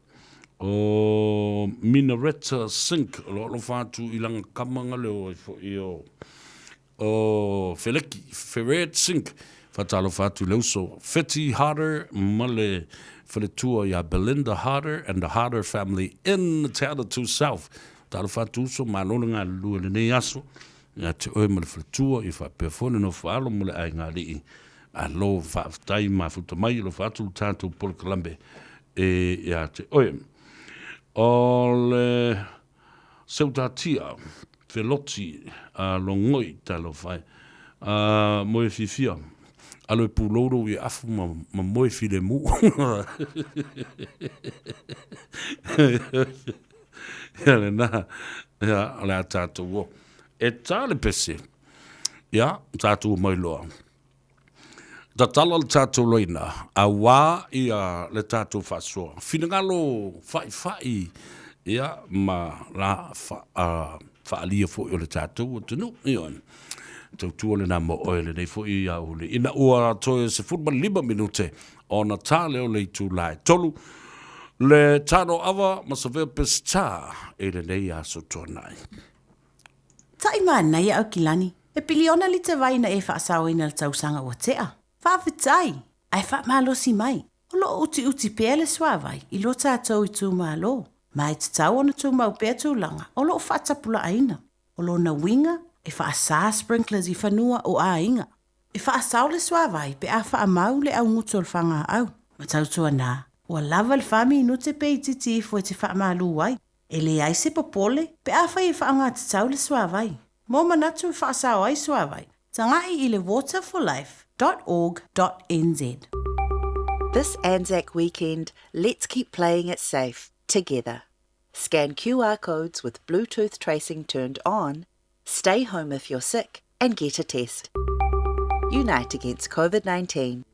o Minaretta Sink lo fatu ilanga kamanga leo i o Feleki, Ferret Sink, Fatalo Fatu Loso, Fetty Harder, Male Feletua ya Belinda Harder, and the Harder family in the town of 2 South. Talo Fatu so Malonga Luane Yaso, Yat Oemal Feletua, if I perform no Falo Mule Aingali, a low time, my Futamai, Fatu Tanto Porkalambe, Yat Oem. All Saudatia. Feloti longoi talo fai moe fifia alo puloro i afu ma moe file mu ya na ya la tatu wo e tale pese ya tatu mai loa da talo tatu loina awa ia le tatu faso finangalo fai ya ma la whaalia fo i le tātou o tunu ion. Tau le nā mo oele nei fo i au le. Ina ua toi se 5 minute o na tā leo le tu lai tolu. Le tāno awa masawea pes tā e le nei a so tonai. Tai mana ia au kilani. E piliona li te waina e whaasau ina le tausanga o tea. Whaawitai. Ai whaamalosi mai. O lo uti pēle swawai. I lo tātou i tū malo. Mai te tau ana tū mau pēr tūlanga, o lo whaatapula aina. O lo na winga, e whaasā sprinklers I whanua o a inga. E whaasau le swawai, pe a whaamau le au nguto le whanga au. Ma tautua nā, o lava le whami ino te pei titi fo e te whaamalu wai. E le ai se popole, pe a whai e whaanga te tau le swawai. Mō manatu e whaasau ai swawai. Tangai I le waterforlife.org.nz. This Anzac weekend, let's keep playing it safe. Together. Scan QR codes with Bluetooth tracing turned on, stay home if you're sick, and get a test. Unite against COVID-19.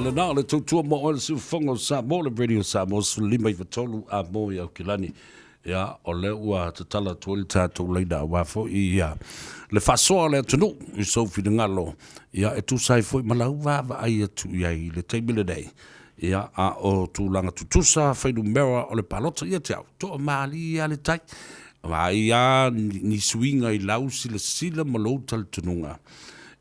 le na le tutua mo o le siufonga sa mo le radio sa mo su lima i vatolu a mo i au kilani. Ia, o le ua te tala tuoli tātou leida a wafo i le whasoa le atunu i sofi de ngalo. Ia, e tu sai foi malau vava ai atu iai le teimile dei. Ia, a o tūlanga tutusa, whaidu mera o le palota ia te au. Toa maali ia le tai. Ma ia ni suinga i lausi le sila malouta le tununga.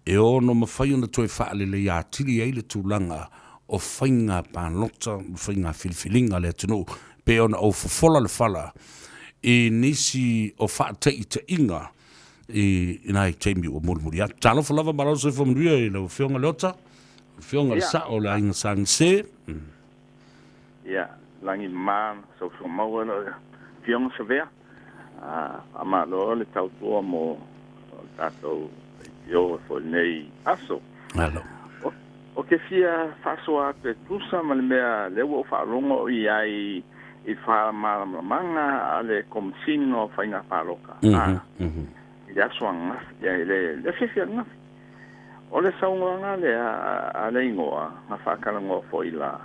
E ono mawhai ona toi whaale le ia tili ai le tūlanga o whainga palota, whainga filifilinga le atunu. Pe ona o fofola le fala i nisi o whaatei te inga i nai teimi o muri atu. Talo falava marau se whamuria i lau whionga leota, whionga le sa o le ainga sang se. Ia, langi maa, so maua le whionga sa vea. A maa loa le tautua mo tātou yo fo nei aso. Alo. O ke fia whasoa te tusa ma le mea lewa o whaarongo i ai I whaamanga a le komsino whainga wharoka. I aswa ngafi, le whiwhia ngafi. O le saunga le a le ingoa, ngā whakara ngoa fo i la.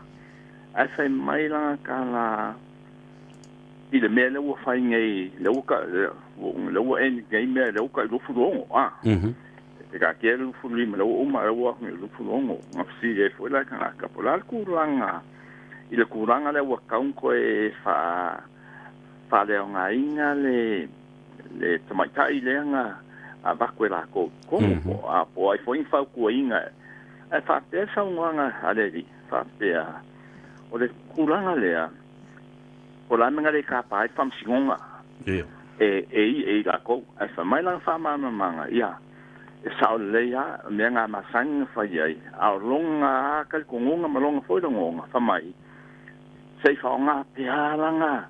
Ai whai mai langa ka la, I le mea lewa whaingei, lewa eni gei mea lewa ka I lufu rongo. E ka kia lufu lima, lewa uma lewa i lufu rongo. Ngā whisi e fo I la ka ngā kapolal kuranga. I le kuranga le wakaunko e wha leo ngā inga le tamaitai leanga a wakwe la ko kongo a po ai fo infau kua inga e whapea saunga a leri whapea o le kuranga lea o la menga le ka pai wham singonga e la ko e whamailang whamamamanga ia e sao lea mea ngā masanga whaiai a longa kal kongonga malonga foirangonga whamai sei faonga pialanga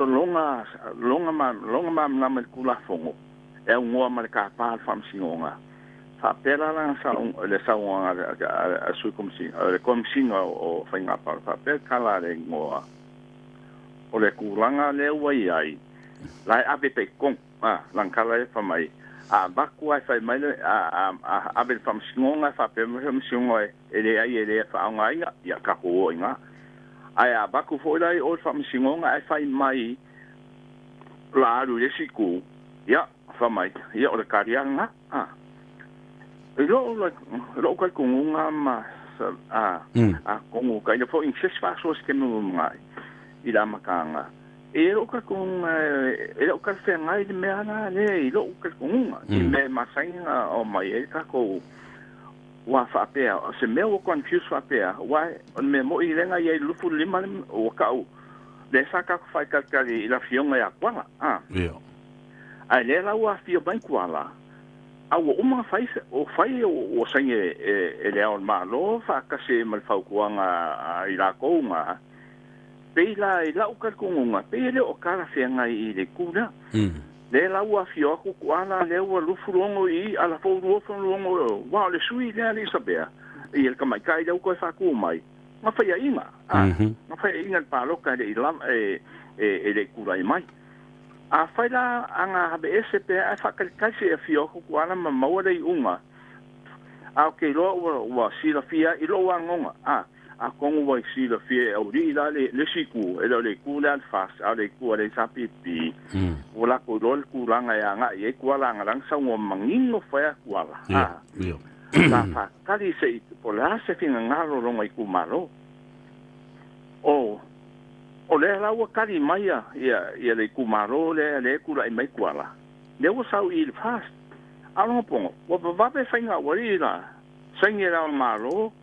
longa ma na kula fongo e ngoa ma ka pa fam singonga fa pela la sa le sa a su komsinga o fainga pa pe kala le ngoa o le kulanga le wai ai lai abe pe kong lang kala e fa mai a baku ai fa mai a abe fam singonga fa pe singonga e le ai e le fa nga ia ka ho inga ai a baku foi lai o fam singonga ai fai mai la aru le siku ia fa mai ia o le karianga lo ka kunga ma kongu ka ia fo in ses fa so ke no mai ila makanga e lo ka kunga e lo ka fe ngai de meana le lo ka kunga i me masainga o mai e ka ko wa fa pea se me o confuse fa pea wa on me mo i lenga ia lufu lima o kau le saka fa ka i la fionga ya kwala ai le la wa fio ban kwala a o uma fai o sangue e le on malo fa ka se mal fa kuanga i la konga pe la o ka kunga pe le o kara fenga i le kuna le la ua fio ku kuala le ua lufu longo I ala fo lufu longo wa le sui le ali sabea I el kamai kai le ko fa ku mai ma fa ia inga ma fa inga pa lo ka le lam e le kura mai a fa la anga be sp a fa ka se fio ku kuala ma ma le unga a ke lo wa si la fia I lo wa ngonga a kongo wa si la fia o ri la le siku e le kula fast a le ku le sapipi wala ko dol kuranga ya nga ye kuala nga lang sa ngo mangingo fa kuala la fa kali se pola se finga ngalo lo mai kumaro o le la wa kali mai ya le kumaro le kula mai kuala le wa sa I fast a lo pongo wa va be finga wali la sangue la malo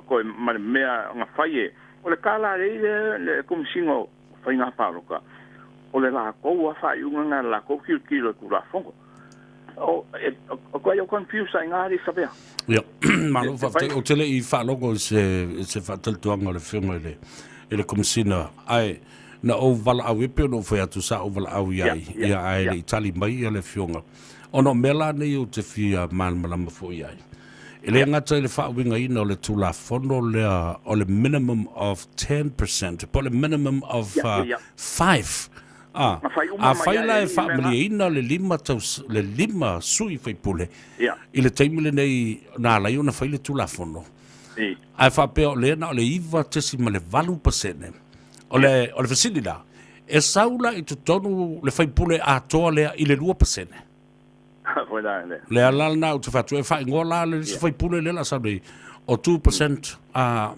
ko mea nga faie o le kala le komsingo fainga paroka o le la ko wa fa yunga la ko kilo ku la fongo o ko yo confuse nga ri sabea ya malo fa o tele I fa logo se fa tel tuanga le filme le komsina ai na o vala au pe no fa tu sa o vala au ia ai le Itali mai le fionga ono mela ne o te fia mal malama fo ia Ele ngata le whaawinga ina o le tula fono lea o le minimum of 10%, po le minimum of 5. A whaila e whaamili ina le lima sui whaipule. I le teimile nei nā lai o na whaile tula fono. Ai whapea o le na o le iwa tesi ma le 8%. O le fasili la. E saula i tutonu le whaipule a toa lea i le 2%. Le alana o te whatu e whai ngola le si whaipule le la sauri o 2%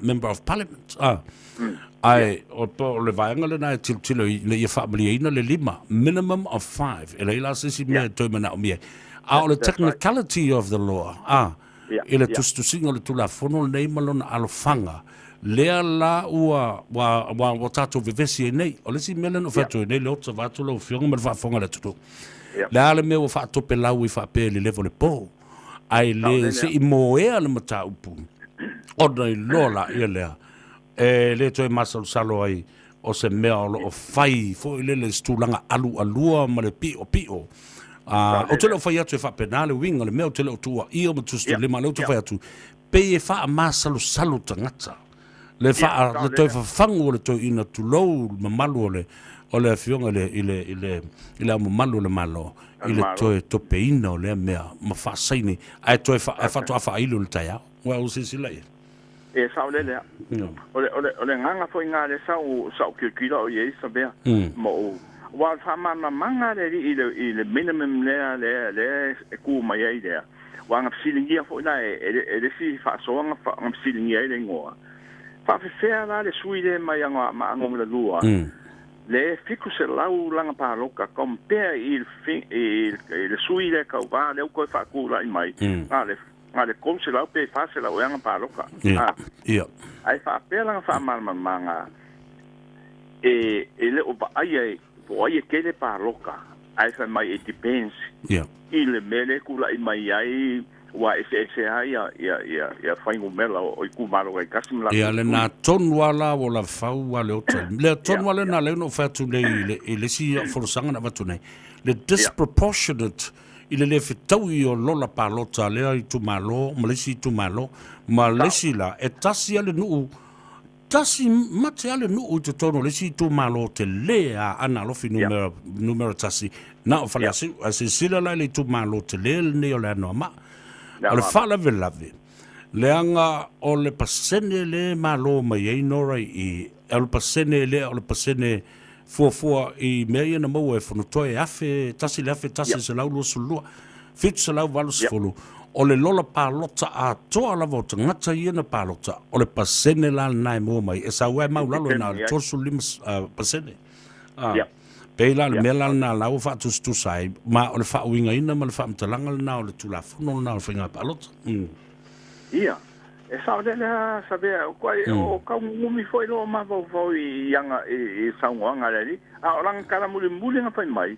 member of parliament. Ai, o le vaenga le na e tiltilo le ia whaamalia ina le 5. Minimum of 5. E le ila sisi mea toi mana o mea. O le technicality of the law. I le tustusinga le tula fono nei malona alofanga. Lea la ua wa tatou vevesi e nei. O le si mele no whatu e nei le ota vatu lau fionga ma le whaafonga le tutu. Le ale mea ua whaatope lau i whaape le levo le po. Ai le se i moea le mata upu. O nei lola ia lea. E le toi masal salo ai o se mea o fai fo i le stulanga alua ma le pio. O te leo whai atu e whapena le winga le mea o te leo tua i o matustu lima leo te whai atu. Pe e wha masalo tangata. Le wha le toi whafangu o le toi ina tulou mamalu o le fionga i le mamalu le malo. I le toi tope ina o le mea ma wha saini. Ai toi whatu a wha ilu le tai au. Wa o se sila ia. E sao le lea. Ole nganga fo inga le sau kira o ye sa bea. Mo wa famana manga le i le minimum le e ku mai ai le. Wa nga silingia fo na e si fa so nga silingia le ngoa. Fa fea la le suide mai anga ma ngom le lua. Le fiku se lau langa pa loka compare il suide ka va le ko fa ku la mai. Ma le kom se lau pe fa se lau anga pa loka. Ai fa pe langa fa manga. E le o ba ai o ai ke le pa loka. Ai fa mai it depends. Il mele ku la mai ai wa se ai ya faingo mela o ku malo ai kasim la. Le na ton wala o la fau wa le hotel. Le ton wala na le no fatu le si forsanga na vatu nei. Le disproportionate il le fitau i o lola palota lea i tu malo, malesi tu malo, malesi la, e tasi ale nuu, tasi mate ale nuu te tono, lesi tu malo te lea ana lofi numero tasi, na o fale asi sila la le tu malo te lea ne o le anoa ma, o le fala velave, leanga o le pasene le malo mai ei nora i, o le pasene le, o le pasene fua i mea na mau e whanutoe afe, tasi le afe, tasi se lau lua sulua, fitu se lau walu sifolu, o le lola pālota a toa lava o tangata i na pālota, o le pasene la nai mua mai, e sa wai mau lalo na le torsu lima pasene. Pei la le mea la na lau whaatustu sai, ma o le whaauinga ina, ma le whaamtalanga na o le tulafuno na o le whainga pālota. Ia. E sao le sabea o ka ngumi foi lo ma vo i anga e saunga le a o lang kala muli nga fai mai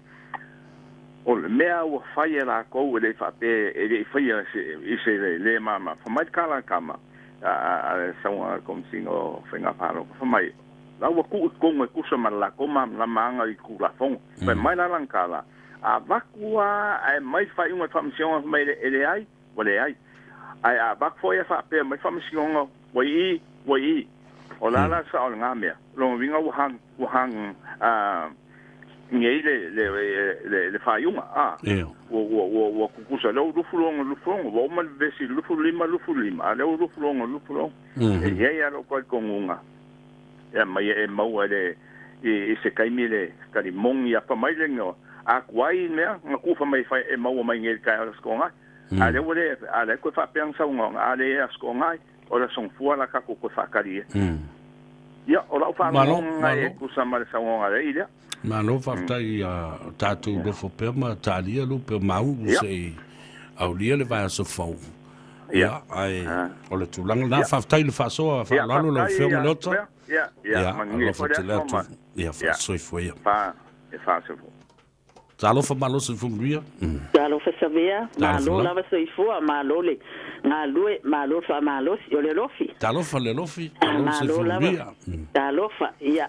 o le mea o fai la ko le fa pe e fai se le mama fa mai kala kama a saunga kom singo fenga palo fa mai la o ku me ku so la ko ma la manga i ku la fong fa mai la lang kala a vakua ai mai fai uma famisión mai le ai o le ai ai a bak foi fa pe mai famisión wai o la sa o ngamia lo vinga o hang ngei le faiuma o ku sa lo lufulong o mal vesi lufulima le lufulong e ia lo ko kongunga ya mai e mau ale e se kaimile kali mongi a pa mai lengo a kwai mea ngaku fa mai fa e mau mai ngel ka skonga ale wole ale ko fa piang sa ngong ale skonga o la son fu la ka ko fa kali ya o la fa ngai ku sa mal sa ngong ale ida malo fa tai tatu do fo pe ma talia lu pe mau se au lia le va so fo ya ai o le tulang na fa tai le fa so fa la lo fe mo lota ja mangi fa te la ya fa so foi fa e fa so Talo fa malo se fumbria. Talo fa savea, malo lava so ifo, malo le. Ngalo malo fa malo, yo le lofi. Talo fa le lofi, malo se fumbria. Talo fa ya.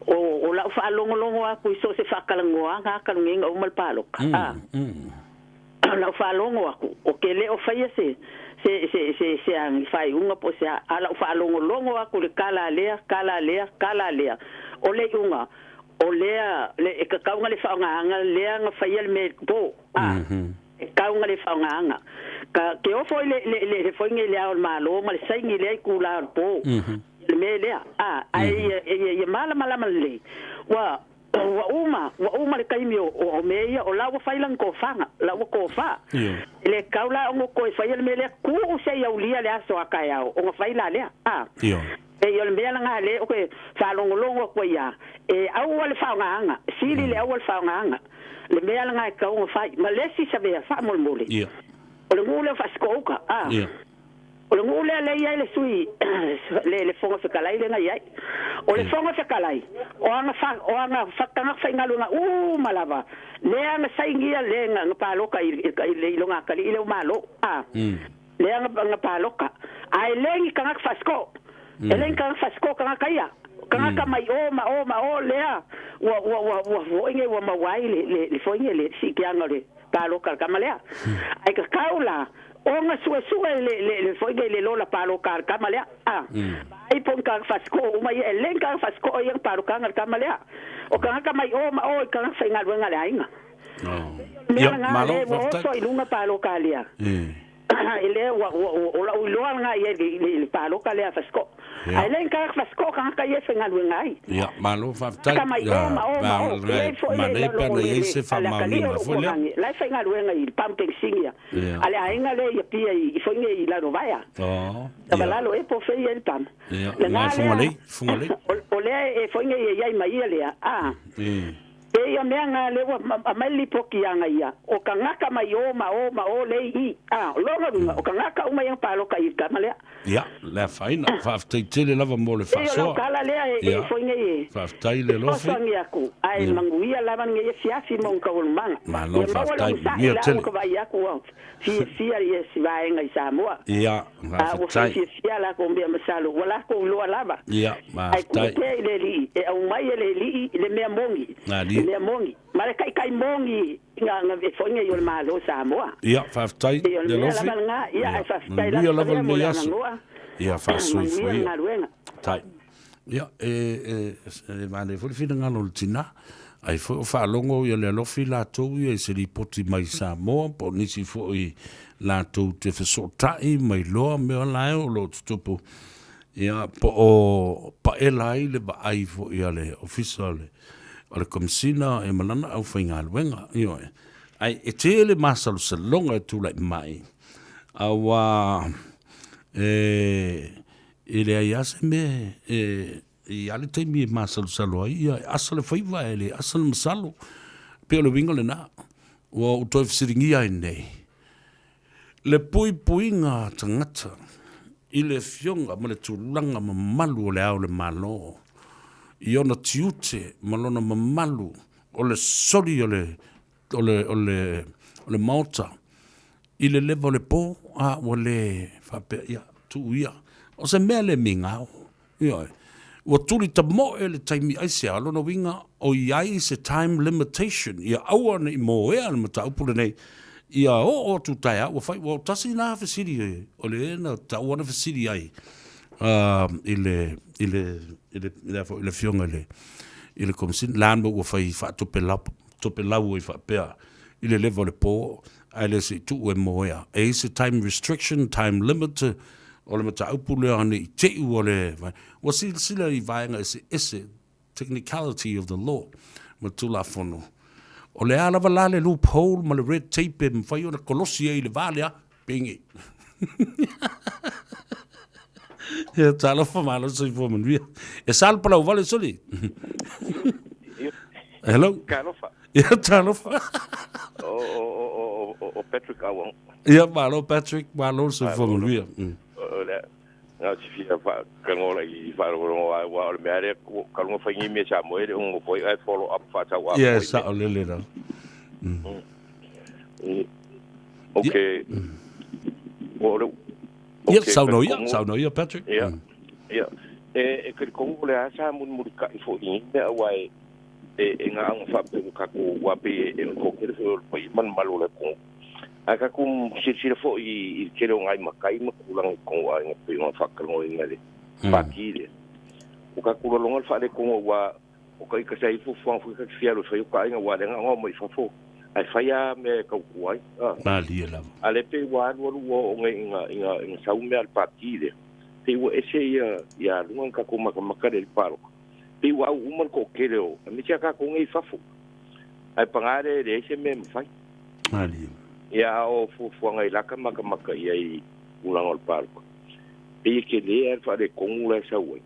O la fa longo a ku so se fa kalangoa, ka kalunga o mal palo. La fa longo aku. O ke le o fa se ang fai unga po se ala fa longo aku le kala lea. O le unga o lea le ka kaunga le whaanga lea nga whaial me po kaunga le whaunganga. Ka ke o foi le foi nge le au malo, ma le sai nge le ku la po. Le me le ai mala le. Wa uma le kaimi o meia o lawa failang ko fanga, lawa ko fa. Le kaula o ko fai le me le ku o se ia ulia le aso akaya o faila le. E yo le mea nga le o ke whalongolongo ko ia. E au le whaunganga, siri le au le whaunganga. Le mea nga ka o fai, ma le si sa vea wha molmole. O le ngule whaskoka, o le ngule le ia le sui, le fonga whakalai le nga iai. O le fonga whakalai, o anga whakanga whaingalunga, malava. Le anga saingia le nga paloka i le ilonga kali, i le umalo, le anga paloka. Ai lengi kangak whasko. Eleng kang fasko kang kaya kang ka mai o lea wa inge wa mawai le foinge le sikianga le palo kar kamalea ai ka kaula o nga suwe le foinge le lola palo kar kamalea ai pon kang fasko mai eleng kang fasko o yang palo kang kamalea o kang ka mai o kang fainga wenga le ainga yo malo so ilunga palo kalia ele o la uloa nga ye le palo ka le fasko ai len ka fasko ka ka ye fenga ngai ya malo fa ta ya ma le pa le se fa ma ni ma fo le la fenga ngai pumping singia ale ainga le ye pia I fo ngai la no vaya la lo e po fe ye pam le nga fungale o le e fo ngai ye mai le e ia mea ngā lewa amali poki anga ia. O ka ngaka mai o le I. Longa runga, o ka ngaka uma yang paloka I kamalea. Ia, lea whaina. Whaafitai tele lava mo le whaasoa. E o kala lea e foinga e. Whaafitai le lofi. Kosangi aku. Ai manguia lava nge e fiafi mo nka ulmanga. Ma lo whaafitai mia tele. Ia vai aku au. Fia I si vaenga I Samoa. Ia, whaafitai. Fia la ko mbea masalo. Wala ko uloa lava. Ia, whaafitai. Ai kute le li. E au mai le li le mea mongi. Le mongi. Mare kai mongi nga fonga yo malo Samoa. Ia, whaafitai. Le lofi. Ia, whaafitai. Ia, lava le yasu. Ia, whaasui fui. Tai. Ia, mane furi fina ngalo le tina. Ai fo whaalongo ia le alofi la tau ia se li poti mai Samoa. Po nisi fo I la tau te whasotai mai loa mea lae o lo tutupu. Ia, po o paelai le ba ai fo ia le official o le komisina e malana au whainga luenga. Ai, e te le masalu salonga e tūlai mai. Awa, e le ai ase me, I ale teimi e masalu saloa ia, asale whaiva e le asale masalu, peo le winga le nā, ua utoi fisiringia e nei. Le pui ngā tangata, I le fionga ma le tūlanga ma malu o le au le malo, I ona tiute malona mamalu o le sori o le mauta I le levo le po o le whape ia tu ia o se mea le mingao ia ua tuli ta mo e le taimi aise alona winga o iai se time limitation ia aua nei mo ea le mata upule nei ia o tu tai ua whai ua tasi nā whasiri o le ena ta uana whasiri ai ile fionga ile komisin lando ua fai fa tope lau I fa pea ile level le po ale se tu e moya e se time restriction time limit o le mata upule ani te u ole wa sila I vaenga ese technicality of the law matula fono o le ala vala le loophole ma le red tape me fai ona kolosi e le valea pingi Ja, tala for malo så får man via. Jeg sal på lov soli. Hello. Kalofa. Ja, tala for. O Patrick Awon. Ja, malo Patrick, malo så får man via. Nga si fia fa kangola I fa wa le mere kango fa ngi me cha mo e un foi I follow up fa cha wa. Ja, sa le da. Okay. Ja, sau no Patrick. Ja. Ja. Ke Kongo le asa mun ka I fo I me awai nga ang fa ka ko wa pe ko ke so man malu le ko aka kum sir fo I kero ngai makai ma kulang ko ai nga pe ma fa ka ngoi ngale pa ki o ka kulo longa fa le ko wa o ka sai fu ka fia lo fa yo ka nga wa le nga mo I fa fo ai faia me kau kuai Mali la. Ale pe wa no o inga sau me al partide. Te wo ese ia lungan ka kuma ka makare paro. Pe wa uman ko kereo. Me tia ka ko ngai fafu. Ai pangare de ese me fai. Mali. Ia o fu ngai la ka maka ia I ulang ol paro. Pe ke le ar fa de kongu la sa wo.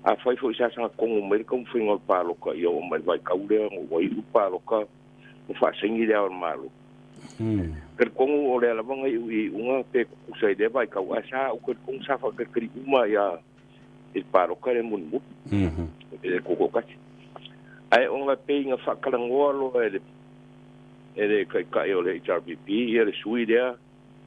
A fai fo sa kongu me kom fu ol paro ka yo me vai ka ule o i paro ka. Fa singi de al malo. Ker kongu o le lavanga I unga pe kusai de vai ka asa o ker kong sa fa ker kri uma ya il paro kare mun mu. E ko ka. Ai onga pe nga fa kala ngolo ele kai o le HRBP ele sui de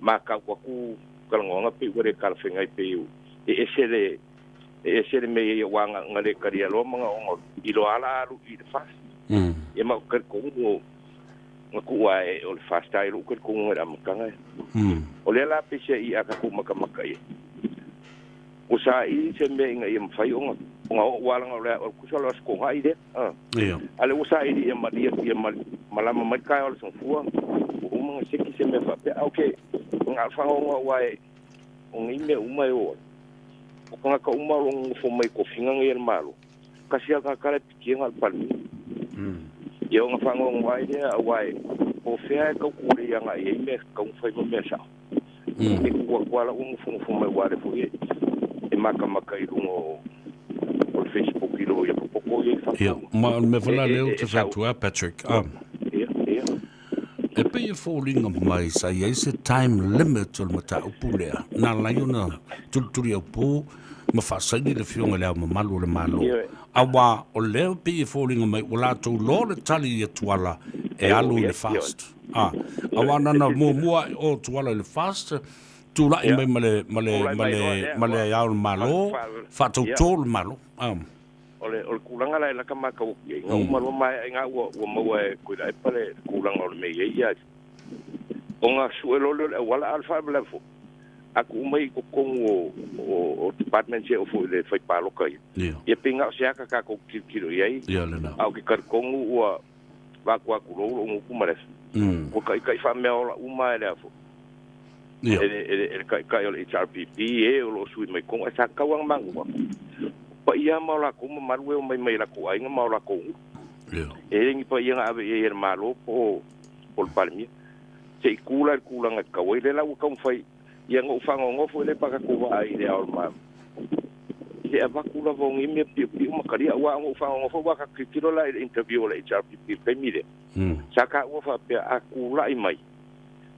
ma ka ku kala ngonga pe gore kala fengai pe u. Ese me wanga ngale kari lo manga ongo ilo ala ru I fa. E ma ker kongu ngaku ai o le fast style o ko ngora makanga o le la pese I aka ku maka I o sa I se me nga I mfai o nga wala nga o ku solo sko hai de ale o sa I malama mai kai o son fu o mga seki se me fa pe okay nga fa o wai o ngi me uma o nga ka uma o fo mai ko finga ngi malo kasi aka kala ki ngal palmi yo nga fango wai de wai o fea ka kure nga I me ka un fai me sa e ku kwala un fu mai wale fu e maka I o Facebook I lo ya popo ya ma me fala leo te sa tu Patrick e pe e falling mai sa ese time limit o mata upulea na la yona tuturi o po ma fa sa ni le fionga le malo le malo awa o leo pe e falling mai wala to lo le tali e tuala e alu le fast awa nana mua o tuala le fast tu la mai male ya malo fa to tol malo ole kulanga la kama ka nga umaro mai nga wo mo e ku dai pale kulanga ole me ya onga suelo le wala alfa level aku mai ko kongo o department se o fo le fai palo kai e pinga se aka ka ko kilo yai au ki kar kongo wa va kwa ku ro ngo ku mare ko kai fa me ola uma ele fo ele kai ole HRPP e o lo sui mai kongo sa ka wang mangu pa ia maula ko marwe mai la ko ai nga maula ko e ngi pa ia ave e malo po palmi se kula nga ka we le la ko fai ia ngo fango ngo fo le pa ka ko ai le al ma se ava kula vo ngi me pi ma kari wa ngo fango ngo fo wa ka kilo la interview la HRPP pe mire saka wo fa pe akula I mai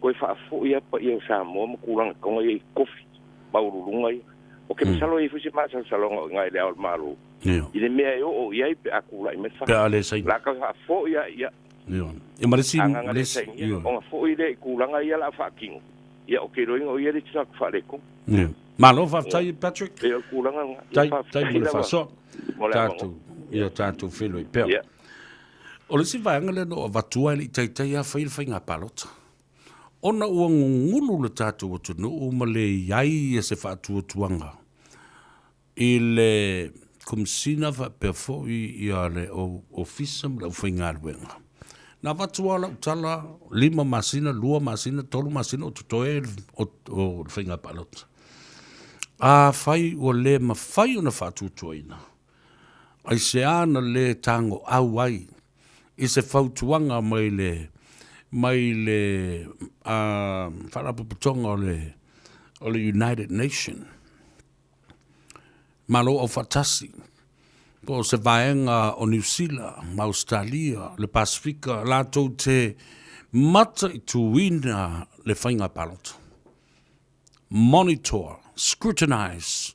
ko fa fo ia pa ia sa mo kula ko ngai kofi maulunga o ke salo I fusi ma salo ngai le al malo ile me o ia pe akula I me fa la ka fo ia e marisi o fo ile kulanga ia la fa king ia o ke roinga o ia ri tsa fa le ko malo fa tai Patrick e kulanga tai mo fa so tatu filo I pe o le si va ngale no va tua I tai ia fa nga palota ona ua ngulu le tatu o tunu o male iai e se whaatuatuanga. I le kumsina wa perfo I ale o ofisam le uwhaingaruenga. Na watuala utala 5 masina, 2 masina, 3 masina o tutoe o whaingapalota. A whai o le mawhai o na whaatuatuaina. Ai se ana le tango au ai. I se whautuanga mai le wharapuputonga o le United Nations. Malo o fatasi. Po se vaenga o New Zealand, ma Australia, le Pasifika, la tau te mata I tuina le whainga palota. Monitor, scrutinize,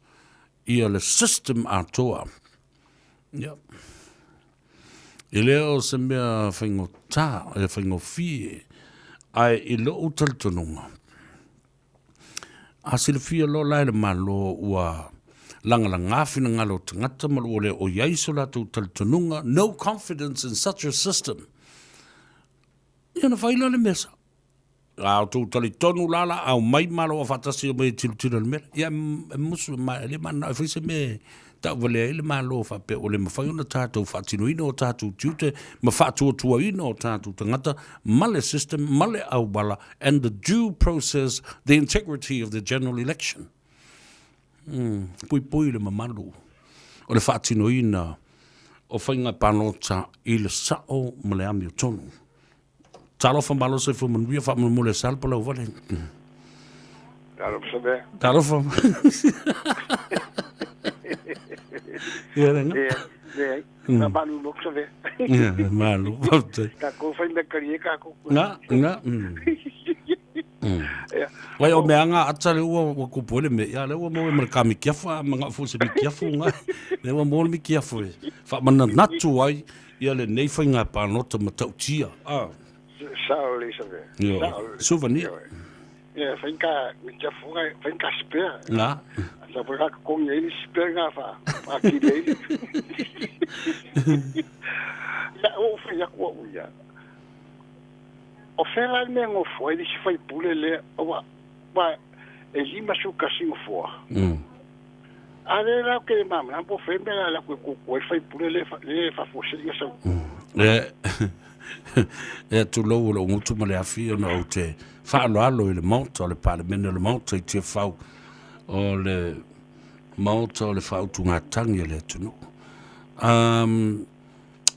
ia le system atoa. Yep. I leo se mea whaingo tā, e whaingo fie, ai I lo utaltonunga. A sila fia lo laile malo ua langala ngāwhina ngalo tangata malu ole o iaiso la tu utaltonunga, no confidence in such a system. Ia na whaila le mesa. Au tu utali tonu lala, au mai malo a whatasi o mai tilutira le mera. Ia musu mai, le mana, e whaise me ta vale ile malo fa pe o le mafai ona tātou whaatinoina o tātou tiute, ma whaatuatuaina o tātou tangata, male system, male aubala, and the due process, the integrity of the general election. Pui le mamalu, o le whaatinoina o whainga panota i le sao ma le ami o tonu. Talofa malo se fu manuia fa mo le salpa la vale. Talofa. Yeah, na malu lo se ve. Yeah, malu. Ka ko fa na kari ka ko. Na. Wai o meanga atale o ko pole me ya le o mo me ka mi kiafa manga fu se mi kiafu nga. Le o mo mi kiafu. Fa man natu ai ia le nei fa nga pa nota matautia. Sao le se ve. Souvenir. Yeah, finca spare. Na. Sa por ka ko ngi spare nga fa. Aqui dele. Ya o fa ya ko ya. O fela me ngo foi de se foi pulele o wa e lima su casinho fo. Ale la que mam na po fe me la ko foi pulele fa fo se ya sa. Tu lo mutu male afi ona o te whaaloalo i le mauta o le palemene o le mauta i te whau o le mauta o le whau tungatangi le tunu.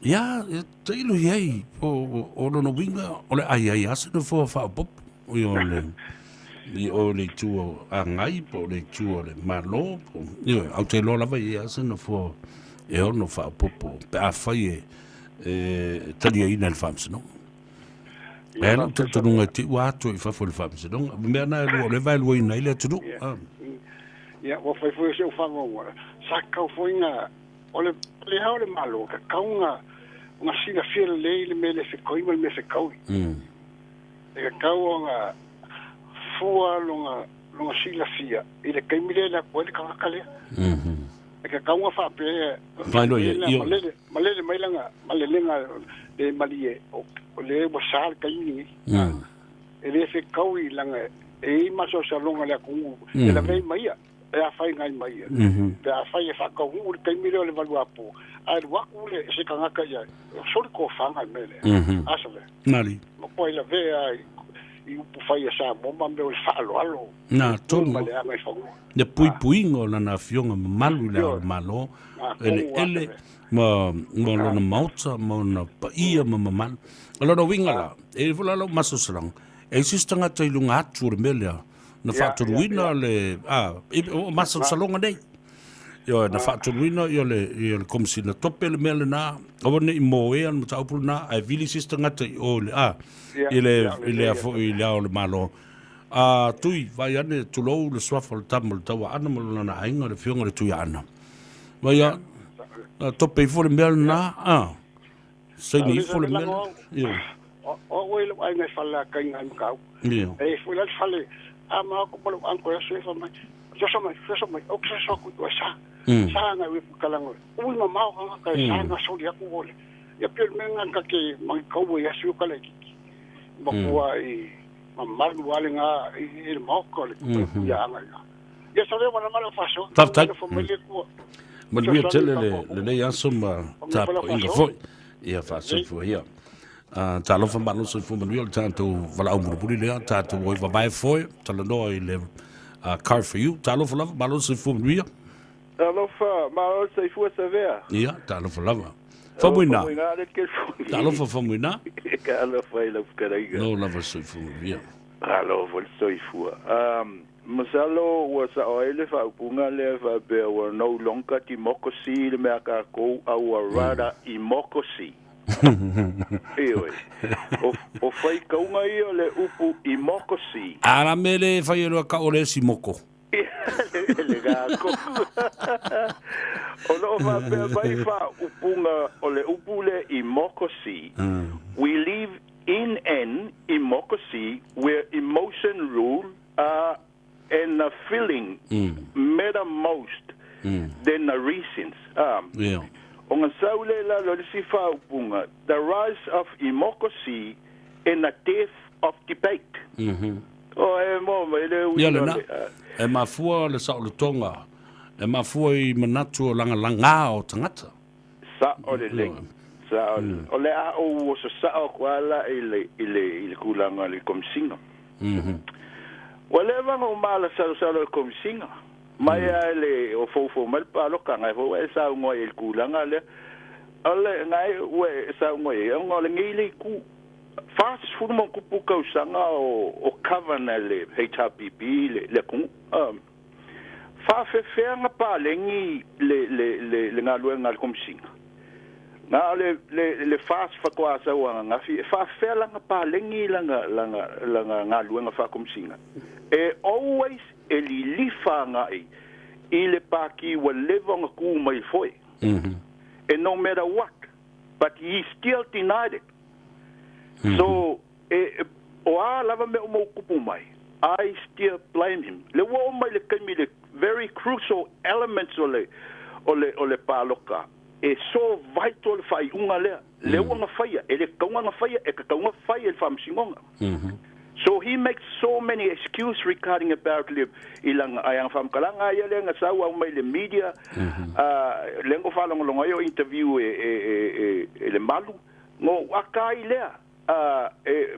Ia, te ilu hiei o lono winga o le ai asana fua whau pop o le tuo a ngai po le tuo le malo po au te lo lava i asana fua e ono whau popo pe a whai talia ina le whamsano. Ela tunga ti watu i fa fol fam sedong me na le vai lo ina ile tudu ya wo fa fo se fa ngo sa ka fo ina ole ha ole malo ka kaunga nga sina fiel le me se koi me se koi e ka nga fua longa sila fia i le kai mile la ko le ka kale e ka kaunga fa pe vai lo ye malele mailanga malelenga de malie o le wasal kai ele se kaui langa e maso sa longa le ku e la vei mai e a fai ngai mai e a fai fa ka hu kai mi le valu apo a wa ku le se ka ngaka ya so ko fa ngai mele asale nali mo po la ve i u fai sa mo ma me fa alo na to male a mai fa de pui ngo na fionga malu le malo ele mo na mauta mo na paia man lo winga e vola lo maso slang e sistanga te lunga atu mele na faturuina le o maso salonga nei yo na faturuina yo le komsi na topel mele na o ne mo e an tau pulna e vili sistanga te o le ile afo ile o le malo tui vai ane tulo le swafol tamol tawa ana mo na ainga le fionga le tui ana vai tope fo le mele na sei ni fo le mele yo o wele ai ngai fala kai ngai ka e fo la fale ama ko polo anko ya se fa mai so mai o se so ku sa nga we kalango u ma ma ka sa nga so ya ku wole ya pe menga ka ke mai ko ya su ka le ma ko ai ma ma wale nga e ma ko le ya nga ya sa le ma ma fa so ta fo me le ku ma le tele le ya so ma ta inga fo ia fa so fo ia talo fa manu so fu manuel tanto vala umru puli le tanto voi va vai foi talo no ile car for you talo fa lava manu so fu manuel talo fa manu so fu severa ia talo fa lava fa muina talo fa muina talo fa ile fkaraiga no lava so fu manuel talo fa so fu masalo was oile fa punga le fa be were no longer democracy le meka ko au rada democracy Ewe. O fai kaunga i o le upu i moko si. Ara mele fai ero ka ole si moko. Le gako. O no fa pe vai fa upunga o le upu le i moko si. We live in an democracy where emotion rule and feeling matter most than the reasons. Yeah. On a saule la lo si fa upunga, the rise of democracy and the death of debate. O e mo ele Ia na e mafua le sa le tonga E mafua I manatu o langa o tangata. Sa o le le. Sa o le a o sa o kwala ile kulanga le komsinga. Wale vanga o mala sa le komsinga. Mai le o fofo mal palo kanga fo e sa ngo il kulanga le. Ole ngai we sa ngo e ngo le ngile ku fast food mo ku puka usanga o kavana le HPB le ku fa fe nga pa lengi le nga luenga komsinga. Na le fast fa kwa sa wa nga fa fe la nga pa lengi la nga luenga fa komsinga. E always li fa nga ile pa ki wa leva nga ku mai foi. And no matter what, but he still denied it. So o a lava me mo kupu mai. I still blame him. Le wo mai le kemi le very crucial elements ole paloka. E so vital fai unga le wanga faya ele kaunga faya e kaunga faya fam singonga. So he makes so many excuses regarding about le ilang ayang fam kalanga ya le nga sawa mai le media lengo fa longo yo interview le malu ngo akai le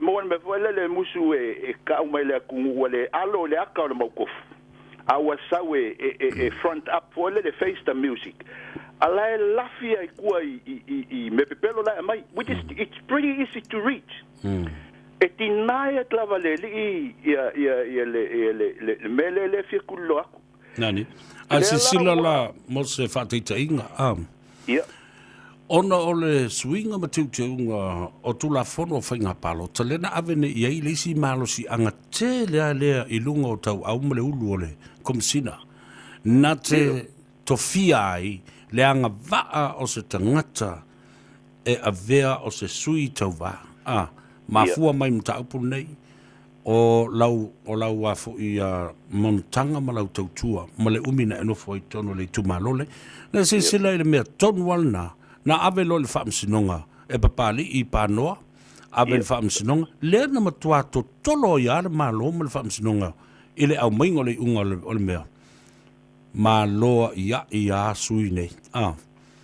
mo me voile le musu ka mai le ku wale alo le aka le mokof awa sawe front up for le face the music ala lafia ku I me pepelo la mai which is it's pretty easy to reach. E tinai la valeli le mele fi kullo aku. Nani. Sila la mo se fatita inga Yeah. Ona ole swinga matutunga o tula fono whainga palo. Talena avene iei lisi malo si anga te lea ilunga o tau au male ulu ole komsina. Na te tofia ai le anga vaa o se tangata e avea o se sui tau va. Mafua mai mta upu nei o lau afu I montanga ma lau tautua ma le umina eno foi tono le tumalole na se sila ile mea tonu walna na ave lo le whaamsinonga e papali I panoa ave le whaamsinonga le na matua to tolo I ale malo ma le whaamsinonga ile au maingo le unga o le mea ma loa ia sui nei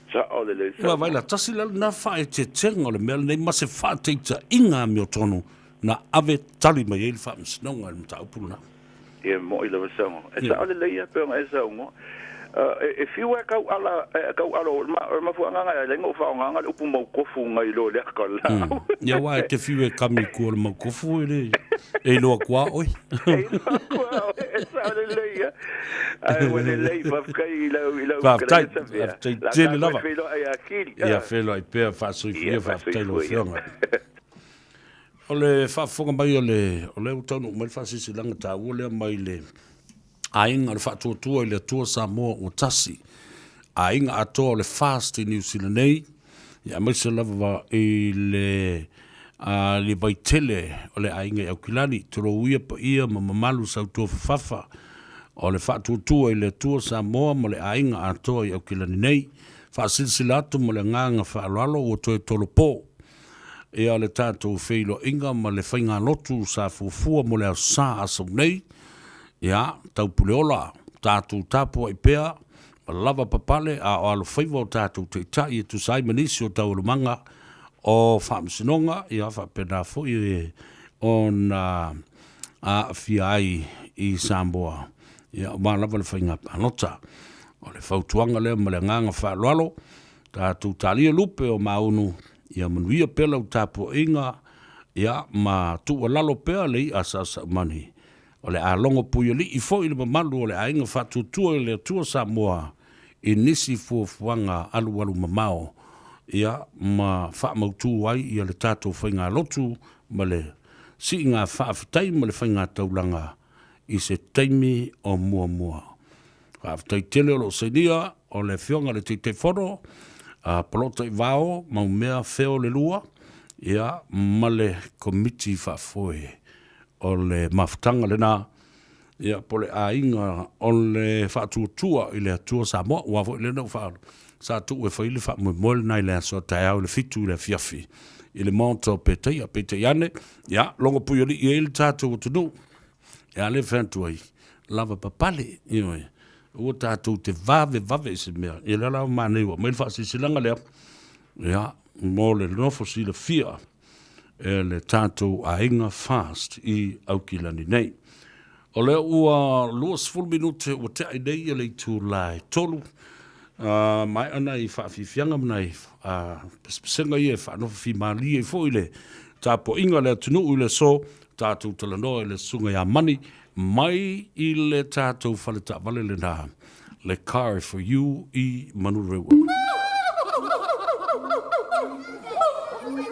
Sa ole le. Wa vai la tasi la na fa te tenga le mel nei ma se fa te inga mi tonu na ave tali mai il fa msnonga le tau puna. E mo I le songo. E sa ole le ia pe nga sa ngo. If you work out ala ma fu nga le ngo fa nga le upu mo kofu nga I lo le ka la. Ya wa te fiwe kami ko le mo kofu le. E lo kwa oi. Sa ole le ia. Ai wele le fa kai la tele lava. Ia felo ai pe fa sui fia fa tele fionga. Ole fa fonga mai ole utonu mai fa sisi langa ta ole mai le ainga le fa tu le tu Samoa o tasi. Ainga ato le fast in New Zealand nei. Ya mai se lava le le baitele ole ainga au kilani tro uia pa ia mamalu sa tu fafa. O le whaatutua I le tua Samoa mo le ainga atoa I au kilani nei. Whaasilsilatu mo le nganga whaalalo o toe tolopo. E a le tātou whilo inga mo le whainga lotu sa fufua mo le au sa asau nei. Ia, tau puleola, tātou tāpua I pea, ma lava papale a o alo whaiva o tātou te tai e tu sai manisi o tau lumanga o whaamsinonga. Ia, whapena fui o na a fiai I Samoa. Ia ma lava le whainga panota. O le whautuanga lea ma le nganga whaaloalo. Tātou talia lupe o maunu. Ia manuia pela o tāpua inga. Ia ma tua lalo pea lei asasa mani. O le alongo puia li I fo I le mamalu o le ainga whatutua I le tua Samoa. I nisi fuafuanga alu mamao. Ia ma whaamautu ai ia le tātou whainga lotu. Ma le si ngā whaafitai ma le whainga taulanga. I se taimi o mua. Whaafitai tele o lo seinia o le fionga le te whoro. Polota I vao, mau mea feo le lua. Ia ma le komiti whaafoe o le mafutanga le nā. Ia pole a inga o le whaatuatua I le atua Samoa. Wafo I le nau whaaro. Sa tu e whaile whaamuimoile nai le aso tai au le fitu le fiafi. I le monto petei a petei ane. Ia longa puyori I ele tātou tunu. E ale whentuai, lava papale, ioi, ua tātou te vave se mea, e la lau mānei wa, mai whaasisilanga lea, ia, mō le nofo si le fia, e le tātou a inga fast i Aukilani nei. O lea ua luas full minute ua te aidei e le tu lai tolu, mai ana i whaafifianga mnei, pesenga i e whaanofa fi mali e fo i le, tāpo inga le tunu i le so, tātou talanoa i le sunga ia mani, mai i le tātou whale ta vale le nā, le car for you i Manurewa.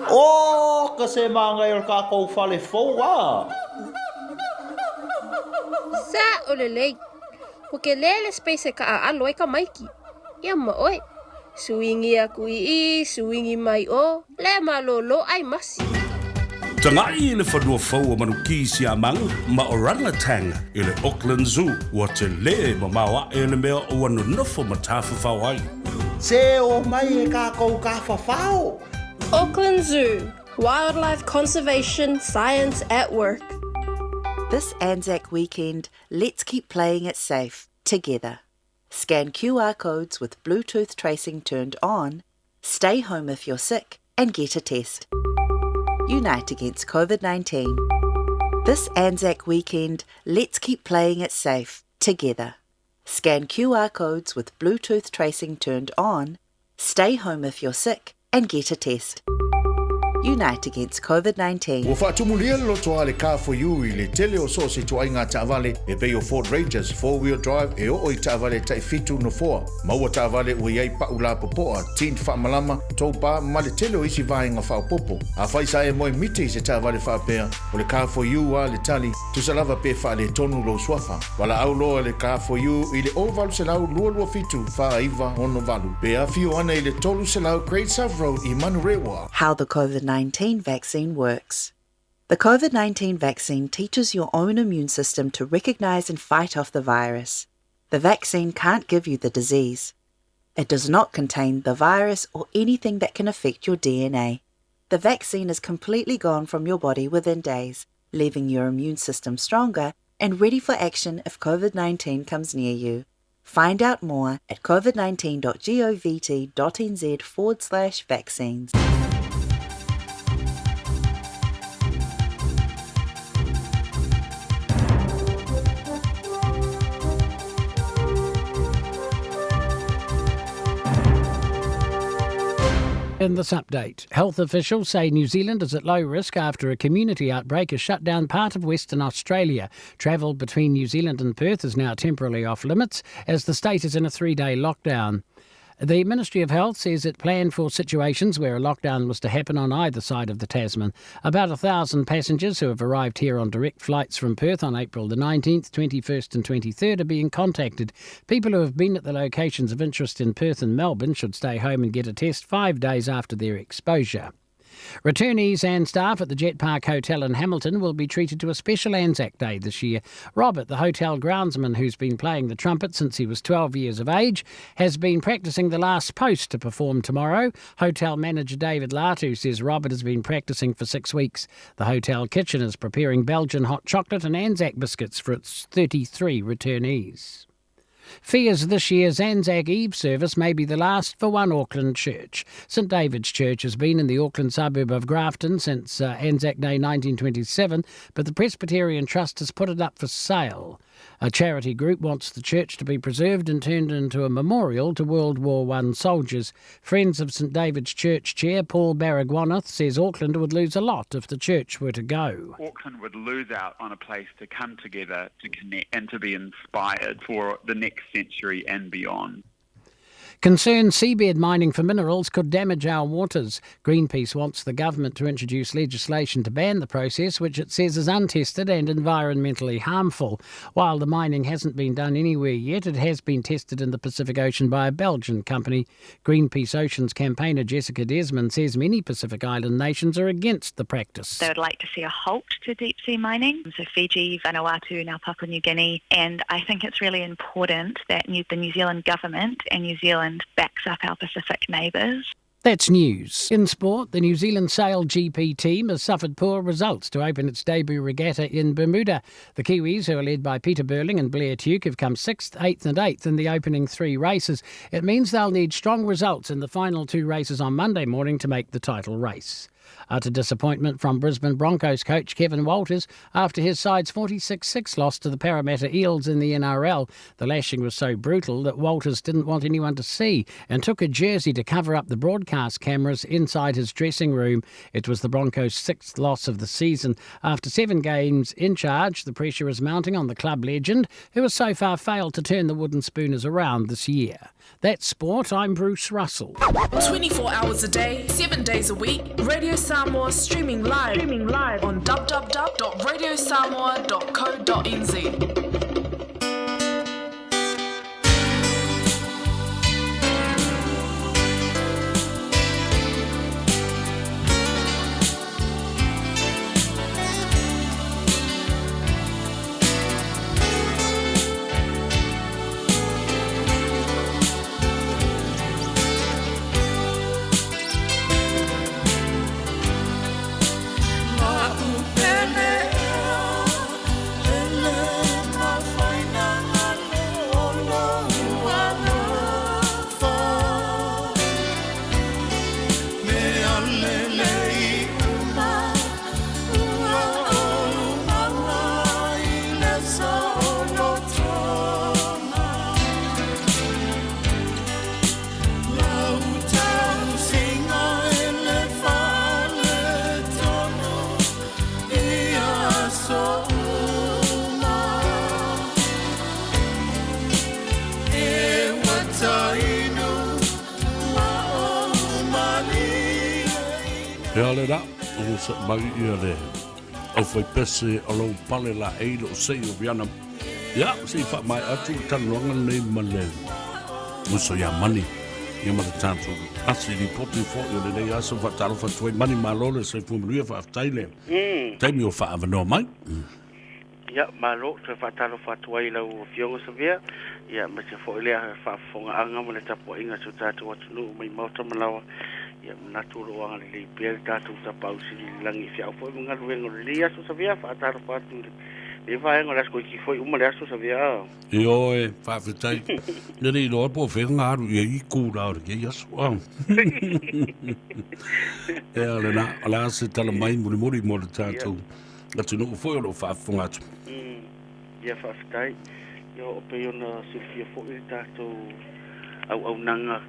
O, ka se mga i ka kou whale fōua. Sa o le lei. Ko ke lele space ka a alo e ka maiki. Ia ma oi. Suingi aku i, suingi mai o. Le malolo ai masi. Tangai le whanua whau o manuki si amang, ma orangatanga i le Auckland Zoo, wa te le ma mawa e le mea o anu nufo ma tāwha whau ai. Se o mai e ka kou ka whawhau. Auckland Zoo. Wildlife conservation science at work. This Anzac weekend, let's keep playing it safe, together. Scan QR codes with Bluetooth tracing turned on, stay home if you're sick, and get a test. Unite against COVID-19. This Anzac weekend, let's keep playing it safe, together. Scan QR codes with Bluetooth tracing turned on, stay home if you're sick, and get a test. Unite against COVID-19. Ua whaatumulia loto ale car for you I le tele o so se tuainga taavale e pei o Ford Rangers 4-wheel drive e o I taavale tai fitu no foa. Maua taavale ua iai paula popoa, teen whaamalama, taupa ma le tele o isi vaenga whaapopo. A whaisa e moe mite I se taavale whaapea o le car for you a le tali tu salava pe wha le tonu lo swafa. Wala au loa le car for you I le ovalu se lau lua fitu wha iwa ono valu. Pe a fio ana I le tolu se lau Great South Road I Manurewa. How the COVID-19 vaccine works. The COVID-19 vaccine teaches your own immune system to recognize and fight off the virus. The vaccine can't give you the disease. It does not contain the virus or anything that can affect your DNA. The vaccine is completely gone from your body within days, leaving your immune system stronger and ready for action if COVID-19 comes near you. Find out more at covid19.govt.nz/vaccines. In this update, health officials say New Zealand is at low risk after a community outbreak has shut down part of Western Australia. Travel between New Zealand and Perth is now temporarily off limits as the state is in a 3-day lockdown. The Ministry of Health says it planned for situations where a lockdown was to happen on either side of the Tasman. About 1,000 passengers who have arrived here on direct flights from Perth on April the 19th, 21st and 23rd are being contacted. People who have been at the locations of interest in Perth and Melbourne should stay home and get a test 5 days after their exposure. Returnees and staff at the Jet Park Hotel in Hamilton will be treated to a special Anzac Day this year. Robert, the hotel groundsman who's been playing the trumpet since he was 12 years of age, has been practising the last post to perform tomorrow. Hotel manager David Latu says Robert has been practising for 6 weeks. The hotel kitchen is preparing Belgian hot chocolate and Anzac biscuits for its 33 returnees. Fears this year's Anzac Eve service may be the last for one Auckland church. St David's Church has been in the Auckland suburb of Grafton since Anzac Day 1927, but the Presbyterian Trust has put it up for sale. A charity group wants the church to be preserved and turned into a memorial to World War I soldiers. Friends of St David's Church Chair Paul Baragwanath says Auckland would lose a lot if the church were to go. Auckland would lose out on a place to come together, to connect and to be inspired for the next century and beyond. Concerned seabed mining for minerals could damage our waters. Greenpeace wants the government to introduce legislation to ban the process, which it says is untested and environmentally harmful. While the mining hasn't been done anywhere yet, it has been tested in the Pacific Ocean by a Belgian company. Greenpeace Oceans campaigner Jessica Desmond says many Pacific Island nations are against the practice. They would like to see a halt to deep-sea mining, so Fiji, Vanuatu, now Papua New Guinea, and I think it's really important that the New Zealand government and New Zealand backs up our Pacific neighbours. That's news. In sport, the New Zealand Sail GP team has suffered poor results to open its debut regatta in Bermuda. The Kiwis, who are led by Peter Burling and Blair Tuke, have come 6th, 8th and 8th in the opening 3 races. It means they'll need strong results in the final 2 races on Monday morning to make the title race. Utter disappointment from Brisbane Broncos coach Kevin Walters after his side's 46-6 loss to the Parramatta Eels in the NRL. The lashing was so brutal that Walters didn't want anyone to see and took a jersey to cover up the broadcast cameras inside his dressing room. It was the Broncos' 6th loss of the season. After 7 games in charge, the pressure is mounting on the club legend, who has so far failed to turn the Wooden Spooners around this year. That's sport. I'm Bruce Russell. 24 hours a day, 7 days a week. Radio Samoa streaming live on www.radiosamoa.co.nz. Ra, o sa mai ia le au fai pese o lau pale la eilo o sei o viana. Ia, sei wha mai atu tanuanga nei male. Muso ia mani, ia mara tātou. Asi li poti fo i o le nei asa wha talo wha tuai mani malole sei fumaruia wha aftaile. Taimi o wha avanoa mai. Ia, malo, te wha talo wha tuai lau fiongo sa via. Ia, ma te fo ilea wha fonga anga mo le tapo inga su tātou atunu mai mauta malawa. Ia natu roanga le pele tatu ta pausi langi fia foi mga ruengo le aso savia fa taro patu le vai ngo las ko ki foi uma le aso savia io e fa fitai le ni lo po fe nga ru i ku ra ke yaso e ala na ala se tala mai muri mo le tatu atu no foi lo fa fonga tu ia fa fitai yo pe yo na silfia foi tatu au nanga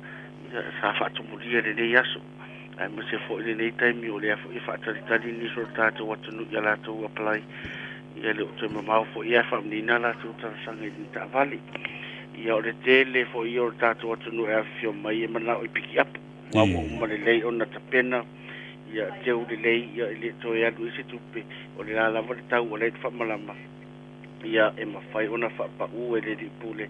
sa fa tu mulia de yaso ai mo se fo le time o le fa tali ni so tata what no ya la to apply ya le to ma fo ya fa ni na la to ta sanga ni ta vali ya o le tele fo yo tata what no e fio mai ma na o pick up wa mo le on ta pena ya te o le ya le to ya lu se tu pe o le la va ta o le fa malama ya e ma fai ona fa pa u e le di pule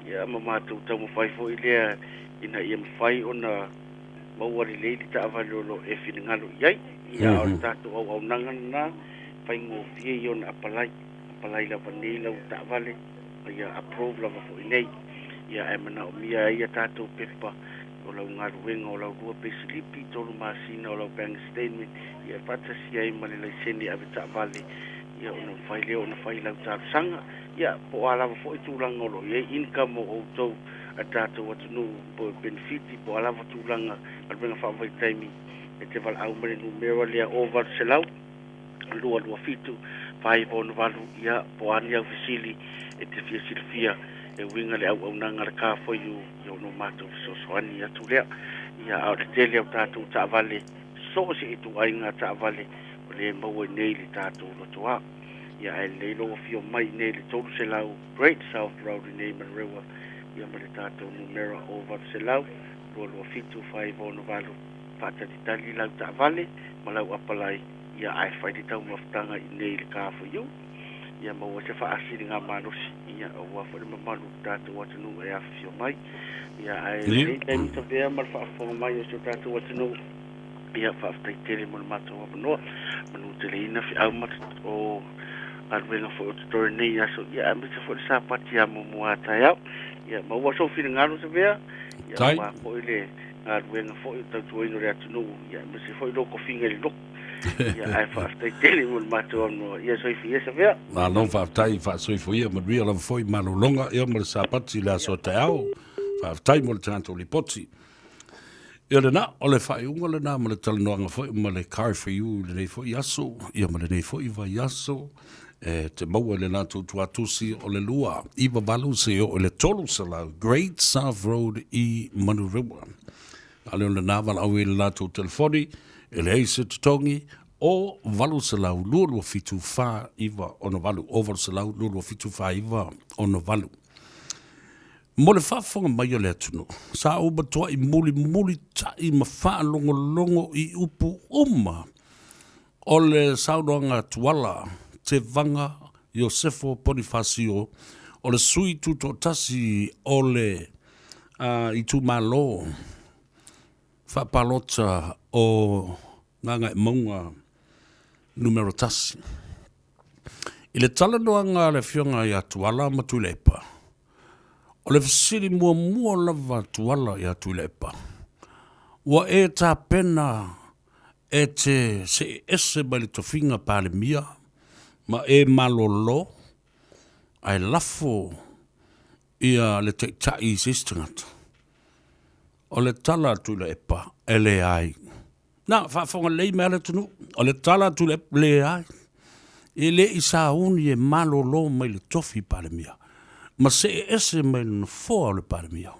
ya ma tu ta mo fai fo ile ina ia fai ona mawari le ta avalolo e finingalo yai ia o tatu au nanga na fai ngo fie yon apalai la vanila ta vale ia approve la fo nei ia e mana o mia ia tatu pepa o la ngaru wenga o la rua pesilipi tolu masina o la bank statement ia pata si ai male la sendi ave ta vale ia ona fai le ona fai la ta sanga ia po ala fo itu langolo ia income o to atatu watu no benefiti po ala watu langa albenga fa vai taimi e te val au mare numero le over selau lua fitu fai bon valu ia po ani au fisili e te fia silfia e winga le au nanga ka fo you no mato so ani atu le ia au te le tatu ta vale so se itu ai nga ta vale le mo nei le tatu lo toa ia e le lo fio mai nei le tolu selau Great South Road nei Manrewa ia mare tātou numero over selau lo fitu fai vono valu pata di tali lau ta vale malau apalai ia ai fai di tau maftanga i nei le kafu iu ia maua se wha asiri ngā manusi ia au wafa le mamalu tātou watanu e afio mai ia ai nei tēmi ta vea mar wha afonga mai o se tātou watanu ia wha aftai tere mo le mātou wapanoa manu te le ina fi au mat o alwenga fo o tutori nei aso ia amisa fo le sapati a mo mua tai au ia maua so fina ngaro se vea ia ma po ile wenga fo ta tuino re atu no ia me se fo loko finga le loko ia ai fa sta tele mo mato no ia so fi esa vea ma non fa tai fa so fo ia ma ria la fo ma no longa ia ma sa pati la so tao fa tai mo tanto li poti ia na ole fa unga le na ma le tal no nga fo ma le car for you le fo yaso ia ma le fo iva yaso te maua le nātou tuatusi o le lua iwa balu se o le tolu sa lau Great South Road i Manurewa. Ale o le nāwala au e le nātou telefoni e le eise tutongi o valu sa lau lua fitu wha iwa ono valu o valu sa lau lua fitu wha iwa ono valu. Mo le whaafonga mai o le atunu sa o batua i muli tai ma wha longo i upu uma o le saunoanga tuala te vanga Iosefo Bonifacio o le sui tuto tasi o le i tu malo whapalota o nganga maunga numero tasi. I le talanoanga le fionga i atuala matulepa. O le fasiri mua lava tuala i atulepa. Wa e ta pena e te se ese mai le tofinga pale mia ma e malolo ai lafo ia le te tai sistingata. O le tala tu le epa ele ai. Na whaafonga lei mea le tunu. O le tala tu le ai. E le isa uni e malolo mai le tofi pale mia. Ma se ese mai le foa le pale mia.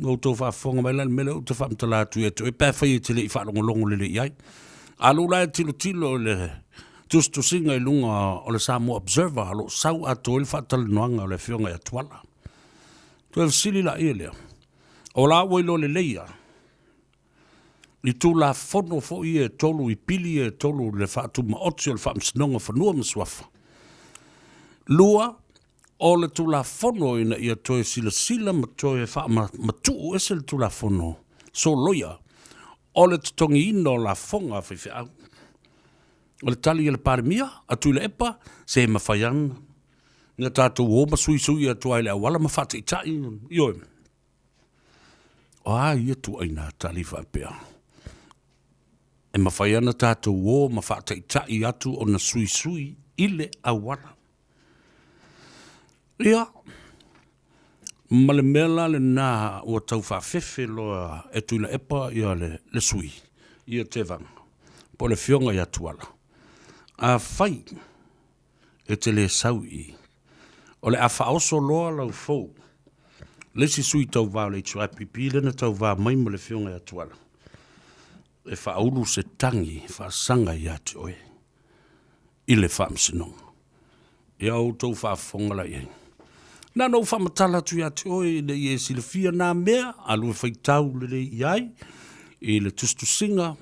Ngau tau whaafonga mai lani mele o te whaamtala tu e to. E pēwhai e te le i whaalongolongo le iai. Alula e tilo le tustu singa i lunga o le Samoa Observer alo sau ato il fatal noanga o le fionga i atuala. Tu e sili la ia lea. O la wailo le leia. I tu la fono fo i e tolu i pili e tolu le fatu ma oti o le fatu msinonga fanua mswafa. Lua o le tu la fono ina i a toe sila ma toe fa ma tuu ese le tu la fono. So loia. O le tutongi ino la fonga fifi au. O le tali e le parimia, atu le epa, se mawhaiana. Nga tātou o masui atu ai le awala mawhata i tai. Ioi. O ai atu ai nā tali whapea. E mawhaiana tātou o mawhata i tai atu o na sui i le awala. Ia. Ma le mela le nā ua tau whawhewhe loa etu le epa ia le sui. Ia te vanga. Po le fionga i atu ala. A fai e te le sau i. O le a whaoso loa lau fau. Le si sui tau vā le tu apipi le na tau vā maima le fionga i atuala. E whaulu se tangi whaasanga i atu oe. I le whaamsinonga. E au tau whaafonga la iei. Nā nou whamatala tu i atu oe le i e silafia nā mea. Alu e whaitau le iai. I le tustu singa.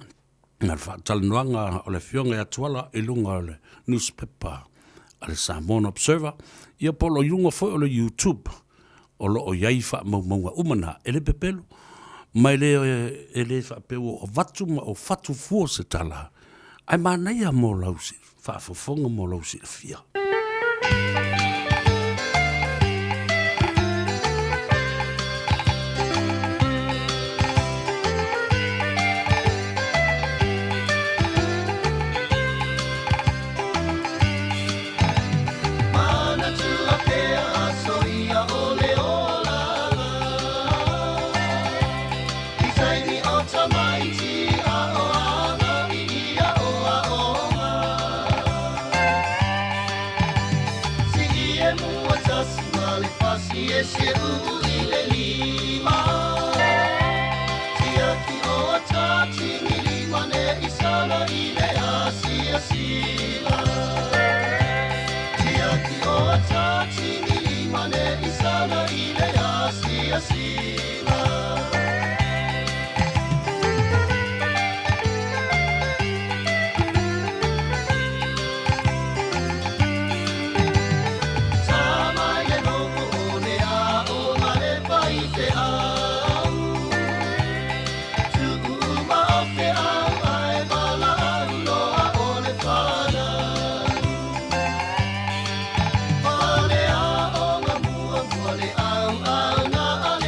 Nga whaatalanuanga o le fionga i atuala e lunga o le newspaper a le Samoan Observer. Ia polo iunga foi o le YouTube o lo o iai wha maunga umana e le pepelu. Mai le e le whapeu o vatu ma o fatu fua se tala. Ai mānaia mō lausi, whaafofonga mō lausi le fia.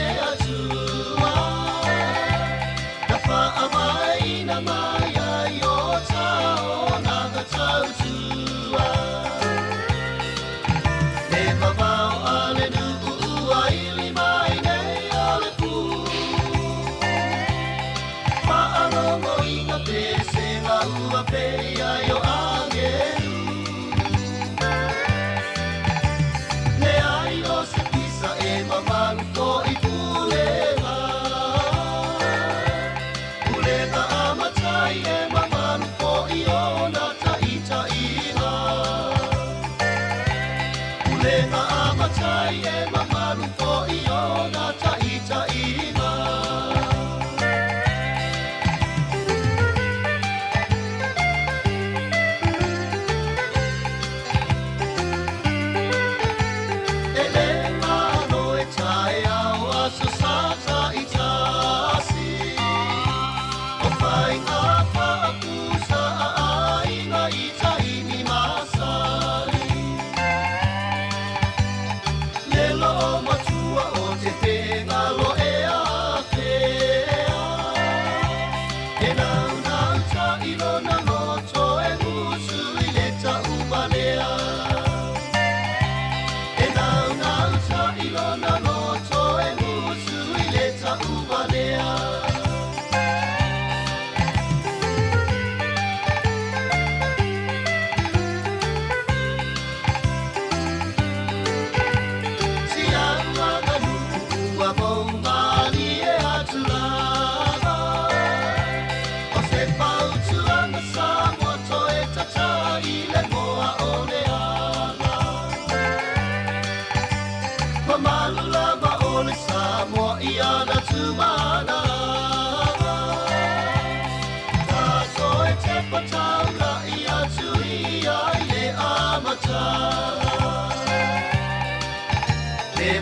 Ale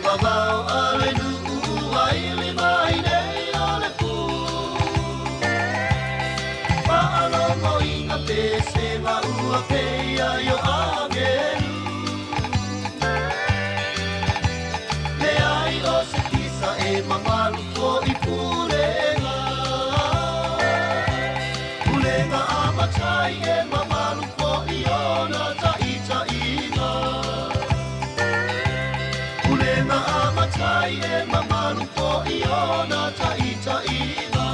wangau ale nu ai le mai nei ole pu pa alo mo inga pe se ma ua pe ia yo age le ai o se tisa e mamalu ko i purenga purenga amatai e mamalu ko i ona tai taina purenga amatai e mamalu ko i ona tai taina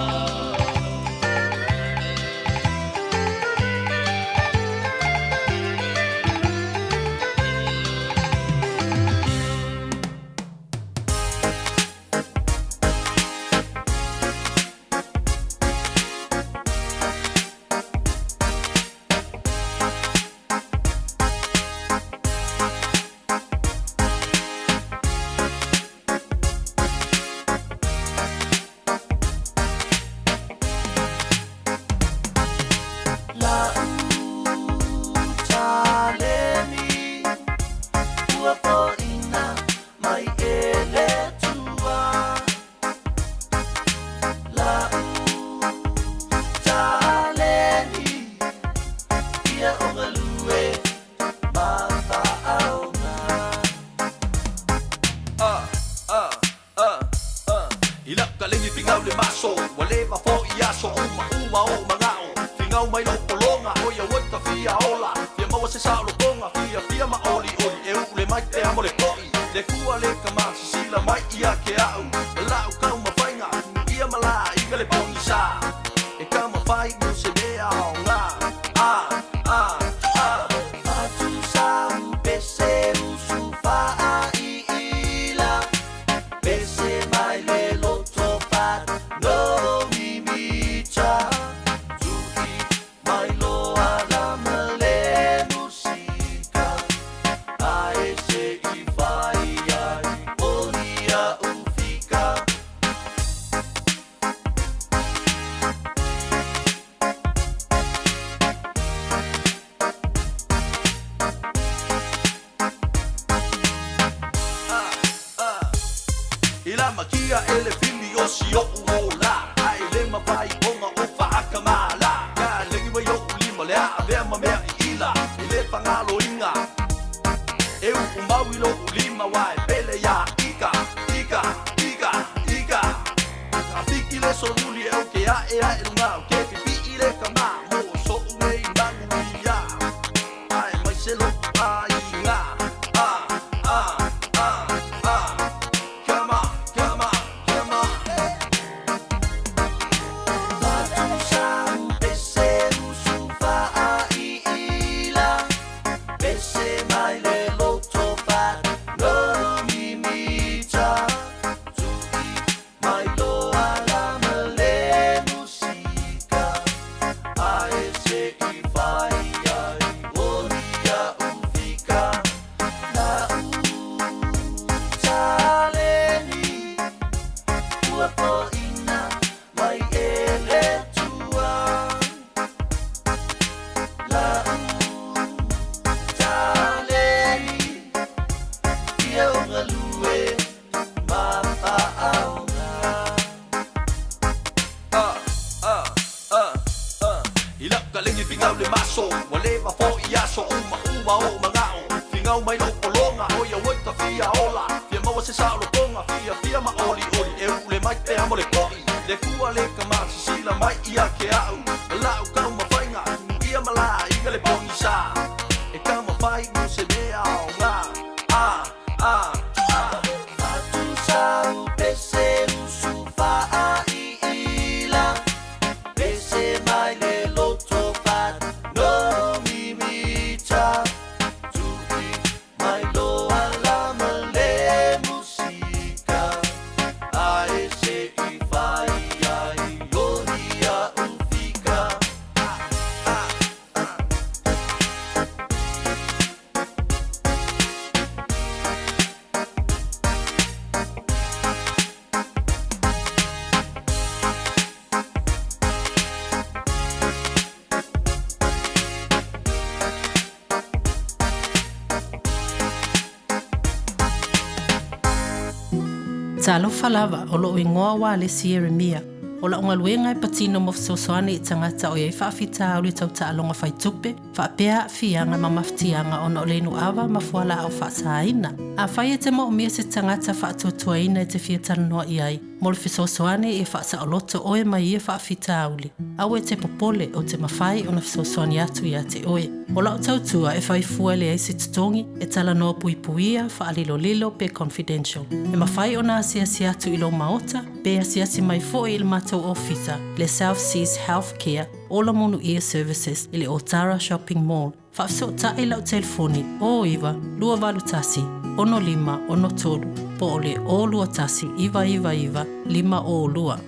talo falava o lo ingoa wa le Sieremia. O la unga luenga e patino mo sosoane I tangata o iei whaafita au le tau taalonga whaitupe, whaapea fianga ma maftianga o no leinu awa mafuala au whaasaina. A whai e te mo mia se tangata whaatuatuaina e te fiatalanoa iai, mo le fisosoane e whaasa o loto oe mai e whaafita auli. Au e te popole o te mawhai o na fisosoane atu ia te oe. O la o tautua e whai fua le eisi tutongi e tala noa pui puia whaalilo lilo pe confidential. E mawhai o na asiasi atu ilo maota, pe asiasi mai fo il matou ofisa, le South Seas Healthcare, Ola Monu Ear Services, ile Otara Shopping Mall. Whaafso ta e lau telefoni, o iwa, lua valutasi, ono lima, ono tolu, po ole o lua tasi, iwa, lima o lua.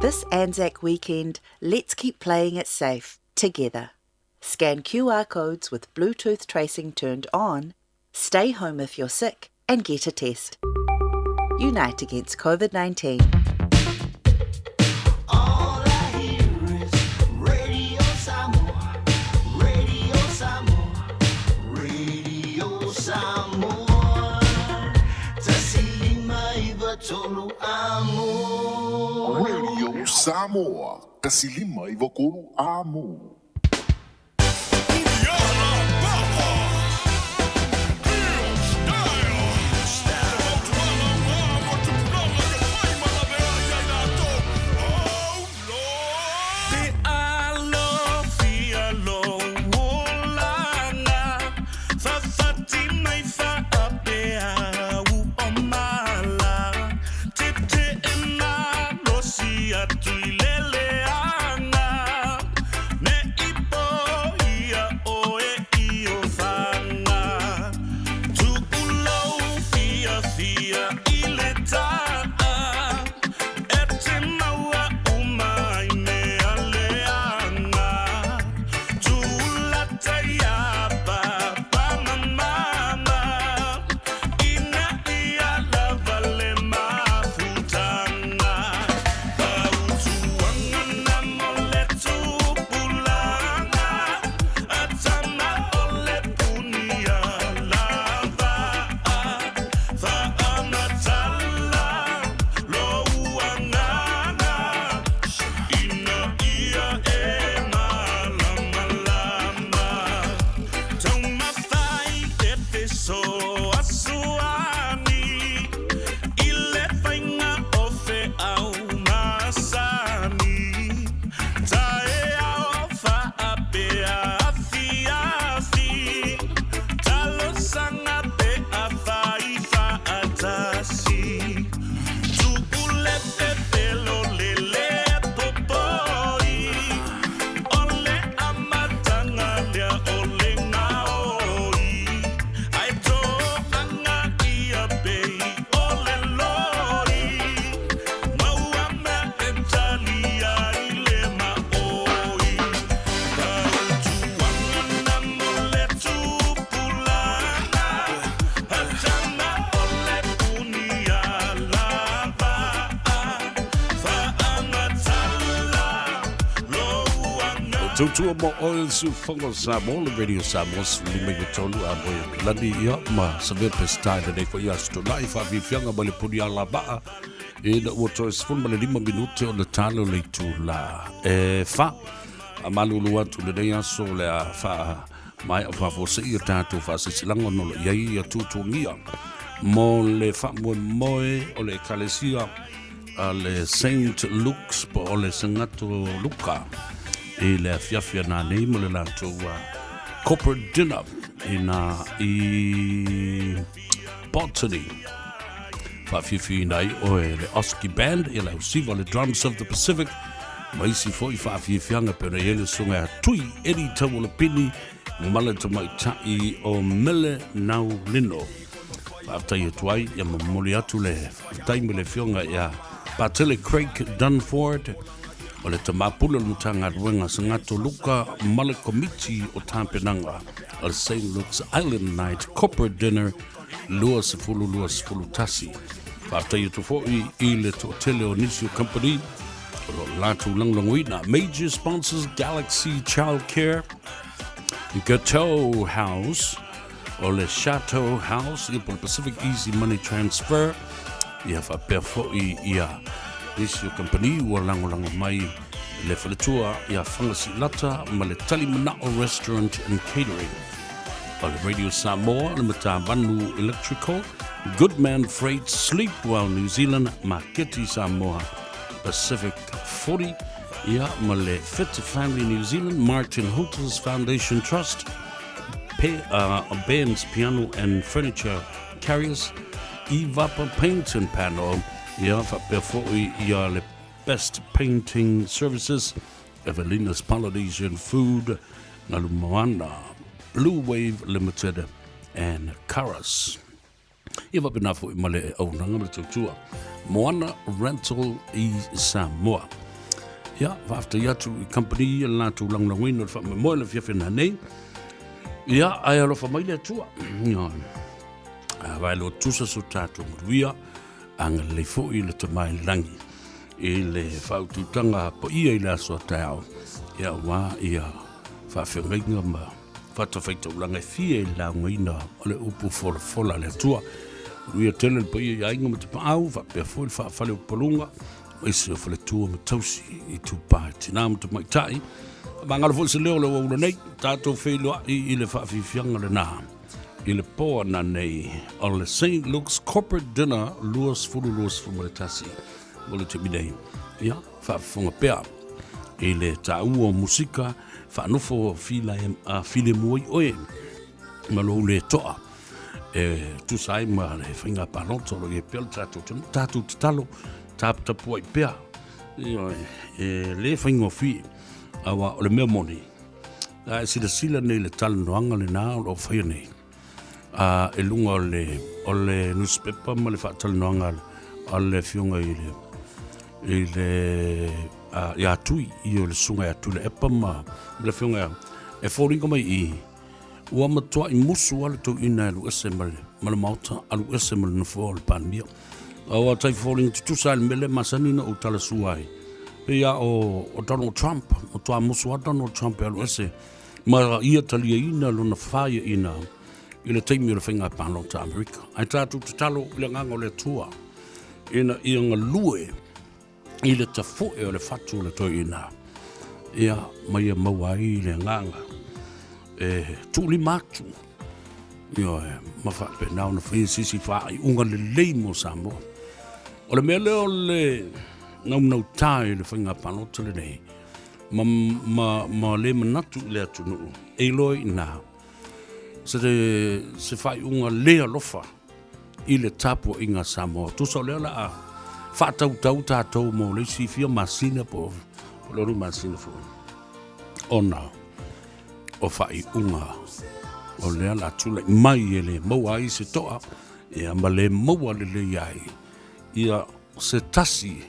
This Anzac weekend, let's keep playing it safe, together. Scan QR codes with Bluetooth tracing turned on, stay home if you're sick, and get a test. Unite against COVID-19. Radio Samoa, kasilima ivokuru amo. Tutua mo oil su fongo Samoa, le Radio Samoa, lima i tolu a moe pilani ia, ma sa vea pestai na neiko ia sto lai, whaafi fianga ma le puni ala baa, e na ua toi sifun ma le 5 minute o le talo le tu la. Wha, a malulu atu le nei aso le a wha, mai a whafose i a tātou wha se silango no le iai a tutungia, mo le wha moe o le kalesia, a le St. Luke's po o le Sangato Luka, e le fiafia na nei mo le lātou corporate dinner i Botany. Whaafiafi nei o le Oski Band e le usiva le Drums of the Pacific. Maisi foi whaafiafianga pena e le sunga tui eri tau le pini male to mai tai o mele nau lino. Whaatai e tuai ia mamoli atu le whaatai me le fionga ia Patele Craig Dunford. O le tamapula lutanga ruenga sangato luka male komiti o tampenanga o St. Luke's Island Night Corporate Dinner lua sefulu tasi. Whaatai e tufoi i le totele o Nisio Company o latu langlonguina. Major sponsors Galaxy Childcare, Gateau House, o le Chateau House, ia po le Pacific Easy Money Transfer, ia whapea fo'i ia isi o company ua lango mai le whaletua ia whangasi lata ma le Tali Manao Restaurant and Catering. O le Radio Samoa, le mata Vanu Electrical, Goodman Freight, Sleepwell New Zealand, Maketi Samoa, Pacific 40, ia ma le Fit Family New Zealand, Martin Hotels Foundation Trust, Ben's Piano and Furniture Carriers, Evapa Paint and Panel, ia whapea fo'i ia le Best Painting Services, Evelina's Polynesian Food, Nalumoana, Blue Wave Limited, and Karas. Ia wapena fo'i ma le aunanga ma le tautua, Moana Rental i Samoa. Ia, whafta iatu I company, la tu langlanguina, whame moe le fiafena nei. Ia, ai alofa mai le atua. Ia, vai lo tusa so tātou muruia, anga le fo'i le tamai langi. I le whaututanga po ia I la so tau. Ia wā, ia, whawhengainga ma, whatawhaita ulanga fie la ngaina, o le upu fola le atua. Ruia tele po ia inga ma te paau, whapea fo'i le whawhale upalunga, Ese o fale tua ma tausi I tupai tina ma tu maitai. Mangalo fo se leo le waula nei, tātou wheilua I le whawhiwhianga le nā. I le poa na nei, o le St. Luke's Corporate Dinner, luas fulu le tasi. Wale te minei. Ia, whawhiwhanga pea. I le tāua o musika, whanofo file muai oe. Malo le toa. Tu sai ma le whinga paloto, le pele tātou te talo. Tapu ai pea. Le whaingo whi. Awa o le mea moni. Sila nei le talanoanga le nā o whaia nei. E lunga o le newspaper ma le whaatalanoanga o le whiunga I le ia tui I o le sunga ia tui le epa ma le whiunga e whoringa mai I ua matua I musu ale tau ina alu ese ma le mauta alu ese ma le nufo le panmia. Awa tai falling to tusa mele masanina o tala suai. Ia o Donald Trump, o tua musu a Donald Trump alu ese. Ma ia talia ina lona whaia ina. I le teimi o le whainga pālo ta Amerika. Ai tātou te talo I le nganga o le tua. Ina ia ngā lue. I le tafoe o le whatu le toi ina. Ia mai a maua I le nganga. Tūli mātu. Ia mawhape nao na whaisisi whaai unga le leimo Samoa. O le mele o le nau tāi le whainga panota le nei. Ma le manatu le atunu. E loi nā. Se whai unga lea lofa. I le tapu inga Samoa. Tusa o lea la a. Whaatau tātou mo le si fia masina po. Loru masina po. O nā. O whai unga. O lea la tula mai e le maua I se toa. Ia ma le maua le iai. Ia se tasi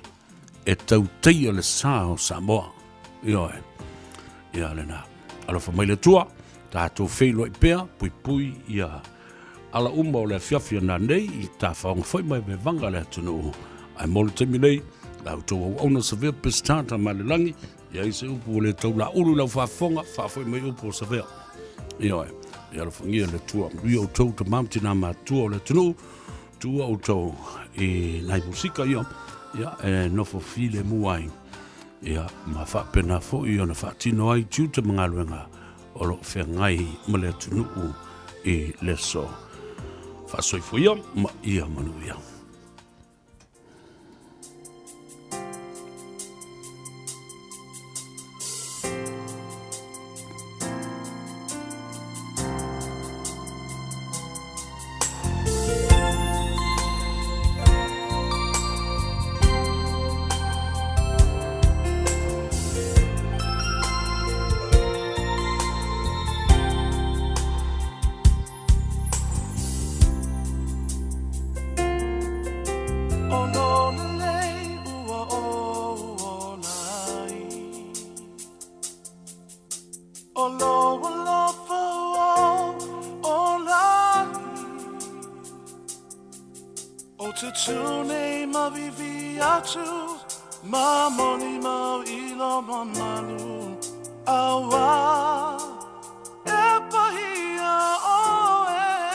e tau teia le sā o Samoa. Ia le nā. Alofa mai le tua, tātou wheilo I pēa, pui ia ala o le fiafia nā nei, I tā whaonga whai mai me vanga le atunu. Ai mole temi nei, lau tau au auna sa vea pestata ma le langi, ia I se upu o le tau la ulu lau whaafonga, whaafoi mai upu o sa vea. Ia alofa ngia le tua, ria o tau ta mamtina ma tua o le atunu, tua o tau nai musika ia nofo file muai ia ma whapena fo I ona whaatino ai tiuta mga luenga o lo whengai ma le atunu I leso whasoifo ia ma ia manu ia. Tutune maviviatu mamoni mau ilo mamalu awa epahia oe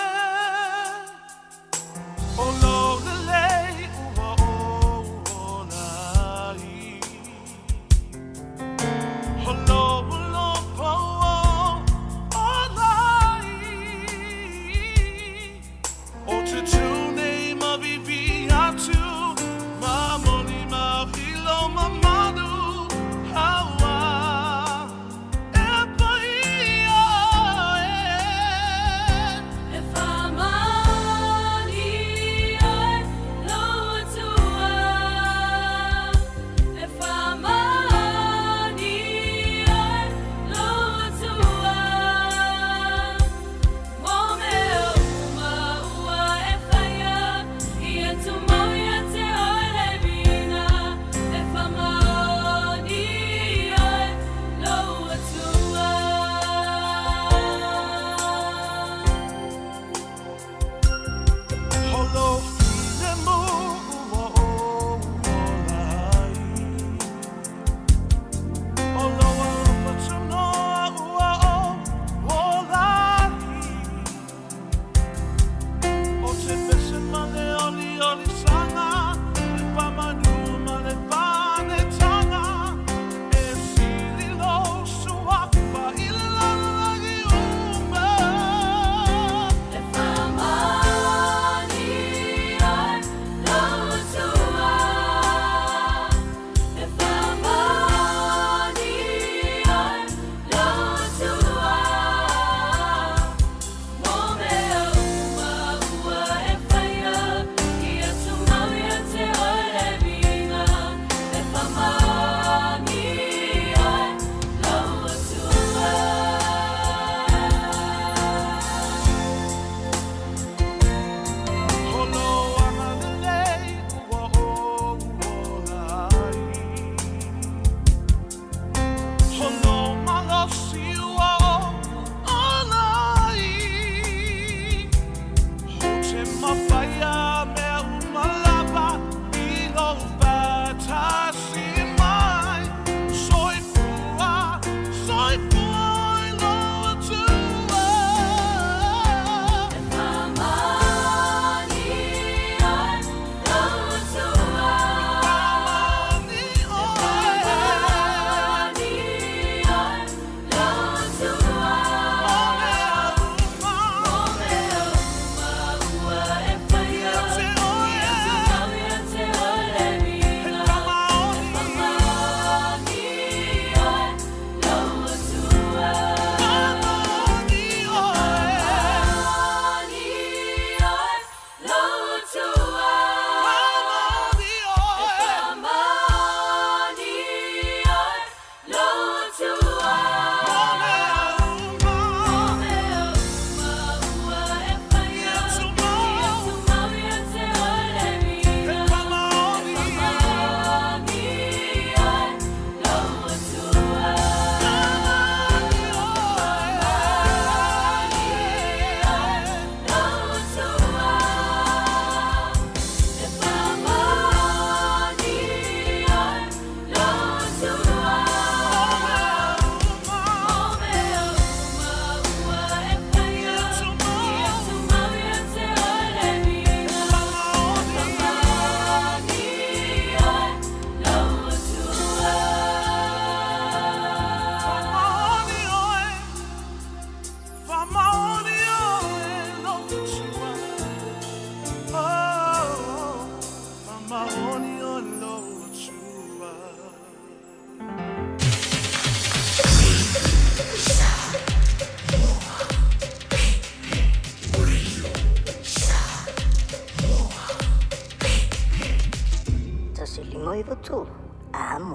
tu amo.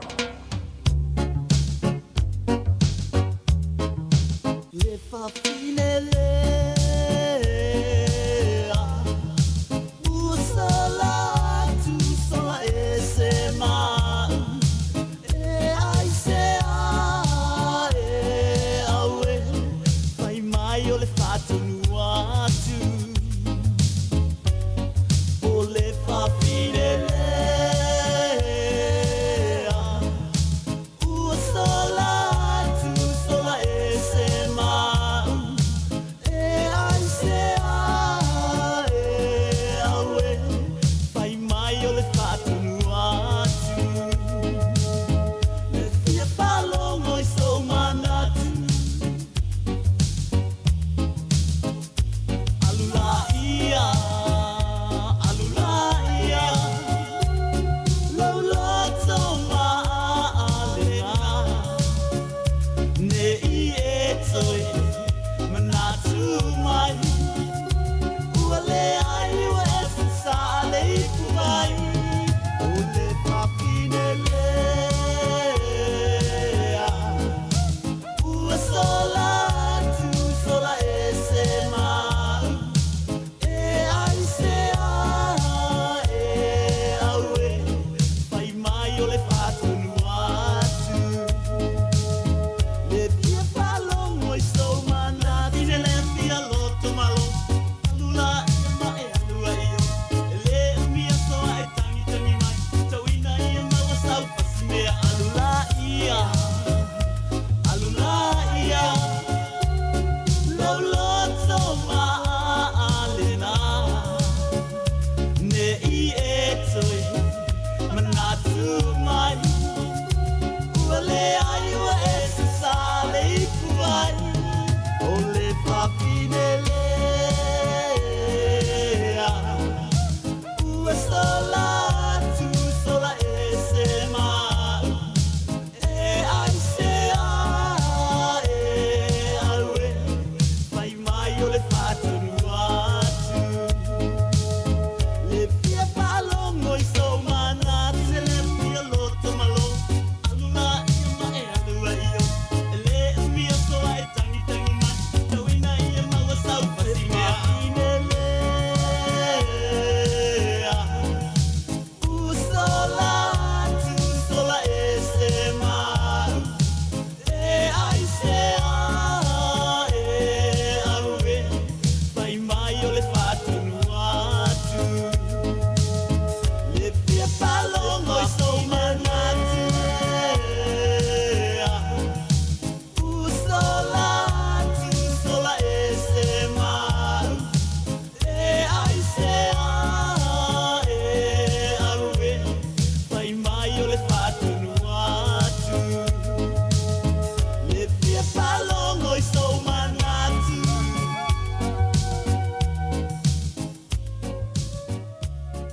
Le fa finele usala tu sola esema e ai se e awe fai mai o le fatu nuatu o le fa finele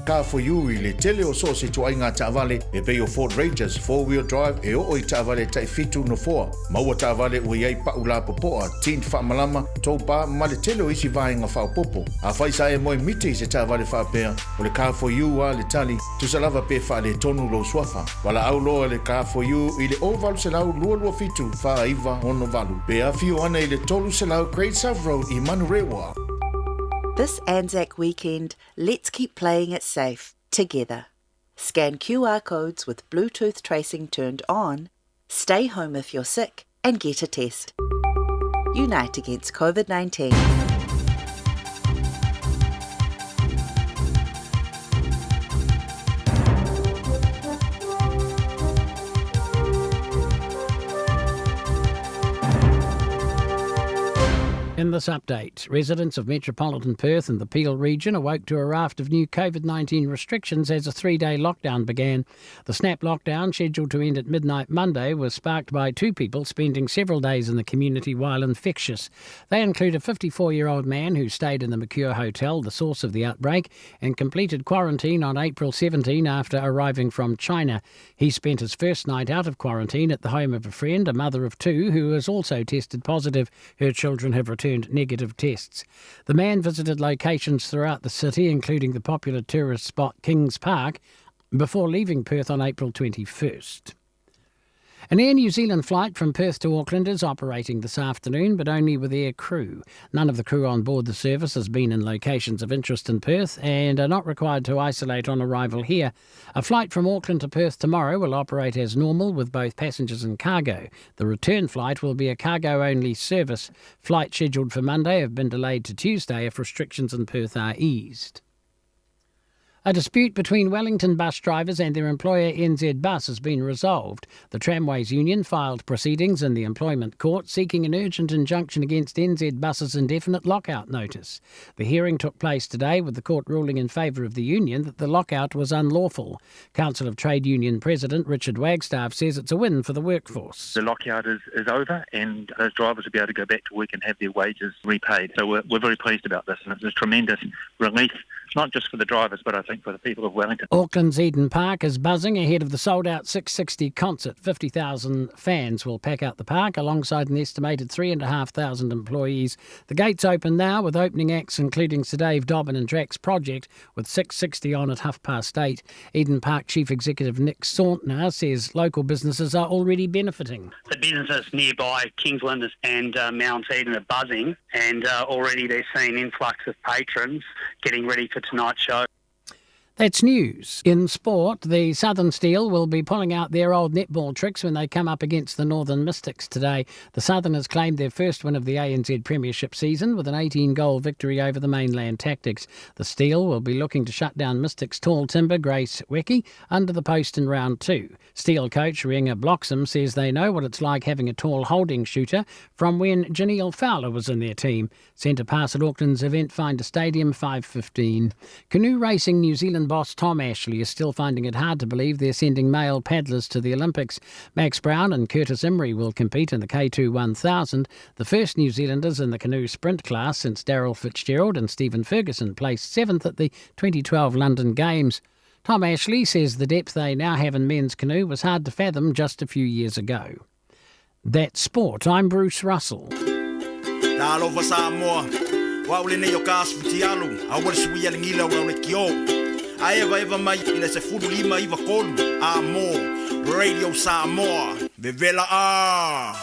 Ka for you I le tele o so se tuainga Ta'avale e pei o Ford Rangers 4-wheel drive e o i Ta'avale tai fitu no 4. Maua Ta'avale ua iai paula popoa, teen whaamalama, taupa ma le tele o isi vaenga whaupopo. A whaisa e moe miti se Ta'avale whaapea o le Ka for you a le tali, tu se lava pe wha le tonu lo swafa. Wala au loa le Ka for you I le ovalu se lau lua fitu wha iwa ono valu. Pe a fio ana I le tolu se lau Great South Road I Manurewa. This Anzac weekend, let's keep playing it safe, together. Scan QR codes with Bluetooth tracing turned on, stay home if you're sick, and get a test. Unite against COVID-19. In this update, residents of metropolitan Perth and the Peel region awoke to a raft of new COVID-19 restrictions as a 3-day lockdown began. The snap lockdown, scheduled to end at midnight Monday, was sparked by 2 people spending several days in the community while infectious. They include a 54-year-old man who stayed in the Mercure Hotel, the source of the outbreak, and completed quarantine on April 17 after arriving from China. He spent his first night out of quarantine at the home of a friend, a mother of 2, who has also tested positive. Her children have returned negative tests. The man visited locations throughout the city, including the popular tourist spot Kings Park, before leaving Perth on April 21st. An Air New Zealand flight from Perth to Auckland is operating this afternoon, but only with air crew. None of the crew on board the service has been in locations of interest in Perth and are not required to isolate on arrival here. A flight from Auckland to Perth tomorrow will operate as normal with both passengers and cargo. The return flight will be a cargo-only service. Flights scheduled for Monday have been delayed to Tuesday if restrictions in Perth are eased. A dispute between Wellington bus drivers and their employer NZ Bus has been resolved. The Tramways Union filed proceedings in the Employment Court seeking an urgent injunction against NZ Bus's indefinite lockout notice. The hearing took place today with the court ruling in favour of the union that the lockout was unlawful. Council of Trade Union President Richard Wagstaff says it's a win for the workforce. The lockout is over and those drivers will be able to go back to work and have their wages repaid. So we're very pleased about this, and it's a tremendous relief, not just for the drivers but I think for the people of Wellington. Auckland's Eden Park is buzzing ahead of the sold-out 660 concert. 50,000 fans will pack out the park alongside an estimated 3,500 employees. The gates open now with opening acts including Sir Dave Dobbin and Drax Project with 660 on at 8:30. Eden Park Chief Executive Nick Sauntner says local businesses are already benefiting. The businesses nearby, Kingsland and Mount Eden, are buzzing, and already they're seeing influx of patrons getting ready for tonight's show. That's news. In sport, the Southern Steel will be pulling out their old netball tricks when they come up against the Northern Mystics today. The Southerners claimed their first win of the ANZ Premiership season with an 18-goal victory over the Mainland Tactics. The Steel will be looking to shut down Mystics' tall timber Grace Wecke under the post in round 2. Steel coach Rienga Bloxham says they know what it's like having a tall holding shooter from when Janelle Fowler was in their team. Centre pass at Auckland's Event Finder Stadium, 5:15. Canoe Racing New Zealand boss Tom Ashley is still finding it hard to believe they're sending male paddlers to the Olympics. Max Brown and Curtis Imrie will compete in the K2 1000, the first New Zealanders in the canoe sprint class since Daryl Fitzgerald and Stephen Ferguson placed 7th at the 2012 London Games. Tom Ashley says the depth they now have in men's canoe was hard to fathom just a few years ago. That's sport. I'm Bruce Russell. Talofa Samoa, waule nei o kasfutialu, awal suia lingila waule kio. Eva mai ina se furu lima iva kolu, Amo, Radio Samoa, Vevela a.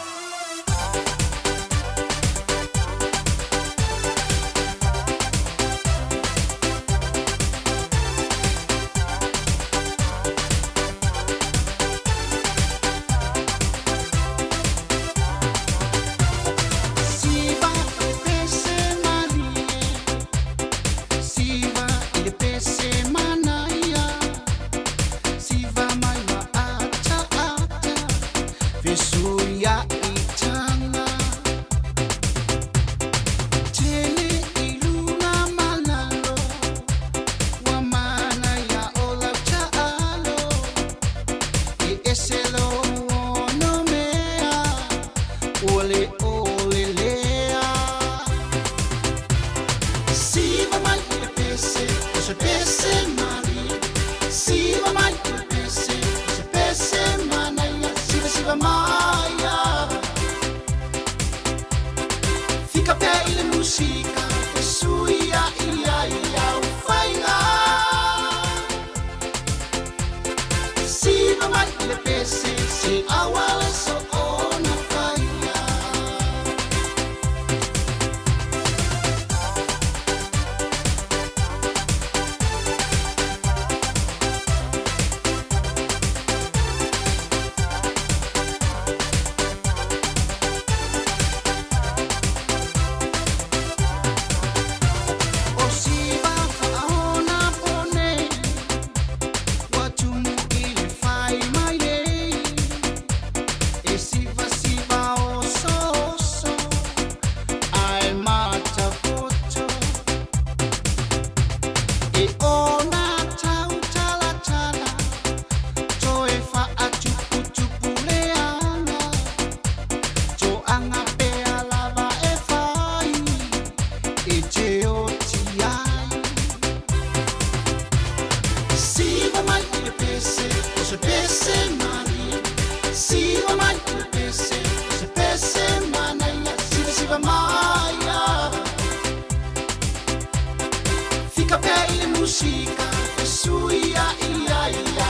Fica bem música, suia, ia, ia.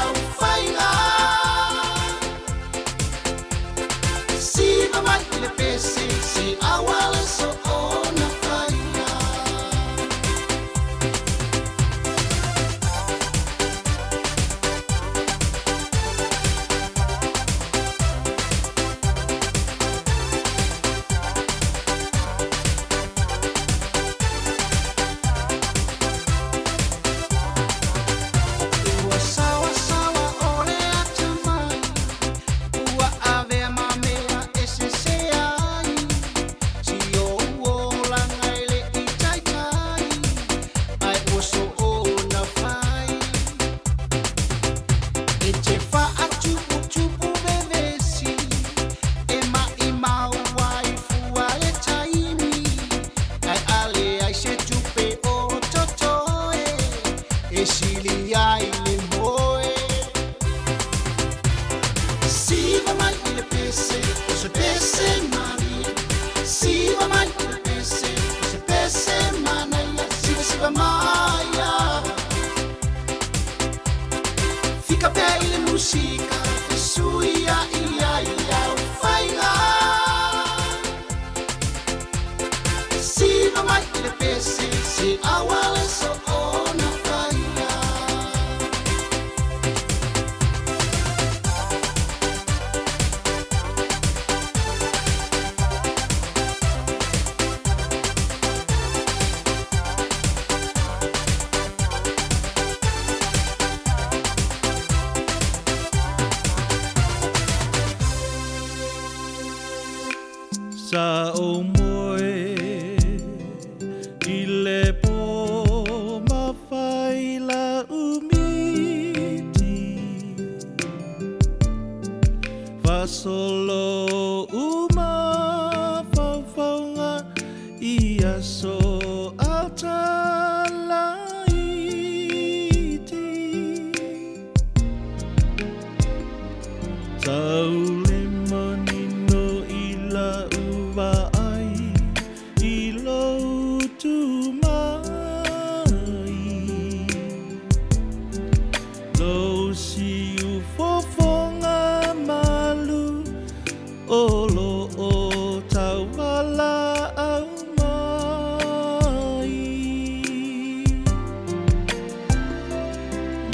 Ilo mai le pese si awale so ona faia. Sa o moe I le po mawhai la umiti Fasolo uma whawhaunga I aso atala iti Tau le manino I la uwa ai I lo tu mai Lo si u fofonga malu Olo o tau wala au mai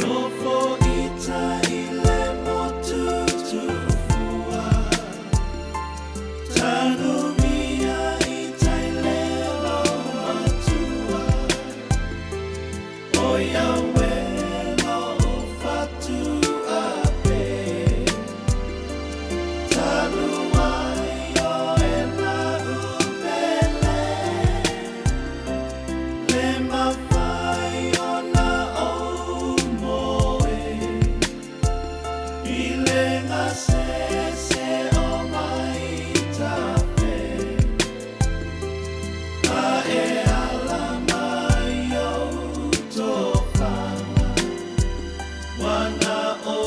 No fo ita I le motu tu fua Tanu mia I tai leo matua Oia welo o fatu ape Tanu ai o e na upele Le mawhai o na o moe I le ngase se o mai tape Ka e ala mai o topanga Wana o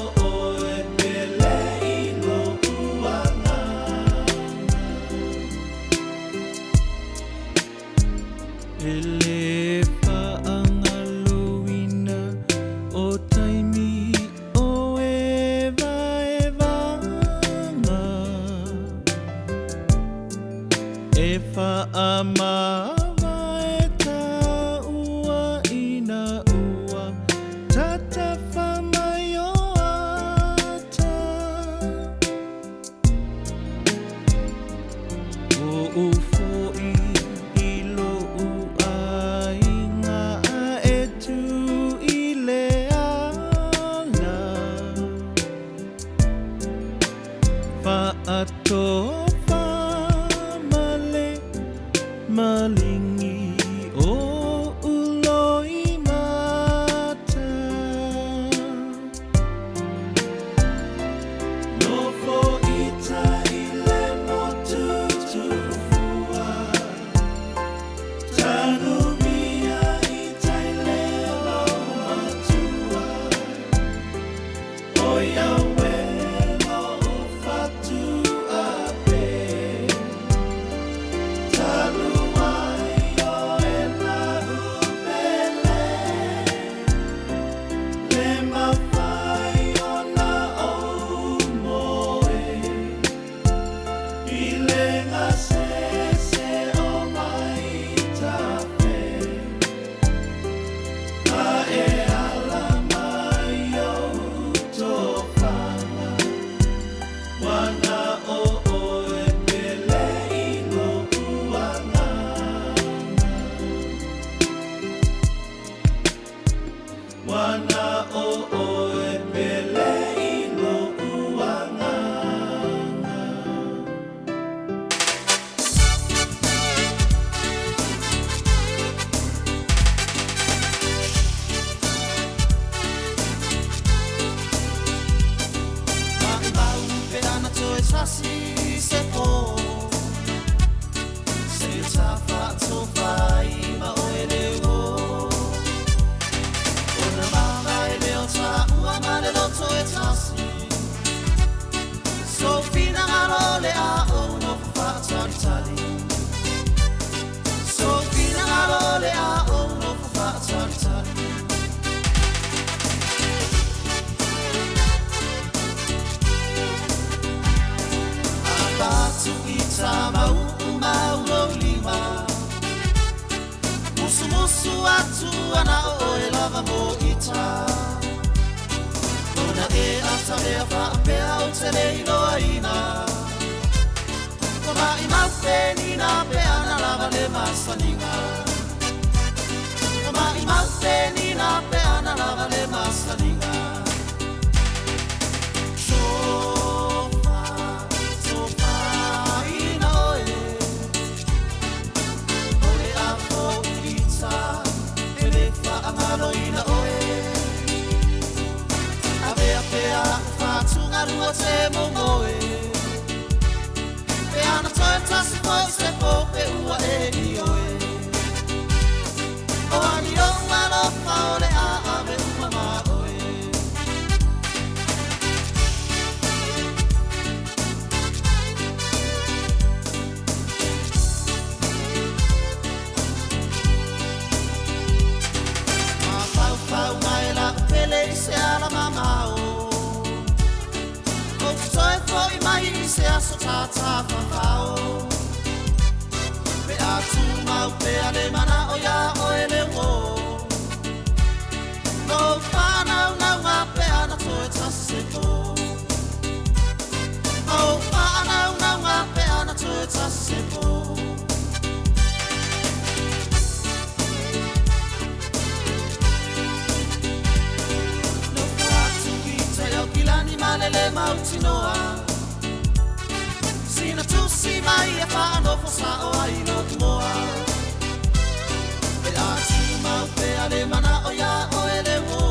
e pele I no uanga Ele whaangaloina o taimi o e vanga E whaamawa e ta ua ina ua Tata whamai o ata O ufo I lo ai ngā e tu I le ala Whaato whamale malingi o uloi mata No fo ita I le motu tu fua Tanu mia I tai leo matua Oia welo o fatu ape Tanu ai o e na lava mo ita Ona e ata lea wha pea o te leilo aina Kona i mawte ni na pea na lava le masaninga Kona i mawte ni na pea na lava le masaninga Aloina oe Avea pea whātunga rua te momoe Pea na toi tasi moi se po pe ua e ni oe O ani o ngalo whaole a ave umama oe Se ala mamao O te toi foi mai se aso tata whawhao Pe a tu mau pe ale mana o ia o ele wo No whanau nau ngā pe ana toi tase ko No whanau nau ngā pe ana toi tase ko Kilani malele mauti noa Sina tu si mai e whaano fosa o ai no moa Pe a tu mau pe ale mana o ia o ele wo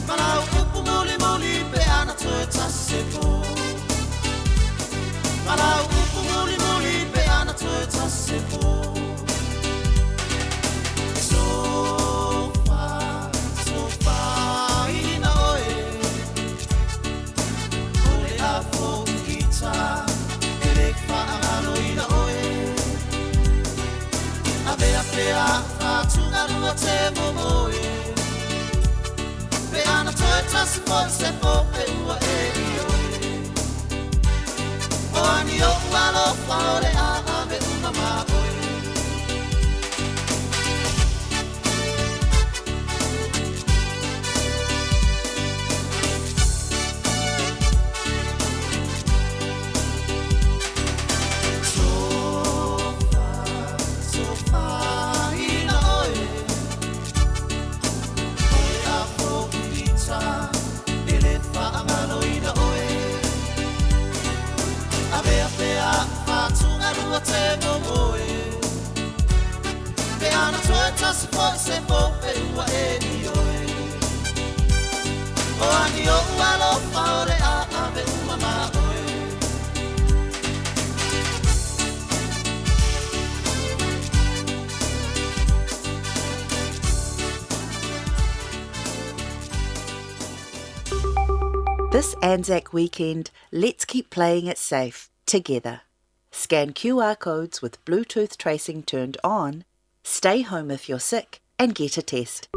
Mana o upu muli muli pe ana toe tase po Mana o upu muli muli pe ana toe tase po Pea whātunga rua te momoe Pea na toi tasi moi se po pe ua e i oe O ani o ualo whaore a ave umama oe Te momoe Pe ana toi tasi foi se po pe ua e ni oe O ani o ualo whaore a ave umama oe This Anzac weekend, let's keep playing it safe, together. Scan QR codes with Bluetooth tracing turned on, stay home if you're sick, and get a test.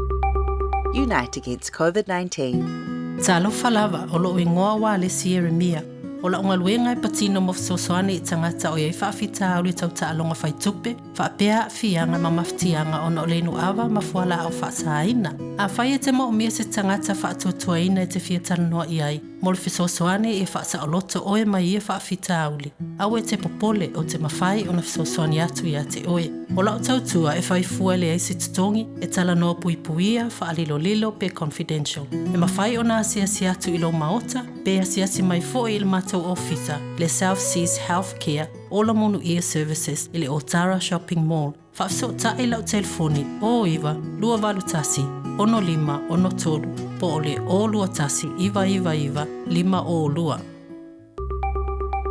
Unite against COVID-19. Talofa lava o loo ingoa wa le Sieremia. O la unga luenga e patino mo sosoane I tangata o iei whaafita au le tauta alonga whaitupe, whaapea fianga ma maftianga o na olenu awa mafuala au whaasaina. A whai e te mo umia se tangata whaatuatuaina e te whiatana noa iai. Mole fisosoane e whaasa o loto oe mai e whaafita auli. Au e te popole o te mawhai o na fisosoane atu I a te oe. O la o tautua e whaifua le eisi tutongi e tala no puipuia whaalilo lilo pe confidential. E mawhai o na asiasi atu ilo maota, pe asiasi mai fo I le matau ofisa, le South Seas Healthcare, Ola Monu Ear Services I le Otara Shopping Mall. Whaafso ta I lau telefoni o iwa, lua walu tasi, ono lima, ono tolu, po ole o lua tasi, iwa, lima o lua.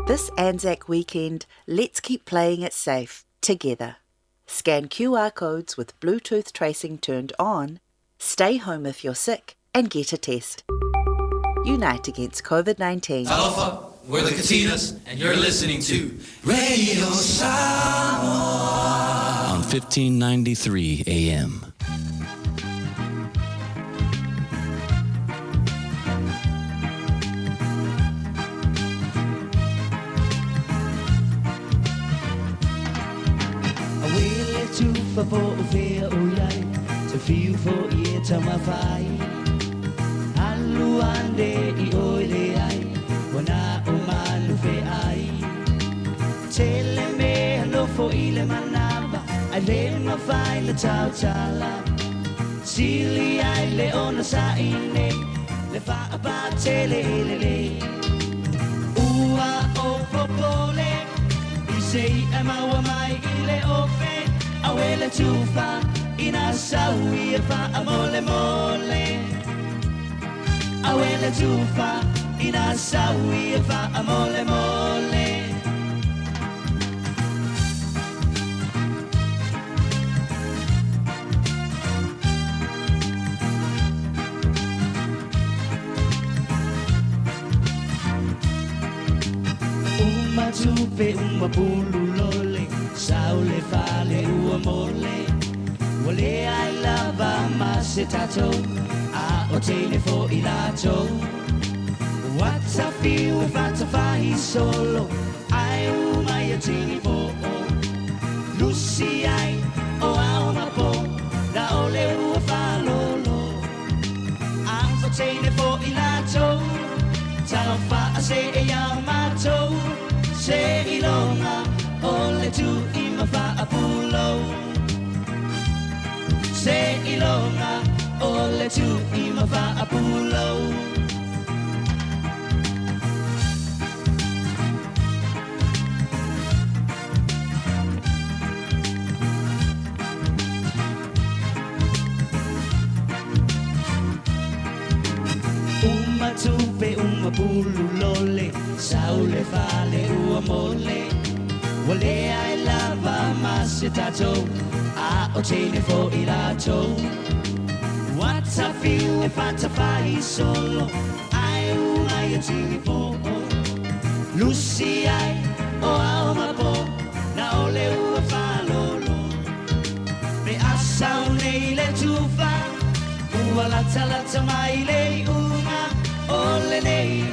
This Anzac weekend, let's keep playing it safe, together. Scan QR codes with Bluetooth tracing turned on, stay home if you're sick, and get a test. Unite against COVID-19. Talofa, we're the Katinas, and you're listening to Radio Samoa on 1593 AM. Fa po o fea o iai Se fiu fo I e tamawhai Alu ande I oile ai Wana o manu fe ai Tele me halo fo I le manaba Ai le mawhai le tau tala Sili ai le ona sa ine Le whaapa tele le Ua o popole I sei e maua mai I le ofe Awele tufa Ina sawi e wha mole mole Awele tufa Ina sawi e wha mole mole Tupe uma pulu lole Saule fale ua mole Wale ai lava mase tato A o tene fo I lato Wata fiu e fata fahi solo Ai umai a tini fo Lucy ai o au mapo Da ole ua falolo A o tene fo I lato Tau fa a se e yau mato Se ilonga ole tu I mawha apulo Se ilonga ole tu I mawha apulo Uma tupe uma pulu lole Saule fale ua mole Wale ai lava mase tato A o tene fo I lato Wata fiu e fata fahi solo Ai umai a tini fo Lucy ai o au mapo Na ole ua falolo Me asau nei le tufa Ua lata lata mai le unga Ole nei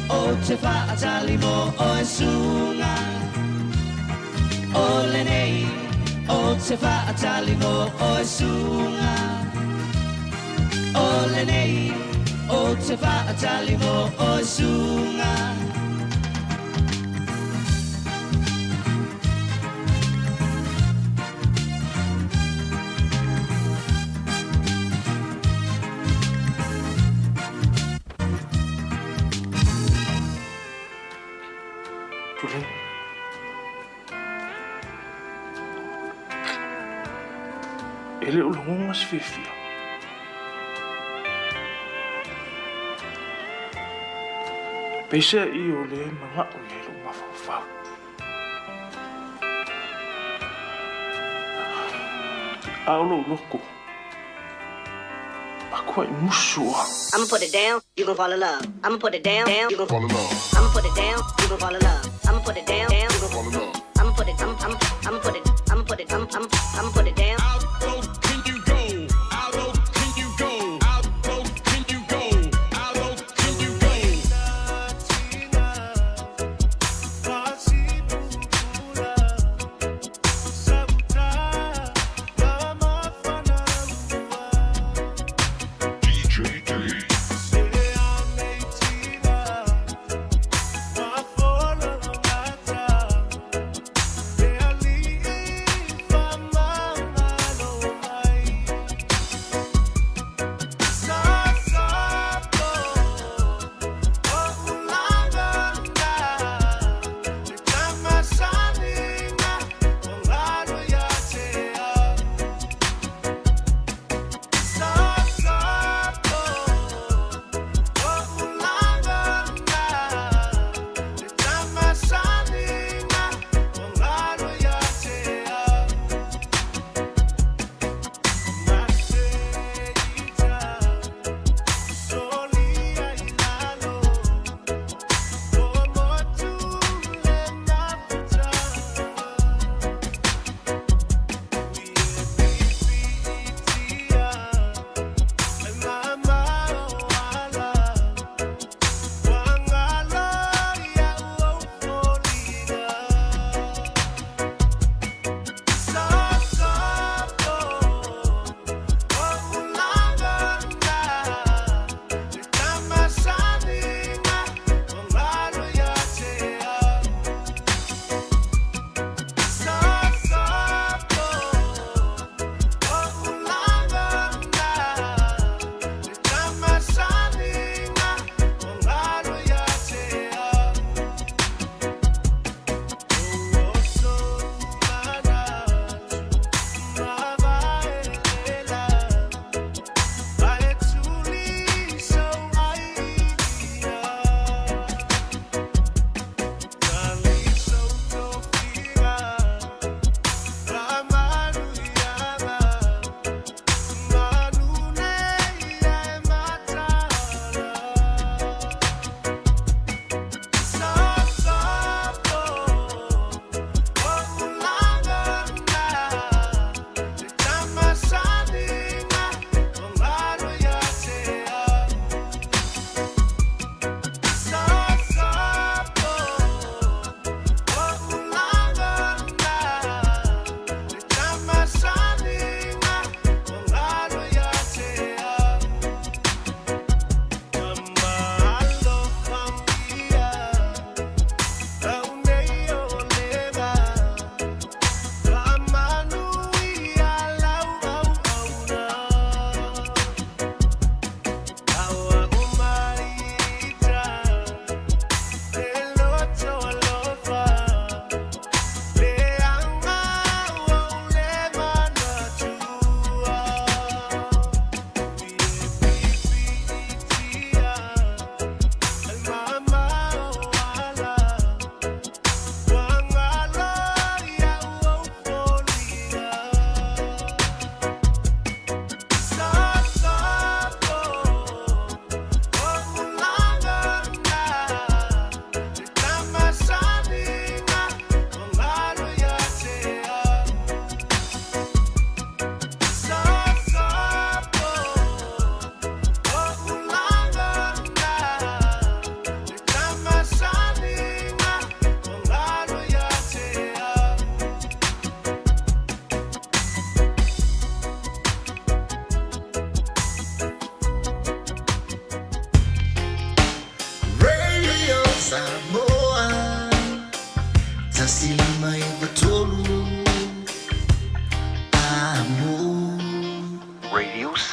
O te whaatali mo o e sunga Ole nei O te whaatali mo o e sunga Ole nei O te whaatali mo o e sunga Ele o longa se fifia. Pese I o le manga o le lo mafafa. Aulo loko. Pakua I musua. I'ma put it down, you gon' fall in love. I'ma put it down, you gon' fall in love. I'ma put it down, you gon' fall in love. I'ma put it down, you gon' fall in love. I'ma put it, I'ma put it, I'ma put it down. Fama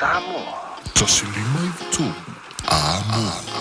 Samoa. Tasi lima I tu. Amo.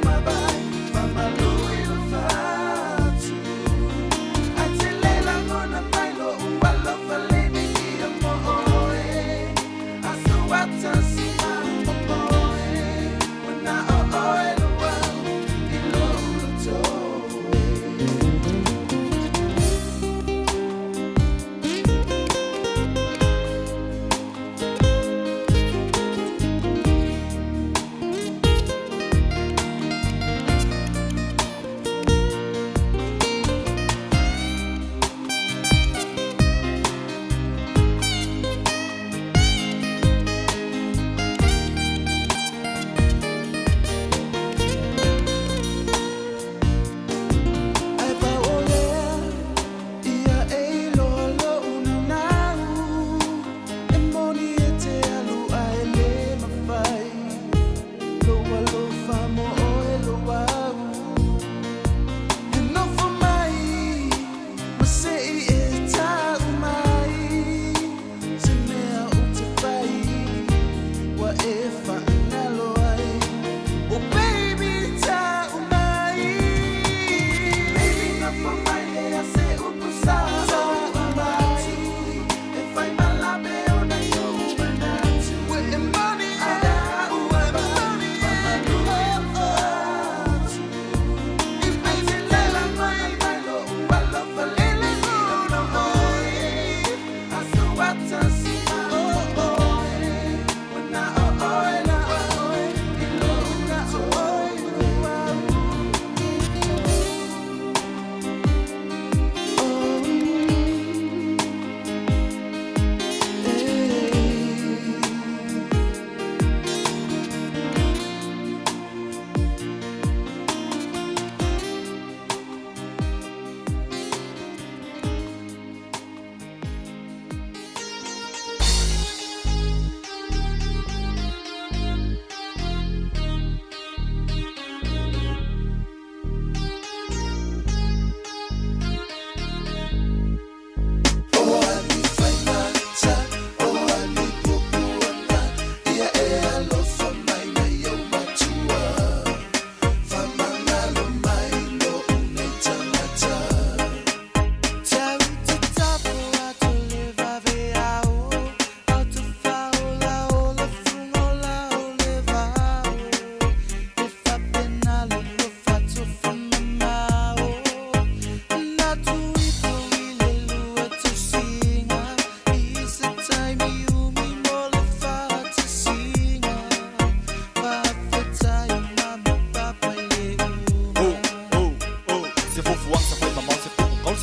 Uma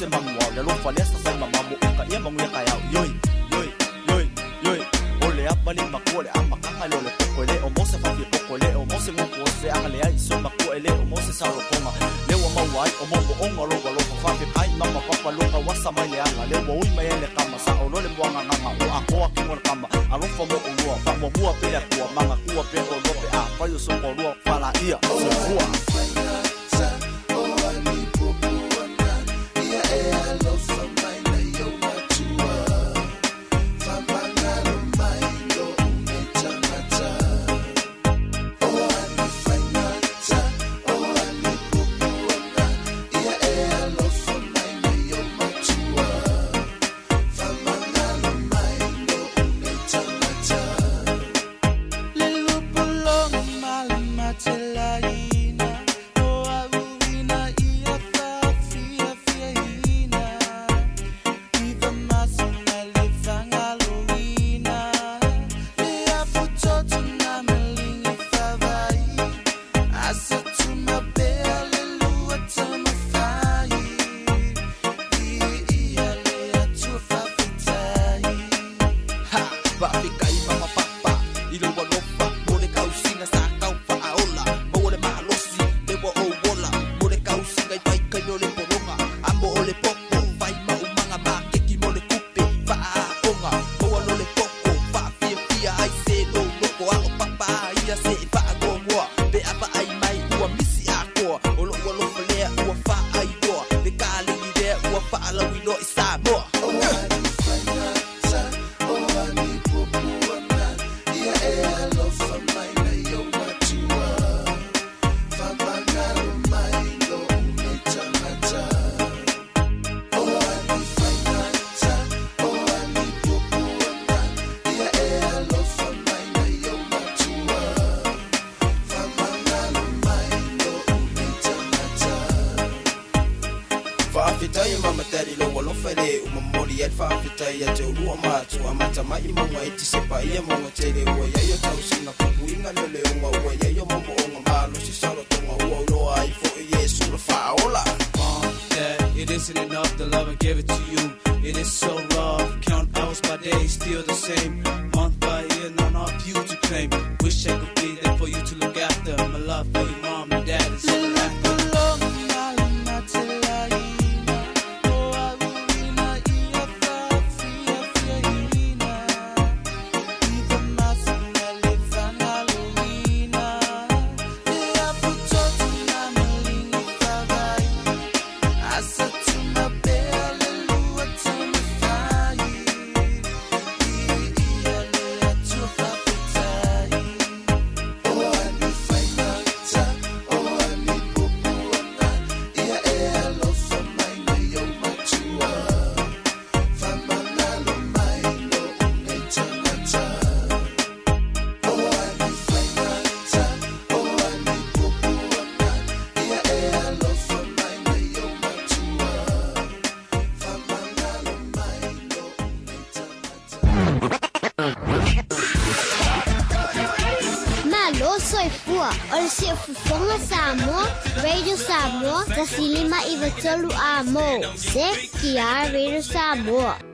se mangua le lo fale sa sai mama mo ka ia mangu ka ya yoi yoi yoi yoi ole apa le makole ama ka le pokole o mo se fa fi pokole o mo se mo ko se anga le ai so makole o mo se sa ro konga le wa mawai o mo bo onga lo fa fi ai mama papa lo ka wasa mai le anga le wo mai le kama sa o lo le mo anga nga o a ko ki mo kama a lo fa mo o lo fa mo bua pe ko manga ku pe o lo pe a fa yo so ko lo fa la ia se fua Radio Samoa, Tasilima Ivatolu Amo, Se Kia Radio Samoa.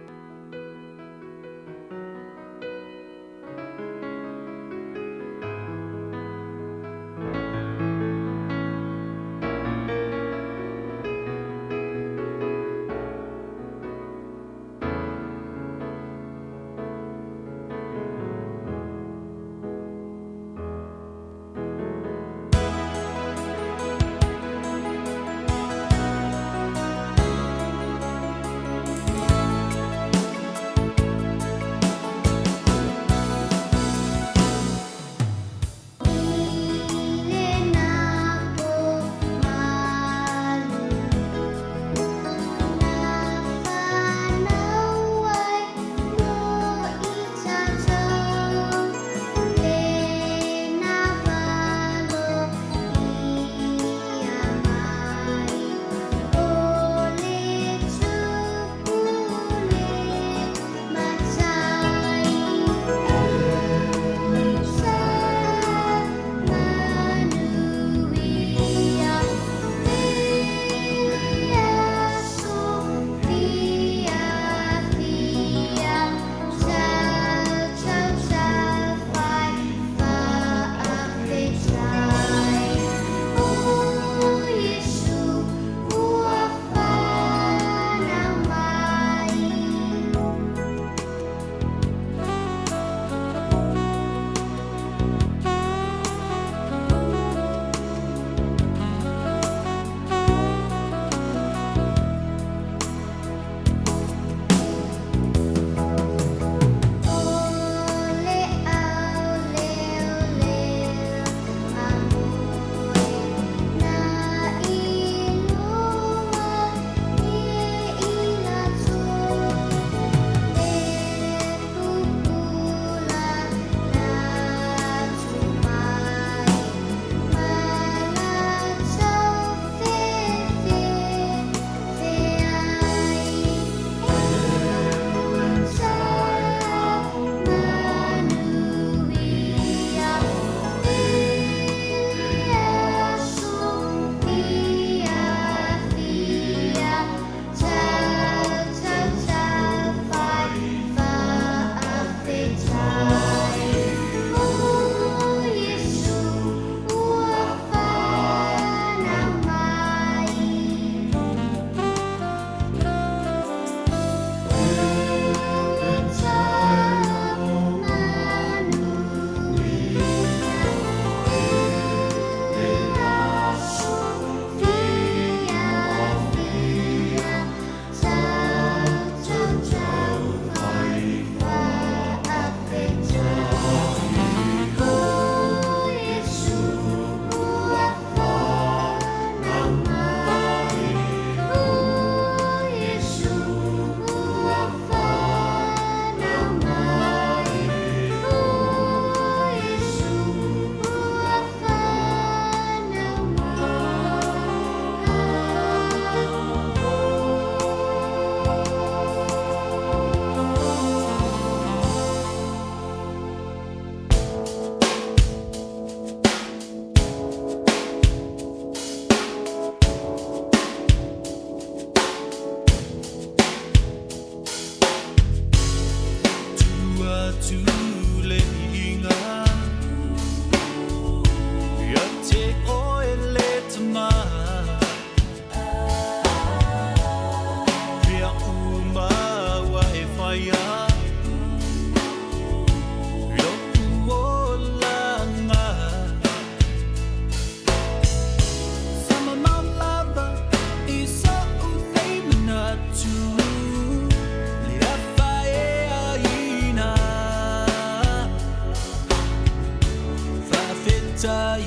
ai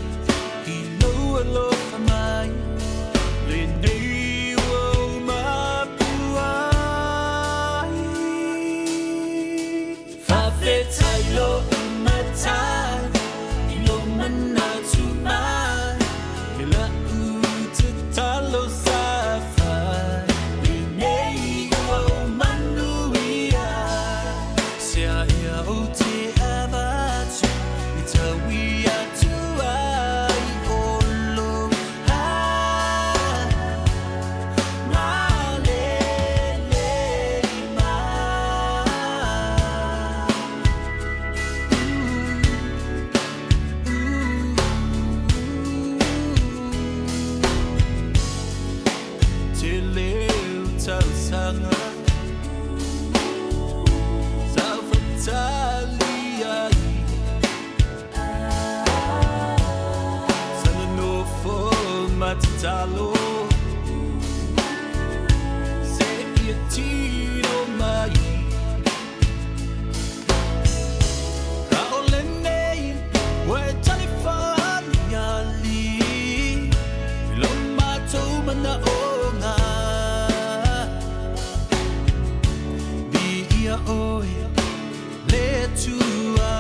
ki no alo fa mai le nei o mapuai fa fe tai lo matai ilo mana tu mai ila u te talo safa le nei o manuia sia ia o te avatu ita wia tu ai olo ha ma le ma te leu tau sanga sau fatalia sana no fo matalo se ia tiro mai ka ole nei we California li lo mato mana onga bi ia oi le tua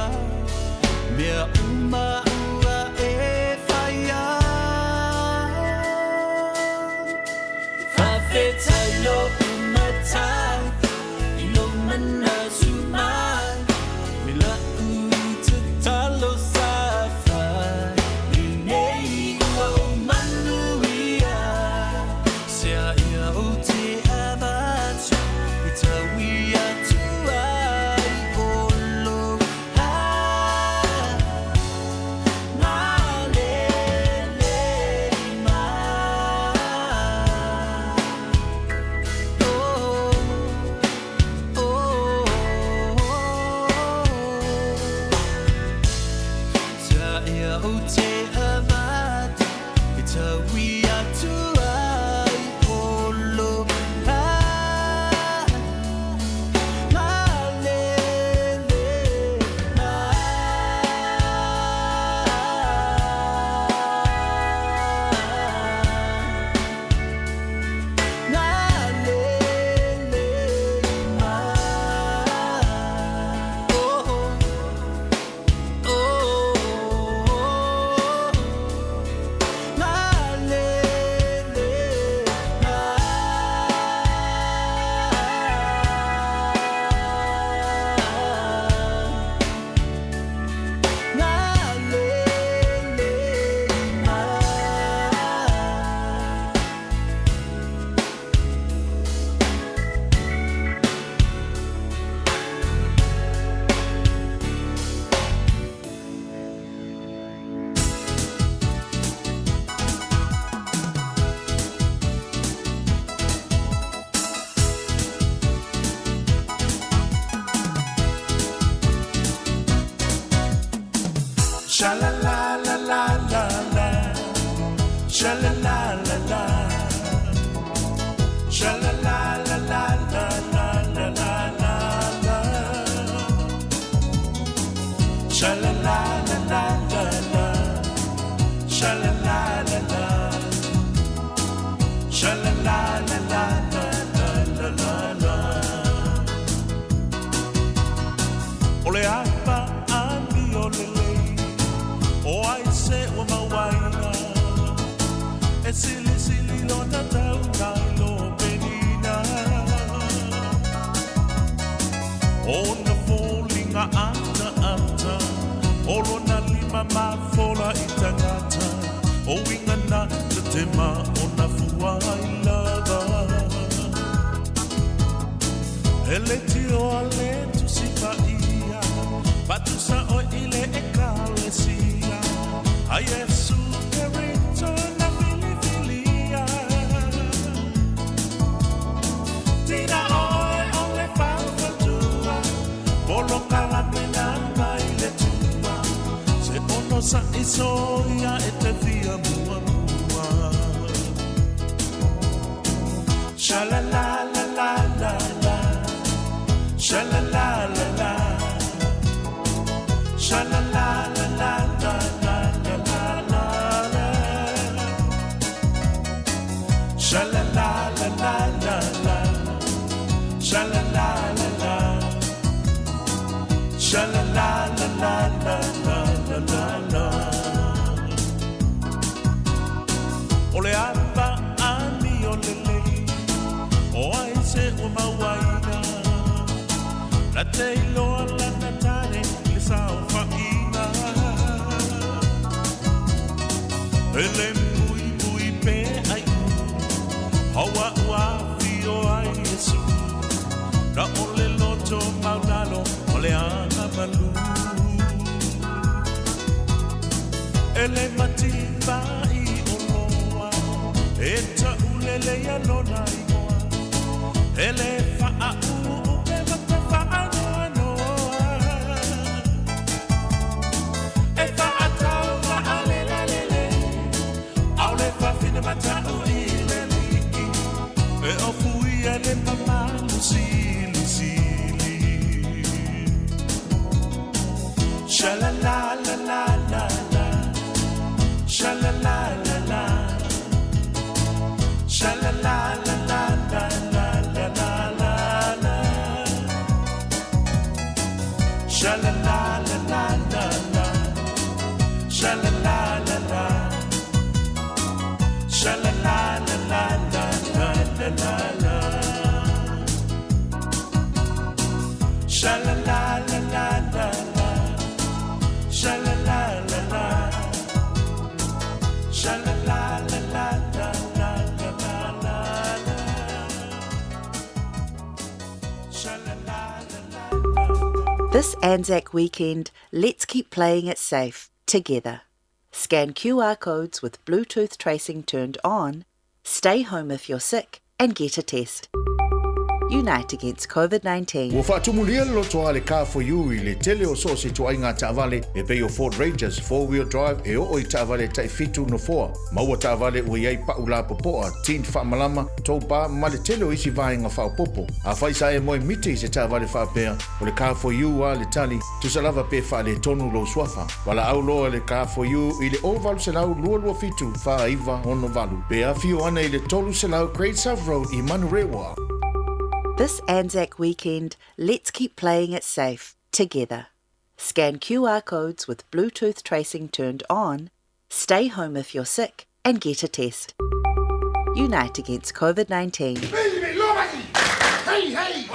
mea uma ua e whaia fa fe tai lo umatai i lo mana sumai mila u te talo safai i nei ua o manuia sea ia o te avatu i ta wia tu ai olo ha ma le ma sa ia o te avatu i ta wia tu ai olo ha ma le ma na le ma na le Sha la la la la la la. Sha la la la la. Sha la la la la la la la la la la. Sha la la la la la la. Sha la la la la. Sha la la la la la la la la. Ole apa ami ole le. O ai se o mawaina. E sili sili lo na tau na lo penina. O na folinga ata ata. O lo na lima ma fola i tangata. O inga na te tema o na fuai lava. Ele ti o ale tu si pa ia. Patu sa o ile e kalesia. Ai e su perito na filifilia. Tina oi ole fa tua. Bolo kala pena mai le tua. Se ono sa isoia e te fia mua mua. Sha la la la la la la. Sha la la la la. Sha la la la la la la la la. la la la, sha la la la la, sha la la la la la la la la. Ole ava ani ole le, o ai se o mawaina, la te iloa la natane le sao whaina. Ele mui mui pe ai hawa ua fio ai Yesu na ole loto maunalo ole ana malu ele mativa i oloa e ta ulele ya nona i moa ele faa u pe mata faa noa e faa tau ma alelelele aule fa fine mata u ilele e ofui ele mama sili sili sha la la la la la la sha la la la la sha la la la la la la la la la sha la la la la la la sha la la la la sha la la la la la la la la sha la la la la la la sha la la la la sha la la la la la la la la sha la la la la. This Anzac weekend, let's keep playing it safe, together. Scan QR codes with Bluetooth tracing turned on, stay home if you're sick, and get a test. Unite against COVID-19. Ua whaatumulia loto a le Car4U I le tele o so se tuainga Taavale e peo Ford Rangers 4-wheel drive e o I Taavale tai fitu no 4. Maua Taavale ua iai paula popoa, teen whaamalama, taupa ma le tele o isi vaenga whaupopo. A whaisa e moe miti se Taavale whaapea o le Car4U a le tali, tusalava pe wha le tonu lo swafa. Wala au loa le Car4U I le ovalu se lau lua fitu wha iwa ono valu. Pe a fio ana I le tolu se lau Great South Road I Manurewa. This Anzac weekend, let's keep playing it safe, together. Scan QR codes with Bluetooth tracing turned on, stay home if you're sick, and get a test. Unite against COVID-19. Hey, hey!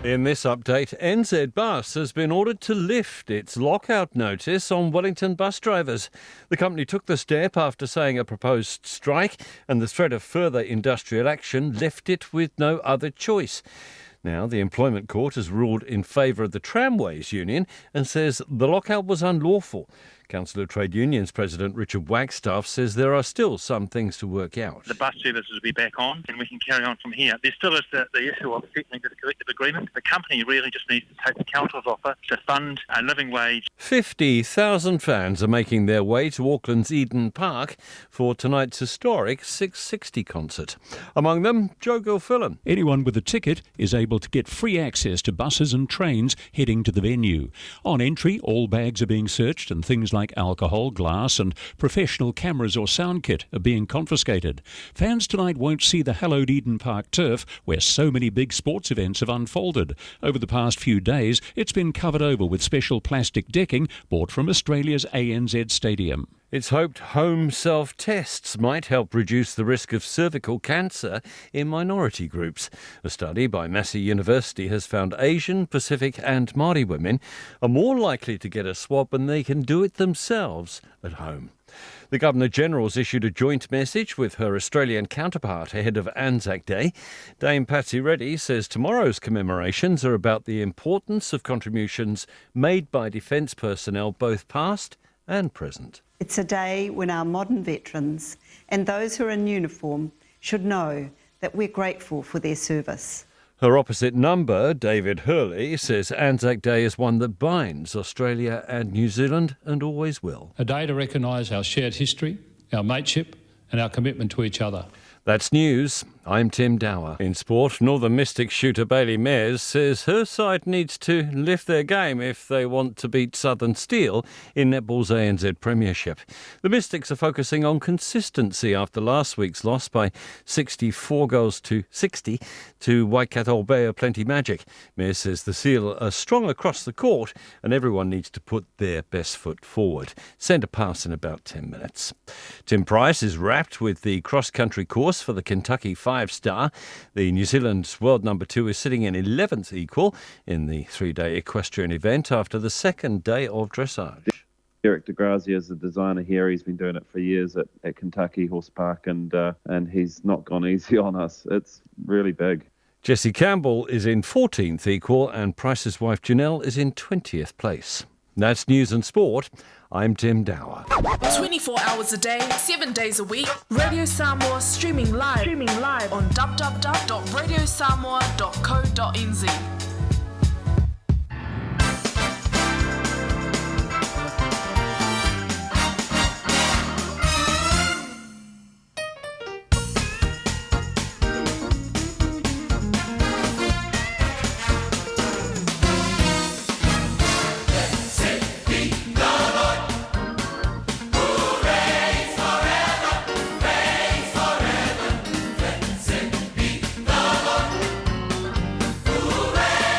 In this update, NZ Bus has been ordered to lift its lockout notice on Wellington bus drivers. The company took the step after saying a proposed strike and the threat of further industrial action left it with no other choice. Now, the Employment Court has ruled in favour of the Tramways Union and says the lockout was unlawful. Council of Trade Unions President Richard Wagstaff says there are still some things to work out. The bus services will be back on and we can carry on from here. There still is the issue of settling the collective agreement. The company really just needs to take the counter's offer to fund a living wage. 50,000 fans are making their way to Auckland's Eden Park for tonight's historic 660 concert. Among them, Joe Gilfillan. Anyone with a ticket is able to get free access to buses and trains heading to the venue. On entry, all bags are being searched and things like alcohol, glass and professional cameras or sound kit are being confiscated. Fans tonight won't see the hallowed Eden Park turf where so many big sports events have unfolded. Over the past few days, it's been covered over with special plastic decking bought from Australia's ANZ Stadium. It's hoped home self-tests might help reduce the risk of cervical cancer in minority groups. A study by Massey University has found Asian, Pacific and Māori women are more likely to get a swab when they can do it themselves at home. The Governor-General's issued a joint message with her Australian counterpart ahead of Anzac Day. Dame Patsy Reddy says tomorrow's commemorations are about the importance of contributions made by defence personnel, both past and present. It's a day when our modern veterans and those who are in uniform should know that we're grateful for their service. Her opposite number, David Hurley, says Anzac Day is one that binds Australia and New Zealand and always will. A day to recognise our shared history, our mateship and our commitment to each other. That's news. I'm Tim Dower. In sport, Northern Mystics shooter Bailey Mayers says her side needs to lift their game if they want to beat Southern Steel in netball's ANZ Premiership. The Mystics are focusing on consistency after last week's loss by 64 goals to 60 to Waikato Bay of Plenty Magic. Mayers says the Seal are strong across the court and everyone needs to put their best foot forward. Send a pass in about 10 minutes. Tim Price is wrapped with the cross-country course for the Kentucky 5-star. The New Zealand world number 2 is sitting in 11th equal in the 3-day equestrian event after the second day of dressage. Eric DeGrazia is the designer here. He's been doing it for years at Kentucky Horse Park and he's not gone easy on us. It's really big. Jesse Campbell is in 14th equal and Price's wife Janelle is in 20th place. That's news and sport. I'm Tim Dower. 24 hours a day, 7 days a week. Radio Samoa streaming live on www.radiosamoa.co.nz. Hooray!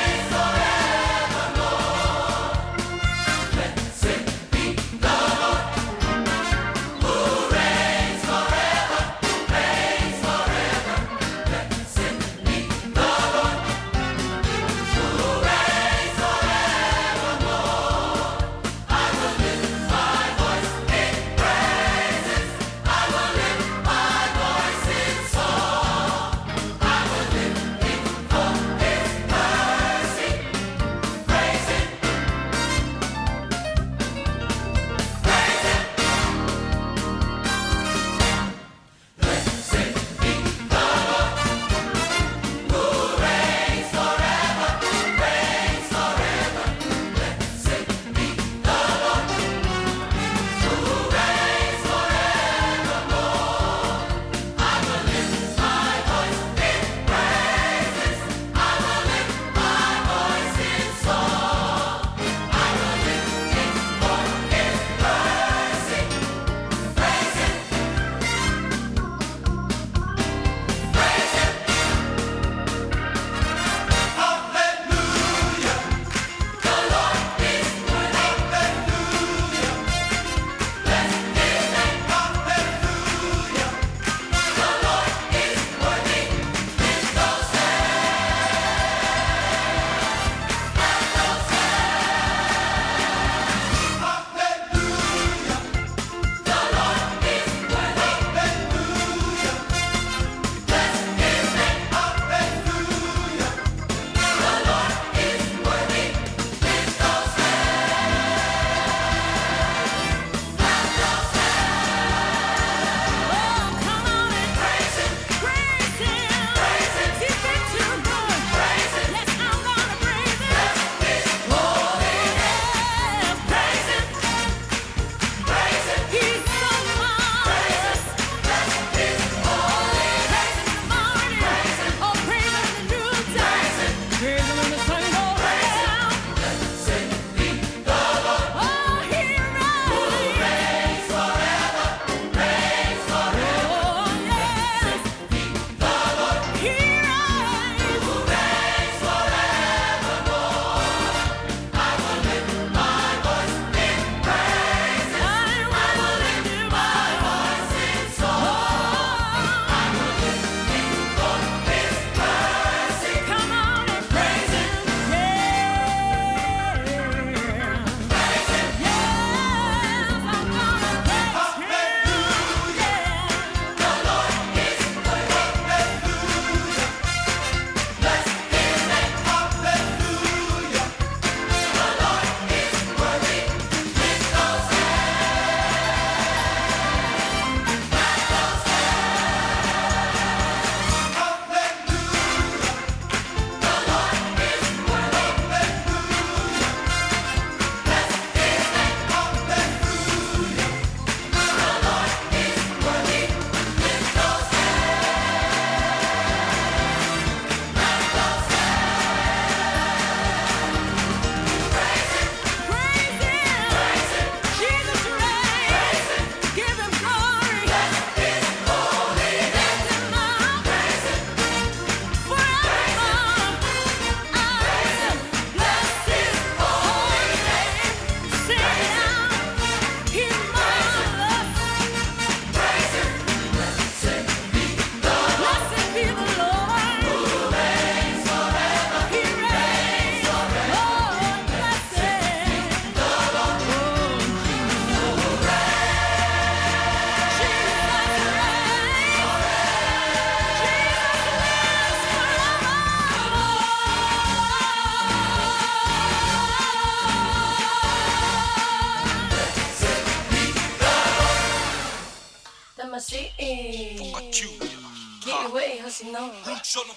Hoshino.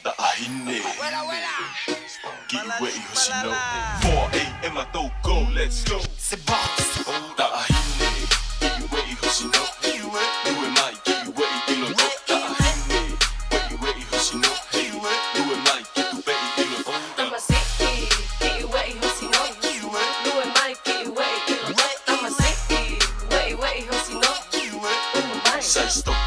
The Ahine. Get ready, Hoshino. 4 a.m. I don't go, let's go. C'est boss. The Ahine. Get ready, Hoshino. You and I, get ready, Ilo. The Ahine. Get ready, Hoshino. You and I, get ready, Ilo. I'm a city, get ready, Hoshino. You and I, get ready, Ilo. I'm a city, wait, Hoshino. Say stop.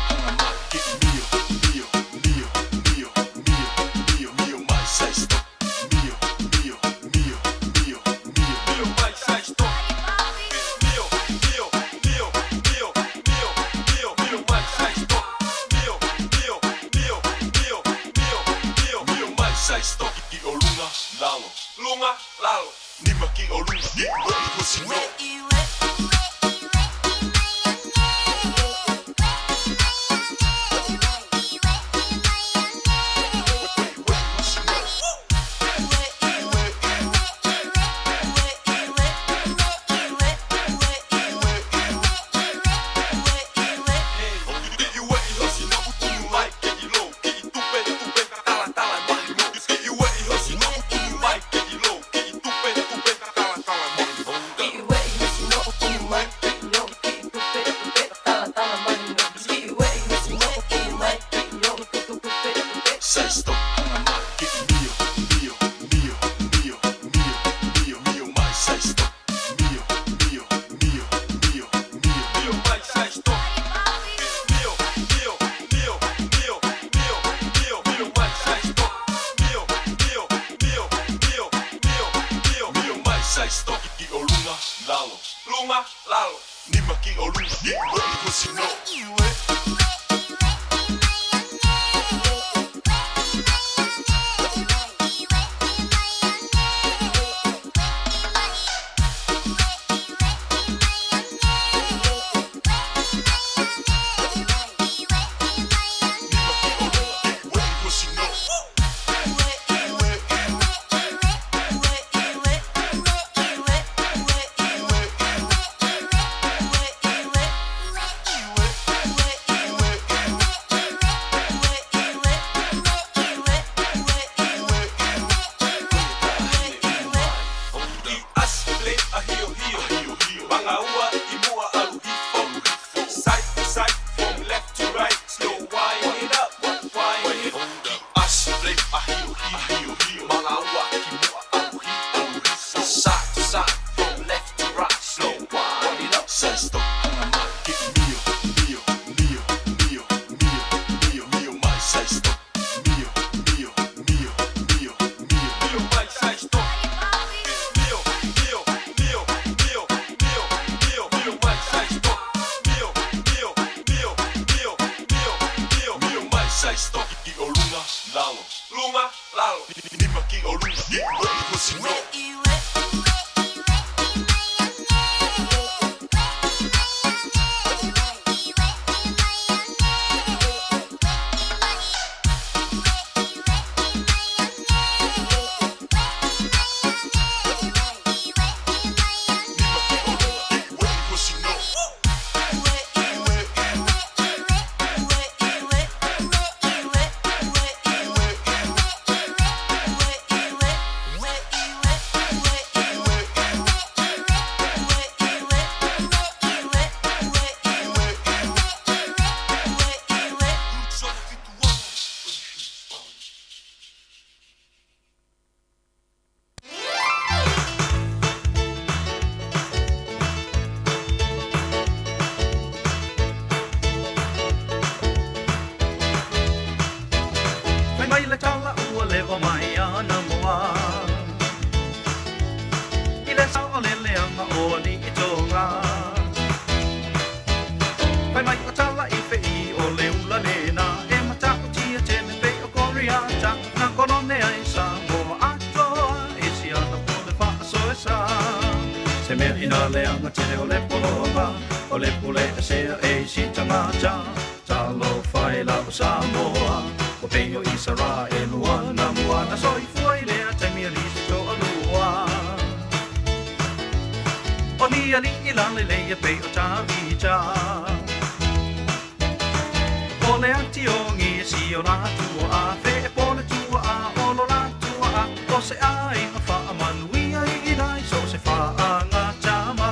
o la tua a fe pole tua a olo la tua a o se ai ma fa manuia I dai so se fa anga chama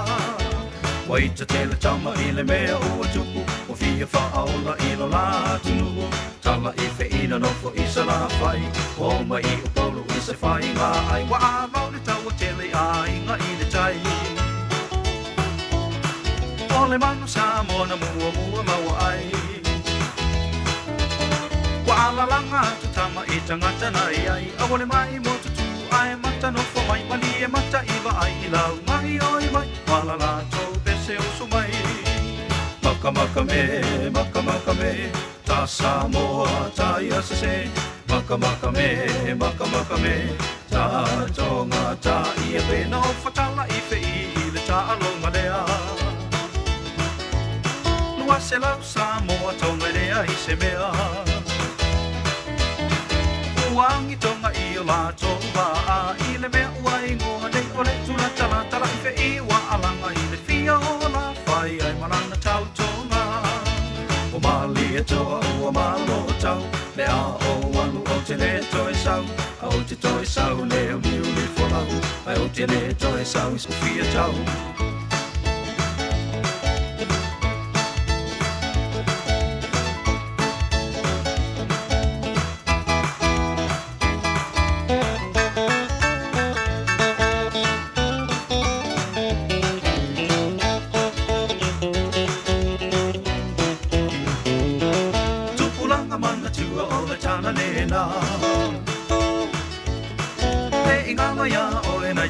wai te tele chama I le mea o tupu o fia fa aula I lo la tunu tala I fe ina no fo I sa la fai o mai I o polo I se fai ngā ai wa a mau le tau o tele ai ngā I le tai o le manu sa mona mua mua maua ai wa ala langa tu tama I tangata nai ai a wale mai mo tutu ai mata no fo mai mani e mata iwa ai I lau mai oi mai wala la tau pese o su mai maka maka me ta Samoa ta iasese maka maka me ta tonga ta I e pena o fatala I fe I le ta alonga lea lua se lau Samoa tonga lea I se mea uangi tonga I o la tonga a I le mea ua ingoa nei o le tula tala tala I fe I wa alanga I le fia o la fai ai marana tau tonga o mali e toa ua malo tau le a o walu o te le toi sau a o te toi sau le o niu le folau ai o te le toi sau I so fia tau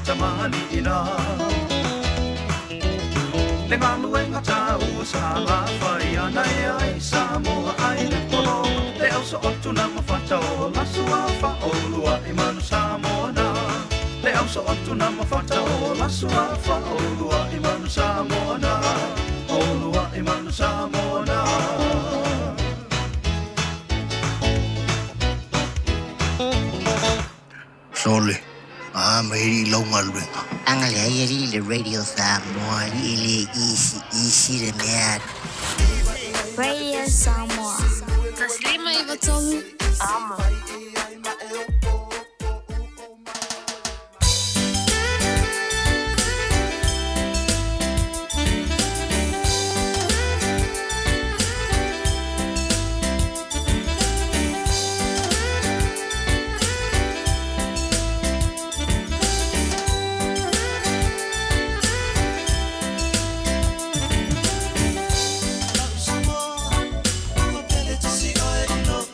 tamani ina le ngalu e ngata ua sa la fai anai ai Samoa ai le polo le au so otu na mawhata o lasu a wha o lua I manu Samoa na le au so otu na mawhata o lasu a wha o lua I manu Samoa na o lua I manu Samoa na Sole Mary Longalwing. Anglia le radio Samoa ile isi le mea. Radio Samoa. Taslima Ivatolu. Ama. Samoa, I'm a to see I know,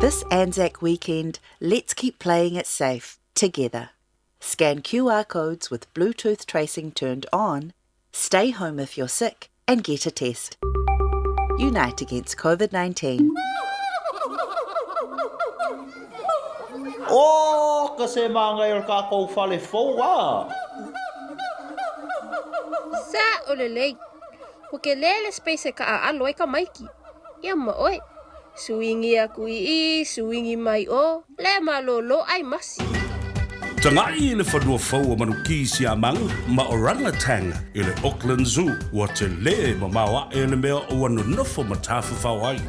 This Anzac weekend, let's keep playing it safe, together. Scan QR codes with Bluetooth tracing turned on, stay home if you're sick, and get a test. Unite against COVID-19. Oh, kasi mga ka ko fale fowa. Sa olelei. Ukelele space ka aloy ka maiki. Yamma oi. Suingi aku suingi mai o. Le malolo ai masi. Tangai le whanua whaua manuki si amang ma orangatanga i le Auckland Zoo wa te le ma mawa e le mea o anu nofo ma tafu whawai.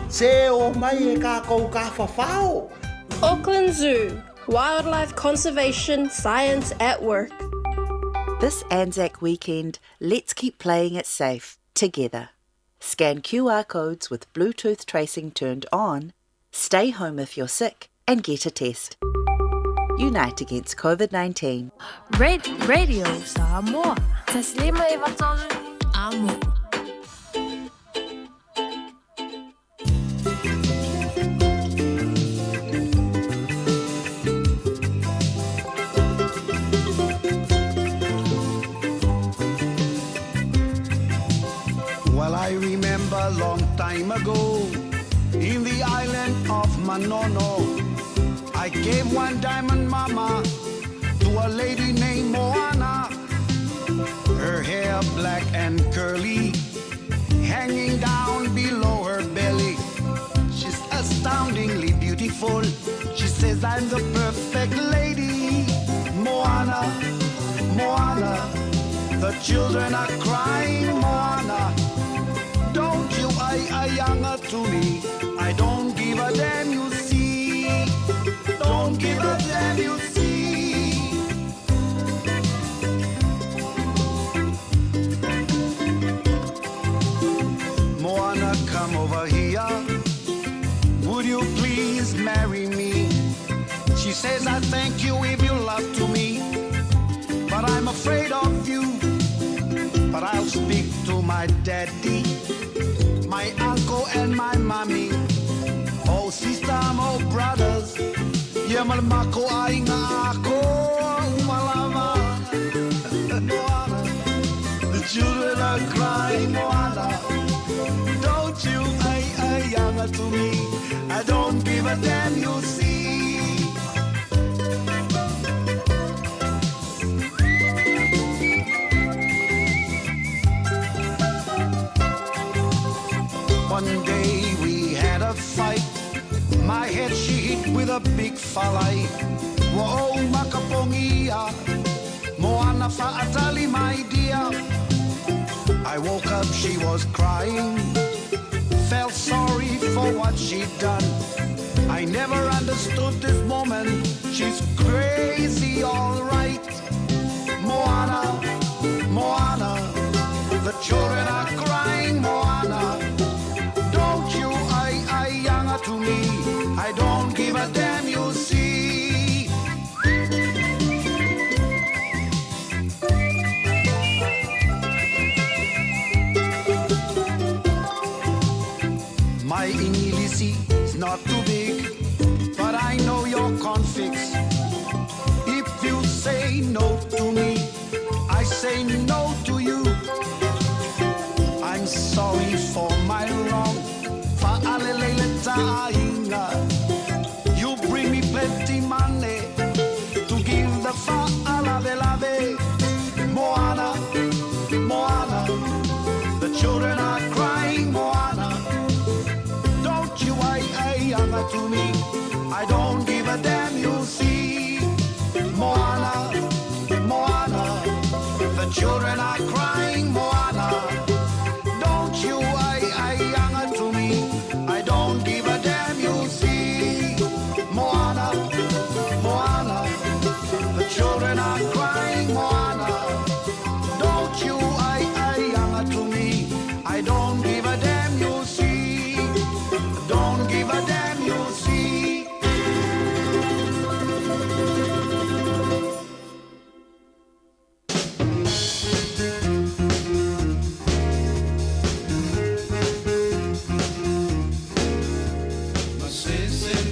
Se o mai e ka kou ka whawhao. Auckland Zoo. Wildlife conservation science at work. This Anzac weekend, let's keep playing it safe, together. Scan QR codes with Bluetooth tracing turned on, stay home if you're sick, and get a test. Unite against COVID-19. Radio Samoa. Taslima iwatolu amo. Well, I remember a long time ago in the island of Manono, I gave one diamond mama to a lady named Moana. Her hair black and curly, hanging down below her belly. She's astoundingly beautiful. She says I'm the perfect lady. Moana, Moana, the children are crying. Moana, don't you younger to me. I don't give a damn, you see. Don't give a damn, you see. Moana, come over here. Would you please marry me? She says I thank you if you love to me, but I'm afraid of you. But I'll speak to my daddy, my uncle and my mommy. Oh sister, oh brothers, yeah malmako ay nga ako umalama. Moana, the children are crying. Moana, don't you ay younger to me. I don't give a damn, you see. One day we had a fight. My head she hit with a big falai. Whoa, makapongia. Moana fa'atali, my dear. I woke up, she was crying. Felt sorry for what she'd done. I never understood this woman. She's crazy, all right. Moana, Moana, the children are crying. Moana, don't you younger to me. I don't give a damn, you see. My Ingilisi is not too big, but I know your conflicts. If you say no to me, I say no to you. I'm sorry for my wrong. You bring me plenty money to give the fa'alave. Moana, Moana, the children are crying. Moana, don't you younger to me. I don't give a damn, you see. Moana, Moana, the children are crying. Moana, don't you younger to me. I don't give a damn, you see. Moana, Moana, the children are crying. Moana, don't you younger to me. I don't give a damn, you see. Don't give a damn, you see. Sese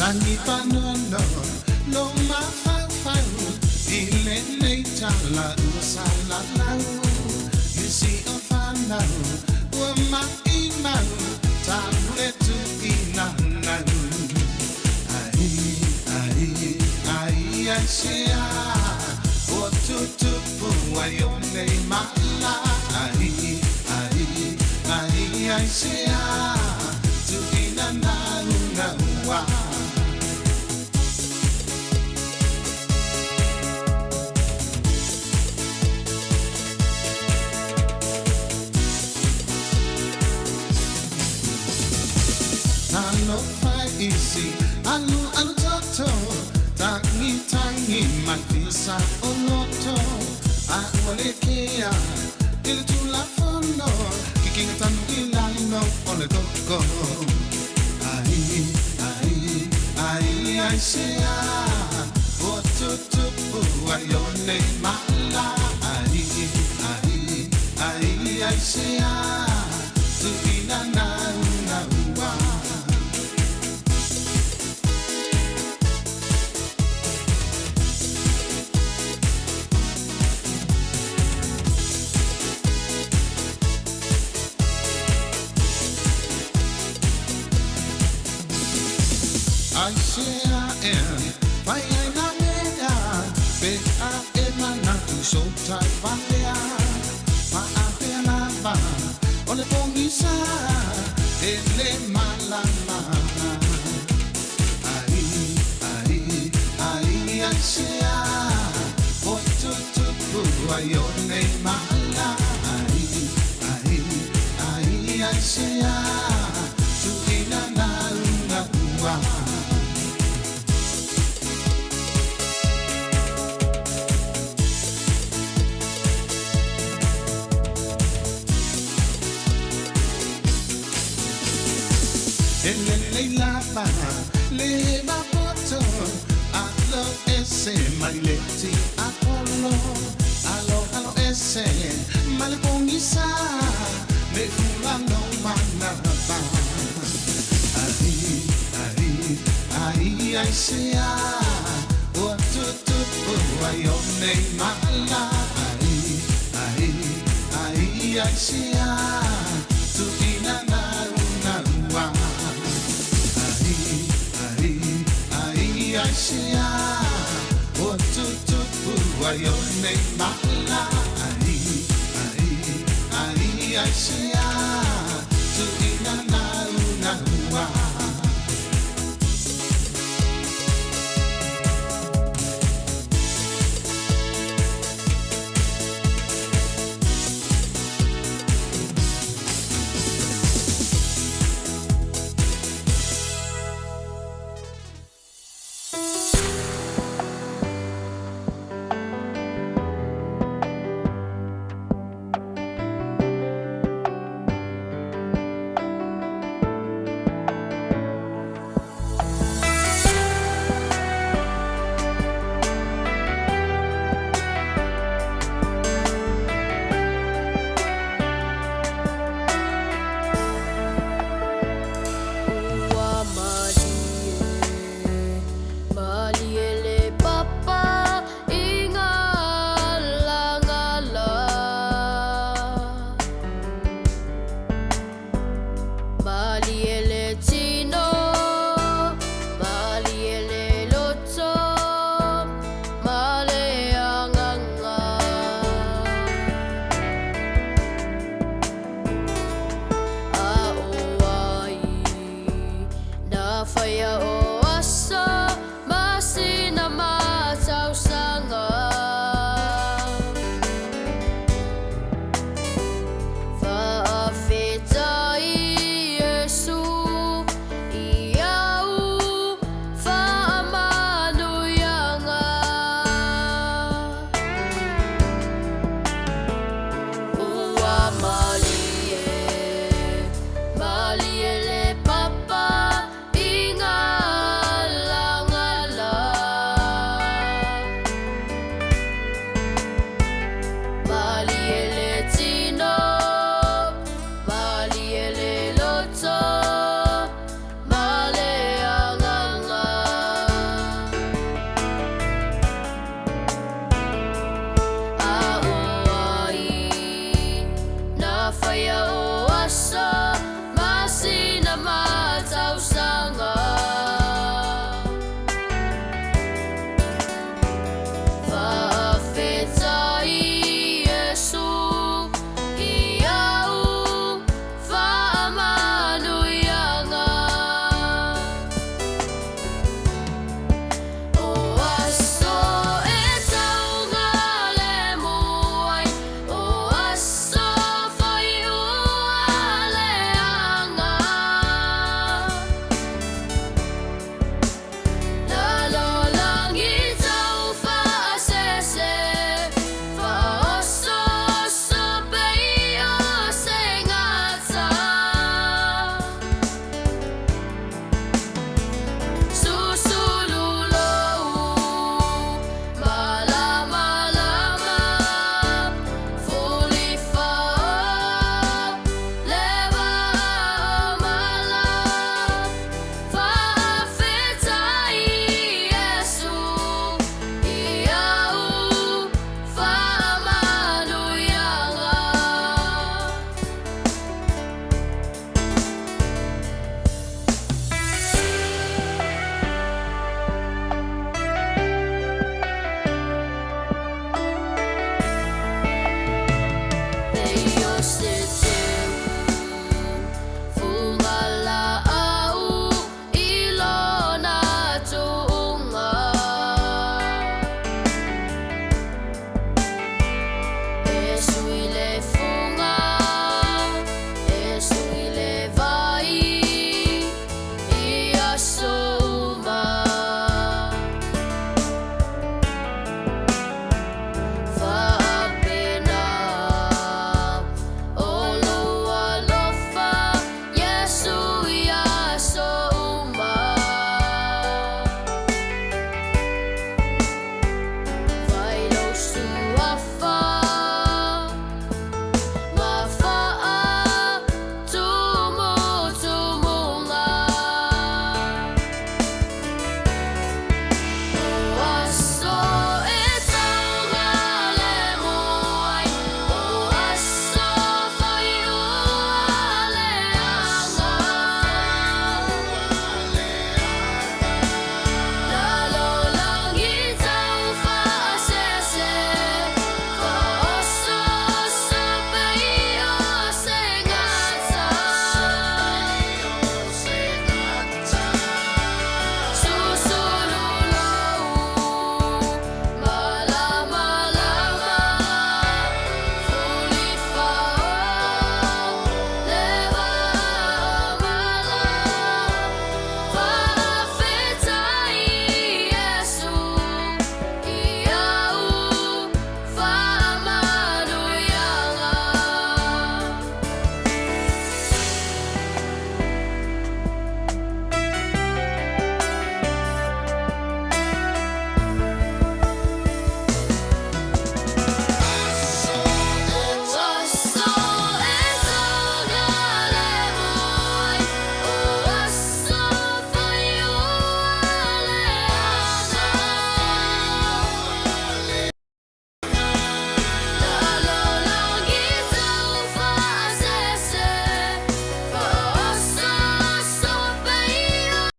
Tangi panono, lo ma fau, ile nei tala usala lau. You see a fanau, ma imau, table to inanau. Ai, say what to wayone mala. Ai, say to inanau. Easy, alu toto, tangi, mafisa oloto, akwalekea, ili tulafono, kikinga tanguilano, ole toko. Ai, say what to ayone mala. Ai, say to inanau. I say I am, why I not meda, bet I am not so tight, Valia, ma apelava, on the pongisa, ele malama. I say what to ayone mala. I say to inanau. Le lava, le mapoto, allo esse, marileti, apollo, allo esse, male pongisa, ne fulano manaba. Ai, say what to ayone mala. Ai, say to inanau. I say what to ayone mala. I say